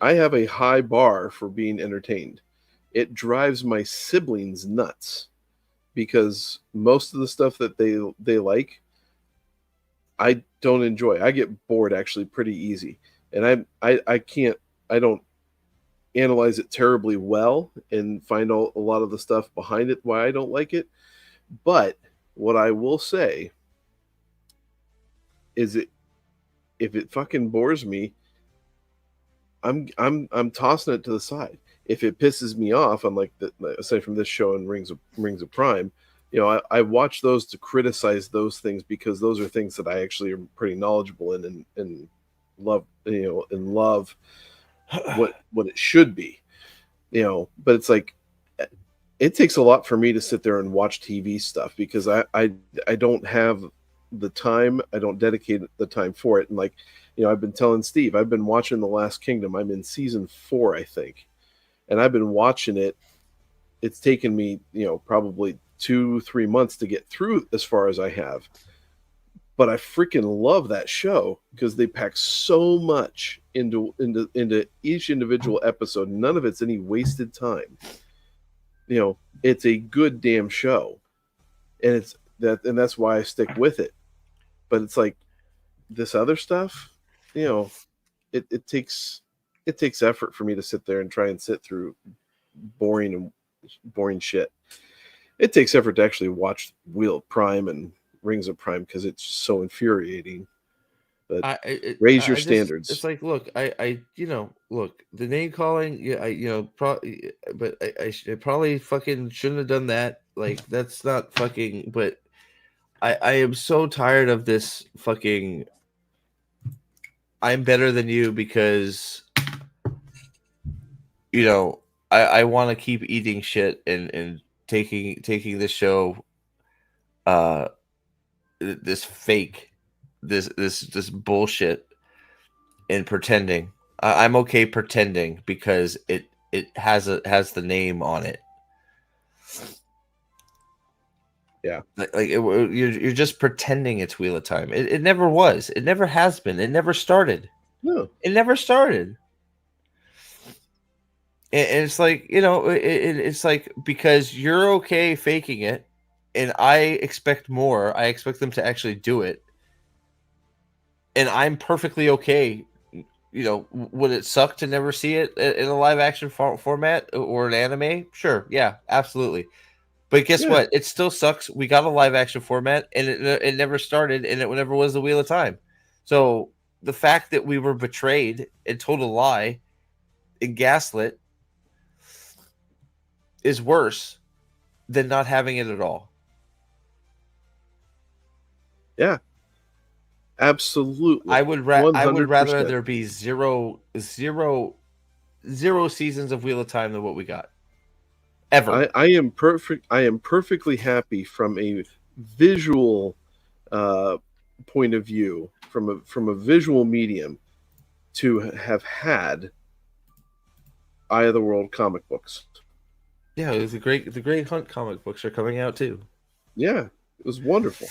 I have a high bar for being entertained. It drives my siblings nuts because most of the stuff that they like, I don't enjoy. I get bored actually pretty easy. And I don't analyze it terribly well and find a lot of the stuff behind it why I don't like it. But what I will say is if it fucking bores me, I'm tossing it to the side. If it pisses me off, I'm like, aside from this show and Rings of Prime, I watch those to criticize those things because those are things that I actually am pretty knowledgeable in and love what it should be, but it's like it takes a lot for me to sit there and watch TV stuff because I don't have the time. I don't dedicate the time for it. And like, I've been telling Steve, I've been watching The Last Kingdom. I'm in season 4, I think. And I've been watching it. It's taken me, probably 2-3 months to get through as far as I have. But I freaking love that show because they pack so much into each individual episode. None of it's any wasted time. It's a good damn show. And that's why I stick with it. But it's like this other stuff, it takes effort for me to sit there and try and sit through boring shit. It takes effort to actually watch Wheel of Prime and Rings of Prime because it's so infuriating. But raise your standards. It's like, look, look, the name calling, but I probably fucking shouldn't have done that. Like, that's not fucking. But I am so tired of this fucking. I'm better than you because, I want to keep eating shit and taking this show, this fake, this bullshit, and pretending. I'm okay pretending because it has the name on it. Yeah, you're just pretending it's Wheel of Time. It never was. It never has been. It never started. No, it never started. And it's like, it's like, because you're okay faking it, and I expect more. I expect them to actually do it, and I'm perfectly okay. Would it suck to never see it in a live action format or an anime? Sure, yeah, absolutely. But guess what? It still sucks. We got a live action format, and it never started, and it never was the Wheel of Time. So the fact that we were betrayed and told a lie and gaslit is worse than not having it at all. Yeah, absolutely. I would rather there be zero seasons of Wheel of Time than what we got. Ever. I am perfectly happy from a visual point of view, from a visual medium, to have had Eye of the World comic books. Yeah, it was the Great Hunt comic books are coming out too. Yeah, it was wonderful.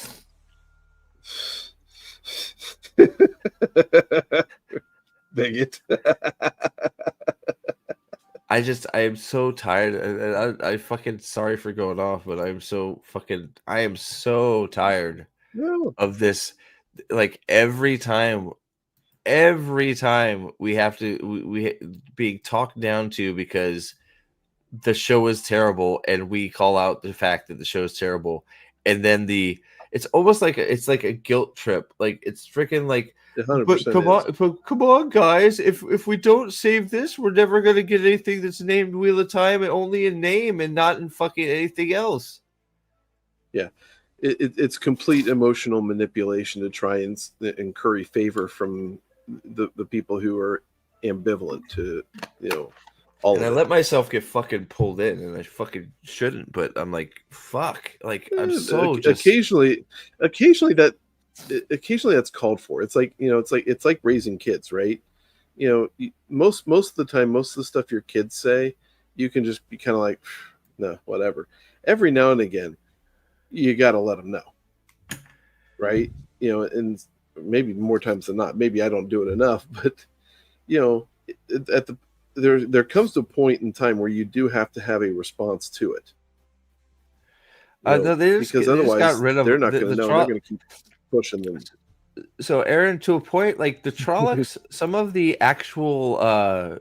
Bigot. I am so tired, and I fucking sorry for going off, but I am so tired of this. Like every time we have to we being talked down to because the show is terrible, and we call out the fact that the show is terrible, and then it's almost like it's like a guilt trip. Like it's freaking like. But come on, guys! If we don't save this, we're never gonna get anything that's named Wheel of Time, and only in name and not in fucking anything else. Yeah, it's complete emotional manipulation to try and curry favor from the people who are ambivalent to all. And I let myself get fucking pulled in, and I fucking shouldn't, but I'm like, fuck, like I'm so just occasionally that's called for. It's like it's like raising kids, right? Most of the time, most of the stuff your kids say, you can just be kind of like, no, whatever. Every now and again, you got to let them know, right? And maybe more times than not. Maybe I don't do it enough, but there comes to a point in time where you do have to have a response to it. Because otherwise, they're not going to know. They're going to keep pushing them. So Aaron, to a point, like the Trollocs, some of the Trollocs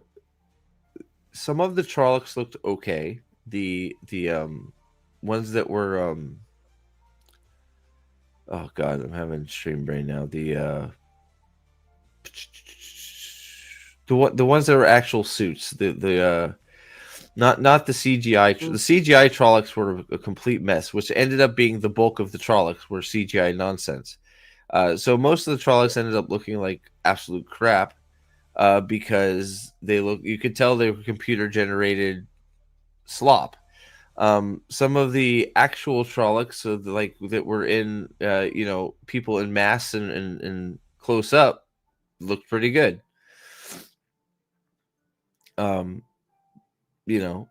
looked okay. The ones that were oh god, I'm having stream brain now. The ones that were actual suits, not the CGI. The CGI Trollocs were a complete mess, which ended up being the bulk of the Trollocs were CGI nonsense. So most of the Trollocs ended up looking like absolute crap because you could tell they were computer generated slop. Some of the actual Trollocs, so that were in, people in mass and close up, looked pretty good. You know,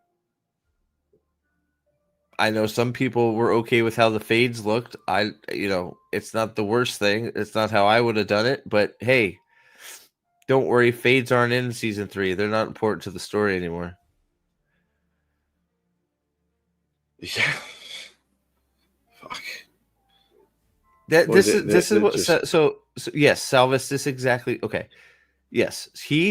I know some people were okay with how the fades looked. It's not the worst thing. It's not how I would have done it, but hey, don't worry, fades aren't in season 3. They're not important to the story anymore. Yeah. Fuck. This is what. So yes, Salvis. This exactly. Okay. Yes,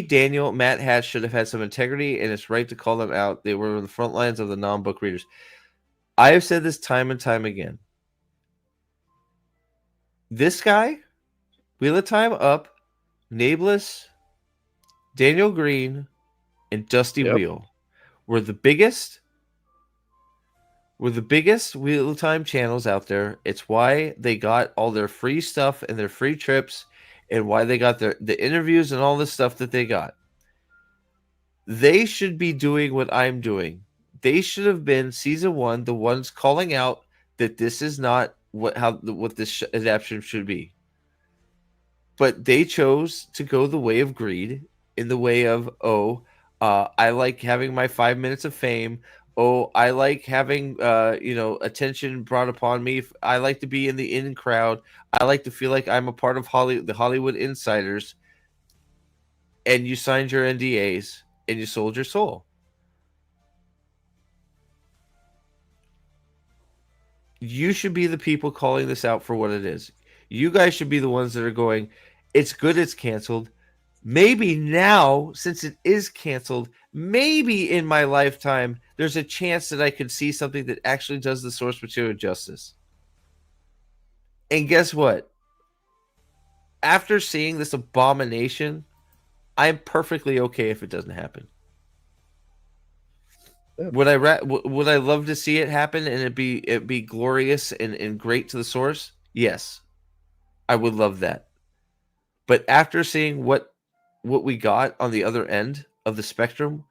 Daniel, Matt Hatch should have had some integrity, and it's right to call them out. They were on the front lines of the non-book readers. I have said this time and time again. This guy, Wheel of Time Up, Nameless, Daniel Green, and Dusty Wheel were the biggest Wheel of Time channels out there. It's why they got all their free stuff and their free trips, and why they got the interviews and all the stuff that they got. They should be doing what I'm doing. They should have been season 1, the ones calling out that this is not what this adaptation should be. But they chose to go the way of greed, in the way of, I like having my 5 minutes of fame. I like having attention brought upon me. I like to be in the in crowd. I like to feel like I'm a part of the Hollywood insiders. And you signed your NDAs and you sold your soul. You should be the people calling this out for what it is. You guys should be the ones that are going, it's good it's canceled. Maybe now, since it is canceled, maybe in my lifetime, there's a chance that I could see something that actually does the source material justice. And guess what? After seeing this abomination, I'm perfectly okay if it doesn't happen. Yeah. Would I love to see it happen and it be glorious and great to the source? Yes, I would love that. But after seeing what we got on the other end of the spectrum,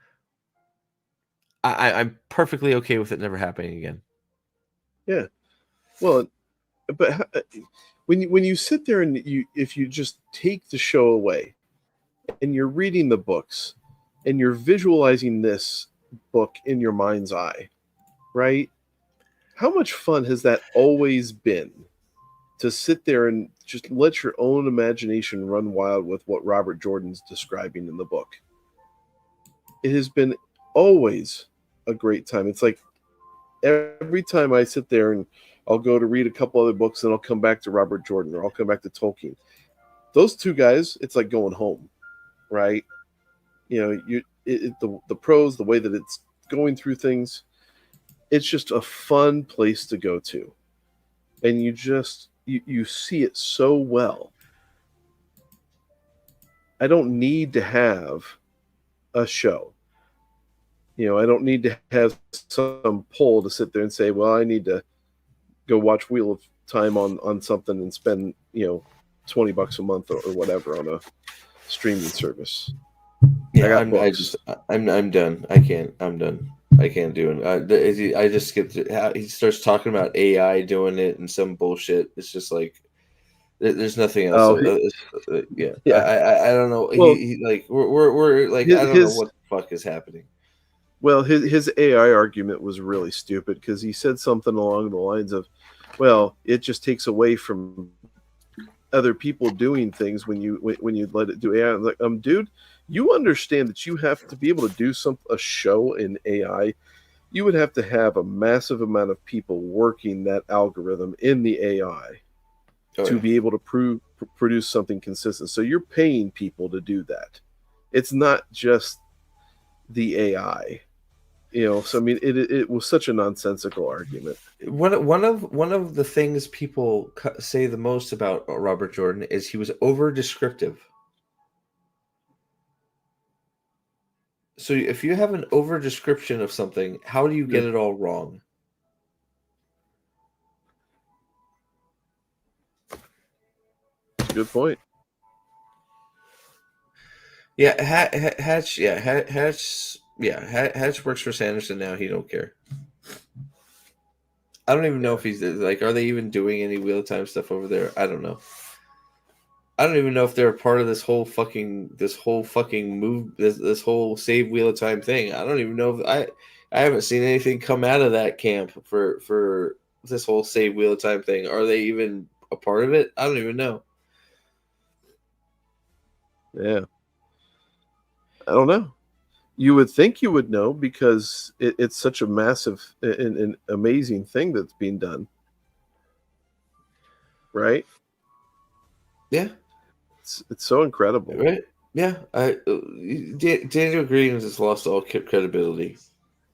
I'm perfectly okay with it never happening again. Yeah, well, but when you sit there and if you just take the show away, and you're reading the books, and you're visualizing this book in your mind's eye, right? How much fun has that always been to sit there and just let your own imagination run wild with what Robert Jordan's describing in the book? It has been always a great time. It's like every time I sit there and I'll go to read a couple other books and I'll come back to Robert Jordan or I'll come back to Tolkien. Those two guys, it's like going home, right? The prose, the way that it's going through things, it's just a fun place to go to, and you see it so well. I don't need to have a show. I don't need to have some poll to sit there and say, well, I need to go watch Wheel of Time on something and spend $20 a month or whatever on a streaming service. Yeah, I'm done. I can't. I'm done. I can't do it. I just skipped it. He starts talking about AI doing it and some bullshit. It's just like there's nothing else. Yeah. I don't know. Well, we're like I don't know what the fuck is happening. Well, his AI argument was really stupid because he said something along the lines of, "Well, it just takes away from other people doing things when you let it do AI." I'm like, dude, you understand that you have to be able to do a show in AI. You would have to have a massive amount of people working that algorithm in the AI to be able to produce something consistent. So you're paying people to do that. It's not just the AI. So I mean, it was such a nonsensical argument. One of the things people say the most about Robert Jordan is he was over descriptive. So if you have an over description of something, how do you get it all wrong? good point. Yeah, Hatch. Yeah, Hatch. Yeah, Hatch works for Sanderson now. He don't care. I don't even know if he's like. Are they even doing any Wheel of Time stuff over there? I don't know. I don't even know if they're a part of this whole fucking move, this whole save Wheel of Time thing. I don't even know if I haven't seen anything come out of that camp for this whole save Wheel of Time thing. Are they even a part of it? I don't even know. Yeah, I don't know. You would think you would know because it's such a massive and amazing thing that's being done, right? Yeah. It's so incredible, right? Yeah, Daniel Green has lost all credibility.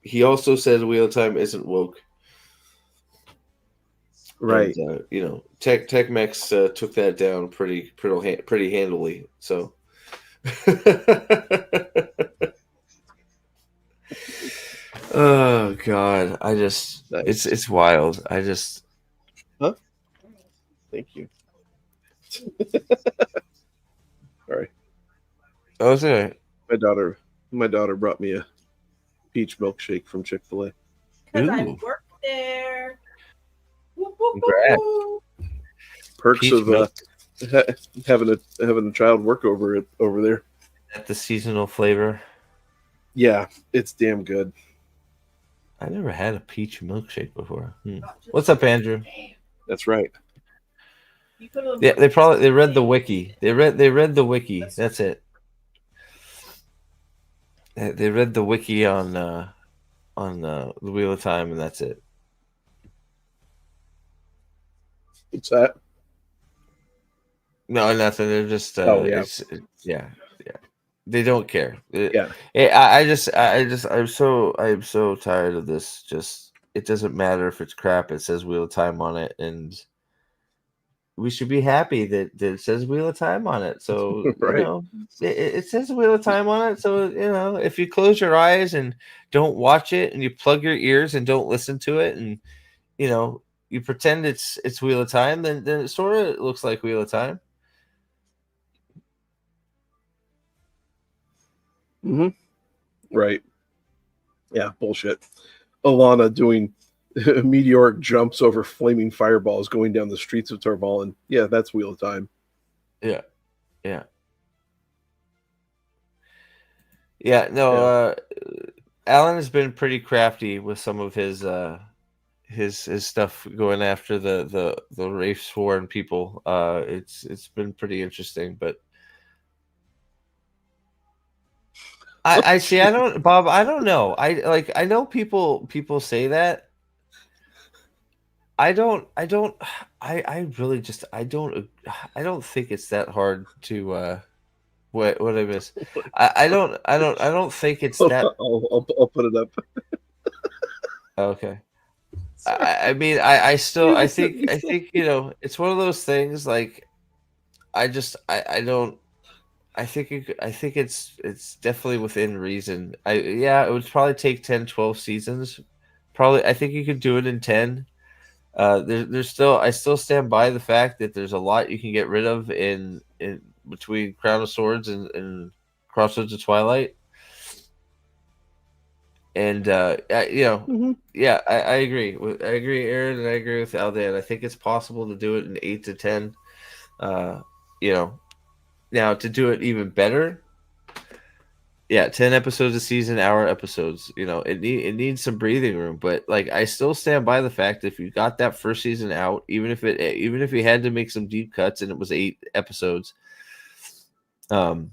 He also said Wheel of Time isn't woke, right? And, Tech-Mex took that down pretty handily. So, oh God, nice. It's wild. Huh? Thank you. Sorry. Oh, is it? My daughter brought me a peach milkshake from Chick-fil-A. Because I worked there. Perks Peach of milk. having a child work over there. At the seasonal flavor. Yeah, it's damn good. I never had a peach milkshake before. What's up, Andrew? That's right. Yeah, they read the wiki. They read the wiki. That's it. They read the wiki on the Wheel of Time, and that's it. What's that? No, nothing. They're just yeah. They don't care. Yeah. I'm so tired of this. Just it doesn't matter if it's crap. It says Wheel of Time on it, and we should be happy that it says Wheel of Time on it. So Right. It says Wheel of Time on it. So if you close your eyes and don't watch it, and you plug your ears and don't listen to it, and you pretend it's Wheel of Time, then it sort of looks like Wheel of Time. Right. Yeah, bullshit. Alana doing meteoric jumps over flaming fireballs going down the streets of Tarvalin. Yeah, that's Wheel of Time. Yeah. No, Alan has been pretty crafty with some of his stuff going after the Wraith Sworn people. It's been pretty interesting, but I see. I don't know. I know people say that. I really just I don't think it's that hard to what I miss. I don't think it's that. I'll put it up. Okay. I mean I think it's one of those things like I think it's definitely within reason. It would probably take 10, 12 seasons. Probably I think you could do it in 10. I still stand by the fact that there's a lot you can get rid of in between Crown of Swords and Crossroads of Twilight. And I agree. I agree, Aaron, and I agree with Aldan. I think it's possible to do it in 8 to 10. Now to do it even better, 10 episodes a season, hour episodes. It needs some breathing room, but I still stand by the fact that if you got that first season out, even if you had to make some deep cuts and it was 8 episodes, they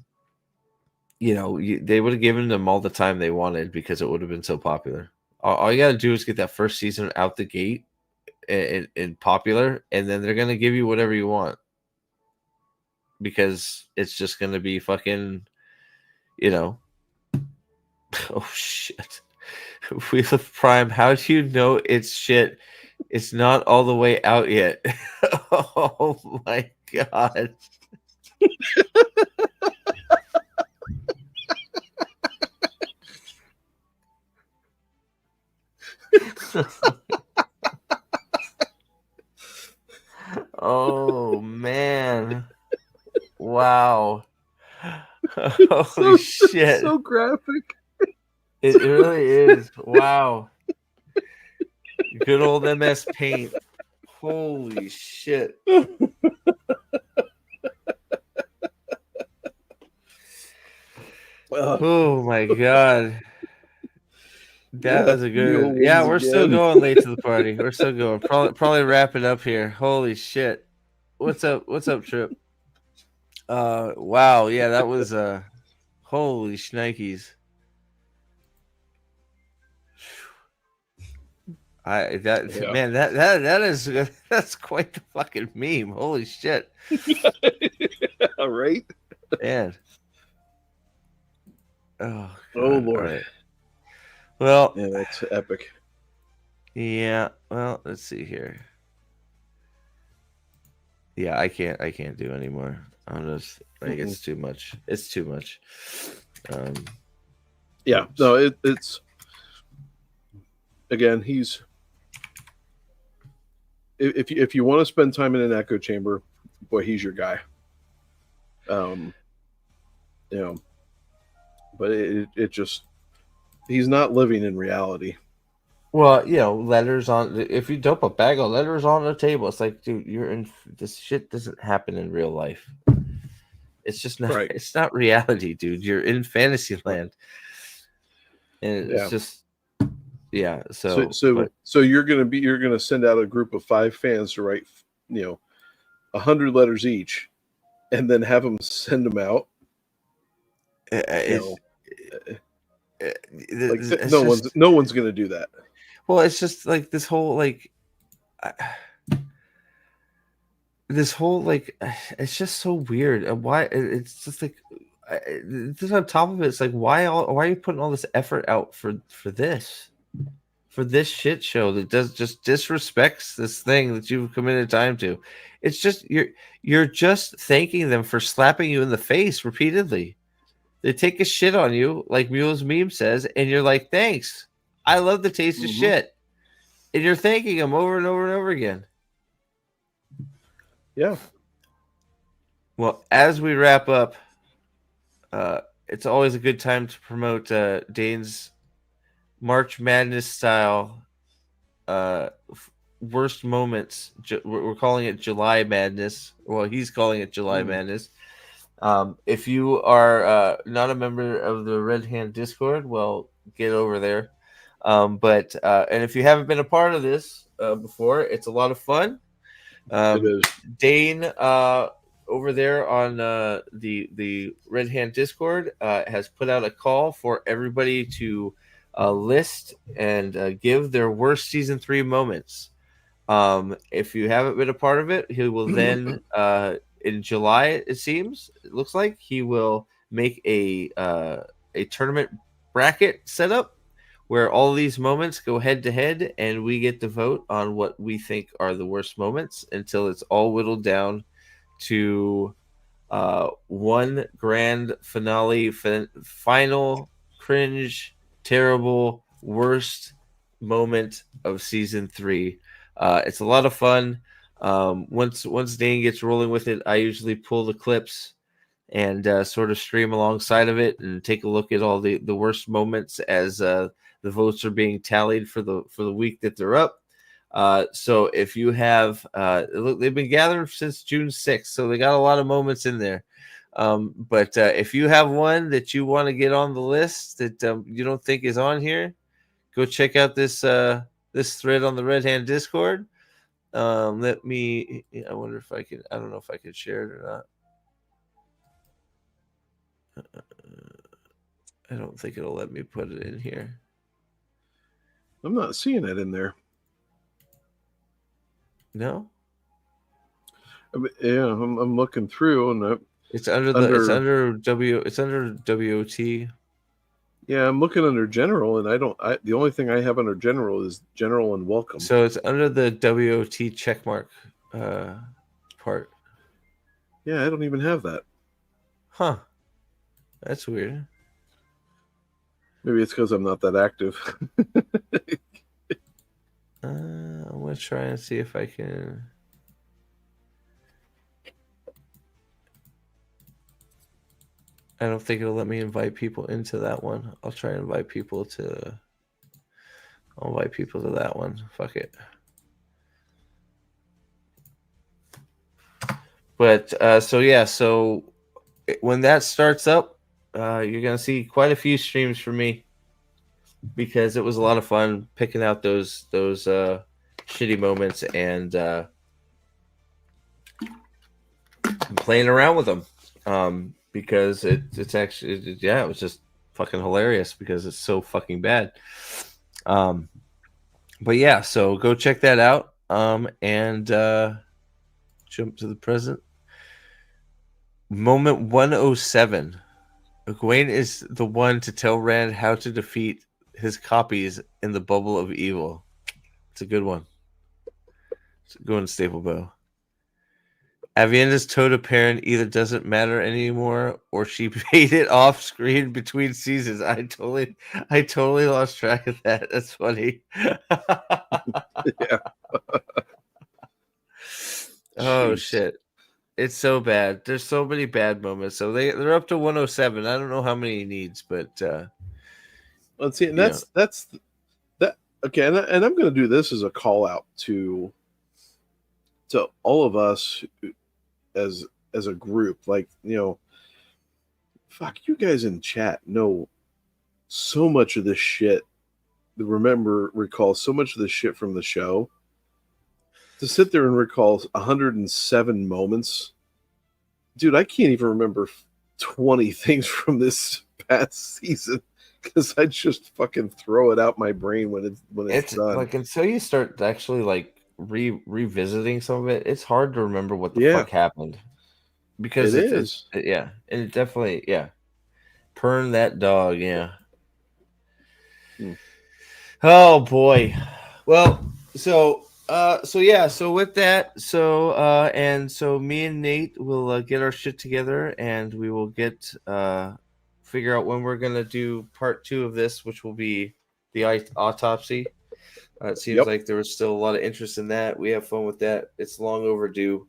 would have given them all the time they wanted because it would have been so popular. All you got to do is get that first season out the gate and popular, and then they're gonna give you whatever you want because it's just gonna be fucking, Oh shit! Wheel of Prime. How do you know it's shit? It's not all the way out yet. Oh my god! Oh man! Wow. Holy shit. So graphic. It really is. Wow. Good old MS Paint. Holy shit. Oh my god. That was a good one. Yeah, we're still going late to the party. We're still going. Probably wrapping up here. Holy shit. What's up? What's up, Trip? Wow, yeah, that was holy shnikes. Man, that is that's quite the fucking meme. Holy shit. All right. Man. Oh, God. Oh Lord. Right. Well, yeah, that's epic. Yeah, well, let's see here. Yeah, I can't do anymore. I'm just like it's too much. It's too much. Yeah, no, it's again, he's if you want to spend time in an echo chamber, boy, he's your guy. You know, but it just he's not living in reality. Well, you know, letters on. If you dump a bag of letters on the table, it's like, dude, you're in. This shit doesn't happen in real life. It's just not. Right. It's not reality, dude. You're in fantasy land, and it's just, yeah. So you're gonna send out a group of 5 fans to write, 100 letters each, and then have them send them out. No one's gonna do that. Well, it's just like this whole like, it's just so weird. And why it's just like, just on top of it, it's like why are you putting all this effort out for this shit show that just disrespects this thing that you've committed time to? It's just you're just thanking them for slapping you in the face repeatedly. They take a shit on you, like Mule's meme says, and you're like, thanks. I love the taste of shit. And you're thanking them over and over and over again. Yeah. Well, as we wrap up, it's always a good time to promote Dane's March Madness style worst moments. We're calling it July Madness. Well, he's calling it July Madness. If you are not a member of the Red Hand Discord, well, get over there. And if you haven't been a part of this before, it's a lot of fun. It is. Dane over there on the Red Hand Discord has put out a call for everybody to list and give their worst season 3 moments. If you haven't been a part of it, he will then in July, it looks like he will make a tournament bracket setup where all these moments go head to head, and we get to vote on what we think are the worst moments until it's all whittled down to one grand finale, final cringe, terrible, worst moment of season 3. It's a lot of fun. Once Dane gets rolling with it, I usually pull the clips and sort of stream alongside of it and take a look at all the worst moments as the votes are being tallied for the week that they're up. So if you have look, they've been gathering since June 6th, so they got a lot of moments in there. But if you have one that you want to get on the list that you don't think is on here, go check out this thread on the Red Hand Discord. Let me. I wonder if I can. I don't know if I can share it or not. I don't think it'll let me put it in here. I'm not seeing it in there. No. Yeah, I'm looking through, and it's under WOT. Yeah, I'm looking under general, and the only thing I have under general is general and welcome. So it's under the WOT checkmark part. Yeah, I don't even have that. Huh. That's weird. Maybe it's because I'm not that active. I'm going to try and see if I can. I don't think it'll let me invite people into that one. I'll try and invite people to. I'll invite people to that one. Fuck it. But so yeah, so when that starts up, you're gonna see quite a few streams from me because it was a lot of fun picking out those shitty moments and playing around with them. Because it's actually it was just fucking hilarious because it's so fucking bad. But yeah, so go check that out. And jump to the present. Moment 107. Egwene is the one to tell Rand how to defeat his copies in the bubble of evil. It's a good one. It's a good one, Staple Bow. Avienda's toad apparent either doesn't matter anymore or she paid it off screen between seasons. I totally lost track of that. That's funny. Yeah. Oh Jeez. shit. It's so bad. There's so many bad moments. So they're up to 107. I don't know how many he needs, but let's see. And that's that. Okay, and I'm going to do this as a call out to all of us as a group. Like, fuck, you guys in chat know so much of this shit. Recall so much of this shit from the show. To sit there and recall 107 moments, dude, I can't even remember 20 things from this past season because I just fucking throw it out my brain when it's done. Like until you start actually like revisiting some of it, it's hard to remember what the fuck happened because it's and it definitely Pern that dog, Oh boy, well so with that, so me and Nate will get our shit together and we will figure out when we're gonna do part 2 of this, which will be the autopsy. It seems like there was still a lot of interest in that. We have fun with that. It's long overdue.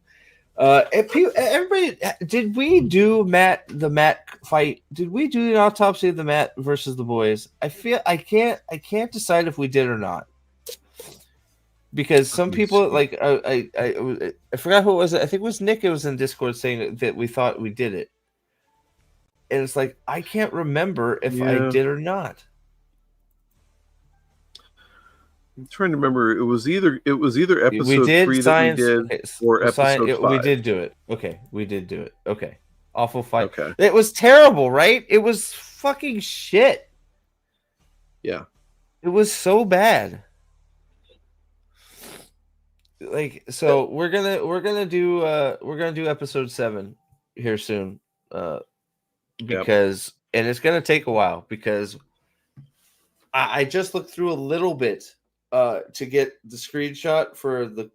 Everybody, did we do the Matt fight? Did we do an autopsy of the Matt versus the boys? I can't decide if we did or not. Because some people like I forgot who it was. I think it was Nick. It was in Discord saying that we thought we did it, and it's like I can't remember if I did or not. I'm trying to remember. It was either episode we did 3 science, that we did or episode 5. We did do it. Okay, we did do it. Okay, awful fight. Okay, it was terrible, right? It was fucking shit. Yeah, it was so bad. Like, so we're gonna do episode 7 here soon, because and it's gonna take a while because I just looked through a little bit to get the screenshot for the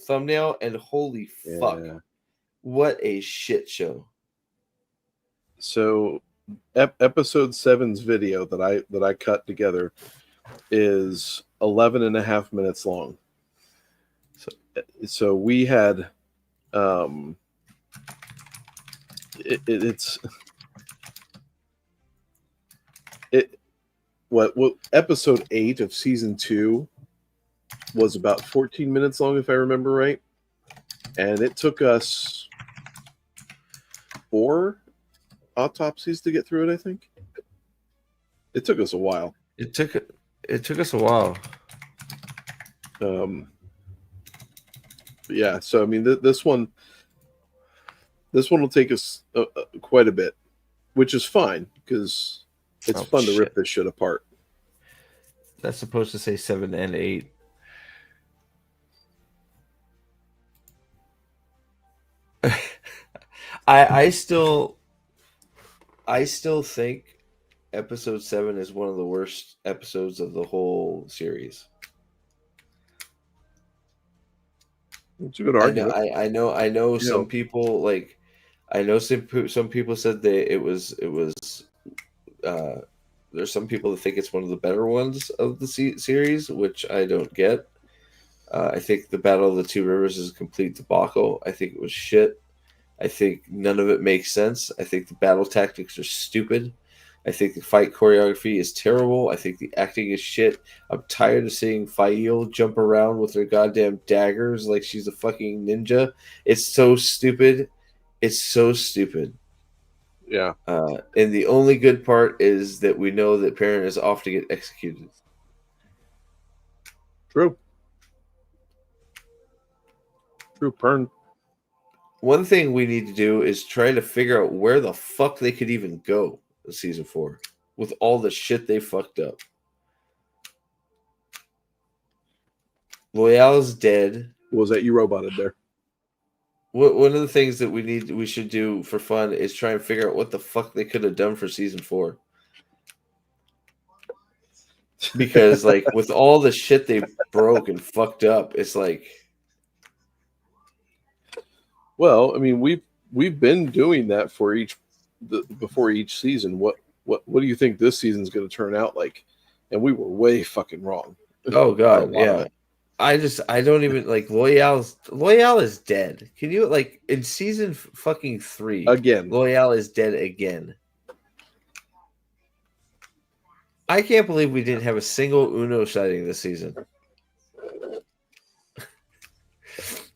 thumbnail, and holy fuck, what a shit show. So episode 7's video that I cut together is 11 and a half minutes long. So we had what episode 8 of season 2 was about 14 minutes long, if I remember right, and it took us 4 autopsies to get through it. I think it took us a while. It took us a while. Yeah, so I mean, this one will take us quite a bit, which is fine because it's fun to rip this shit apart. That's supposed to say 7 and 8. I still think episode 7 is one of the worst episodes of the whole series. It's a good argument. I know some people like. I know some people said it was. There's some people that think it's one of the better ones of the series, which I don't get. I think the Battle of the Two Rivers is a complete debacle. I think it was shit. I think none of it makes sense. I think the battle tactics are stupid. I think the fight choreography is terrible. I think the acting is shit. I'm tired of seeing Fail jump around with her goddamn daggers like she's a fucking ninja. It's so stupid. It's so stupid. Yeah. And the only good part is that we know that Perrin is off to get executed. True. True, Perrin. One thing we need to do is try to figure out where the fuck they could even go in season 4 with all the shit they fucked up. Loyal's dead. Was that you roboted there? One of the things that we should do for fun is try and figure out what the fuck they could have done for season 4. Because like with all the shit they broke and fucked up, it's like. Well, I mean, we've been doing that for before each season. What do you think this season's going to turn out like? And we were way fucking wrong. Oh god, yeah. I don't even like Loyal is dead. Can you like in season fucking 3 again? Loyal is dead again. I can't believe we didn't have a single Uno sighting this season.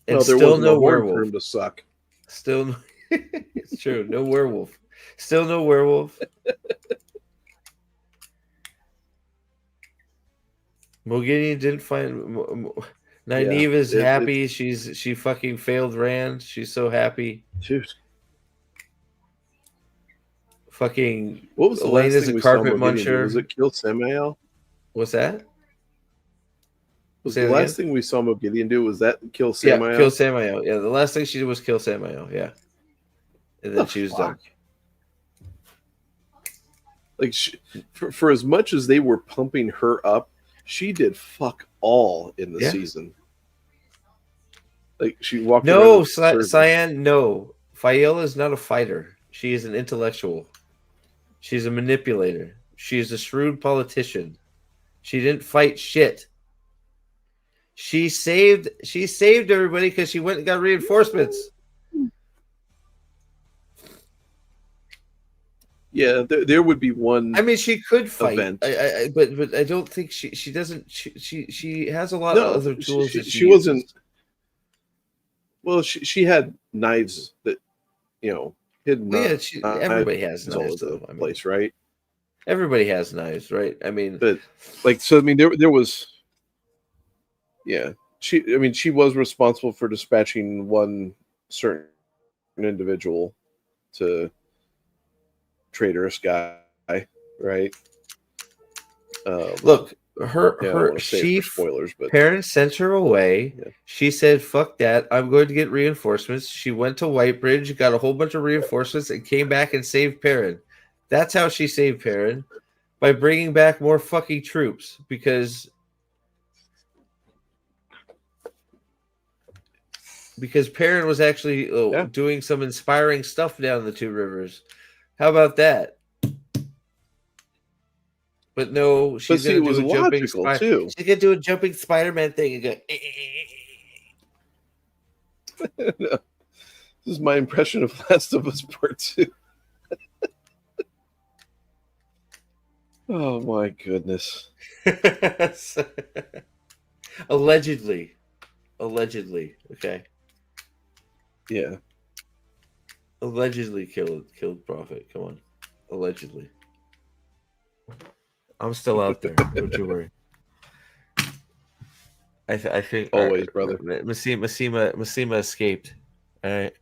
And no, there still wasn't no a werewolf. For him to suck. Still, it's true. No werewolf. Still no werewolf. Moghedien didn't find. Nynaeve is happy. She fucking failed Rand. She's so happy. Dude. Fucking. What was the Elena's last thing a we carpet saw muncher. Do? Was it kill Samael? What's that? Was the last thing we saw Moghedien do? Was that kill Samael? Yeah, kill Samael. Yeah, the last thing she did was kill Samael. Yeah, and then she was done. Like for as much as they were pumping her up, she did fuck all in the season. Like she walked. No, Cyan. No, Fael is not a fighter. She is an intellectual. She's a manipulator. She is a shrewd politician. She didn't fight shit. She saved everybody because she went and got reinforcements. Yeah, there would be one. I mean, she could fight, event. but I don't think she doesn't. She has a lot of other tools. She wasn't. Well, she had knives that, hidden. Yeah, everybody has knives all over though. the place, right? Everybody has knives, right? I mean, but I mean, there was. Yeah, she was responsible for dispatching one certain individual to traitorous guy, right? Look, spoilers, but parents sent her away. Yeah. She said, "Fuck that! I'm going to get reinforcements." She went to Whitebridge, got a whole bunch of reinforcements, and came back and saved Perrin. That's how she saved Perrin, by bringing back more fucking troops because Perrin was actually doing some inspiring stuff down the Two Rivers. How about that? But no, she's going to do a jumping too. She's going to do a jumping Spider-Man thing and go. No. This is my impression of Last of Us Part 2. Oh my goodness. Allegedly. Okay. Yeah. Allegedly killed Prophet. Come on. Allegedly. I'm still out there. Don't you worry. I think always, brother. Massima escaped. All right.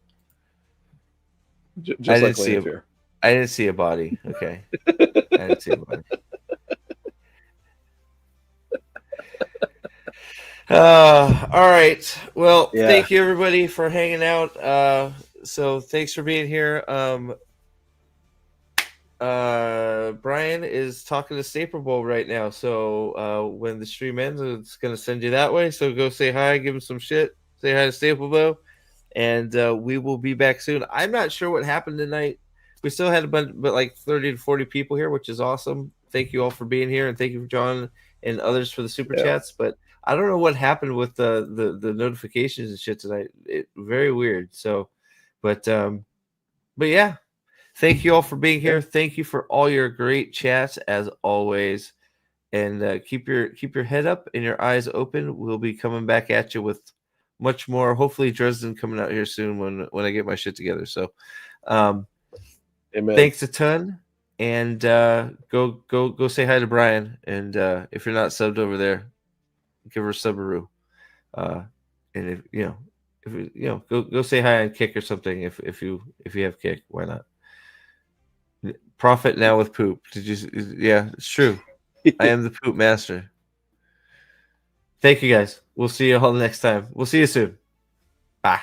Just I didn't see a body. Okay. I didn't see a body. All right. Well, thank you everybody for hanging out. So thanks for being here. Brian is talking to Staple Bowl right now. So when the stream ends, it's gonna send you that way. So go say hi, give him some shit, say hi to Staple Bowl, and we will be back soon. I'm not sure what happened tonight. We still had a bunch, but like 30 to 40 people here, which is awesome. Thank you all for being here, and thank you, John and others, for the super chats. But I don't know what happened with the notifications and shit tonight. Very weird. So But yeah, thank you all for being here. Thank you for all your great chats as always. And keep your head up and your eyes open. We'll be coming back at you with much more. Hopefully Dresden coming out here soon when I get my shit together. So Amen. Thanks a ton. And go say hi to Brian. And if you're not subbed over there, give her a subaroo. And if go say hi on Kick or something if you have Kick, why not? Profit now with poop. Did you? Yeah, it's true. I am the poop master. Thank you guys. We'll see you all next time. We'll see you soon. Bye.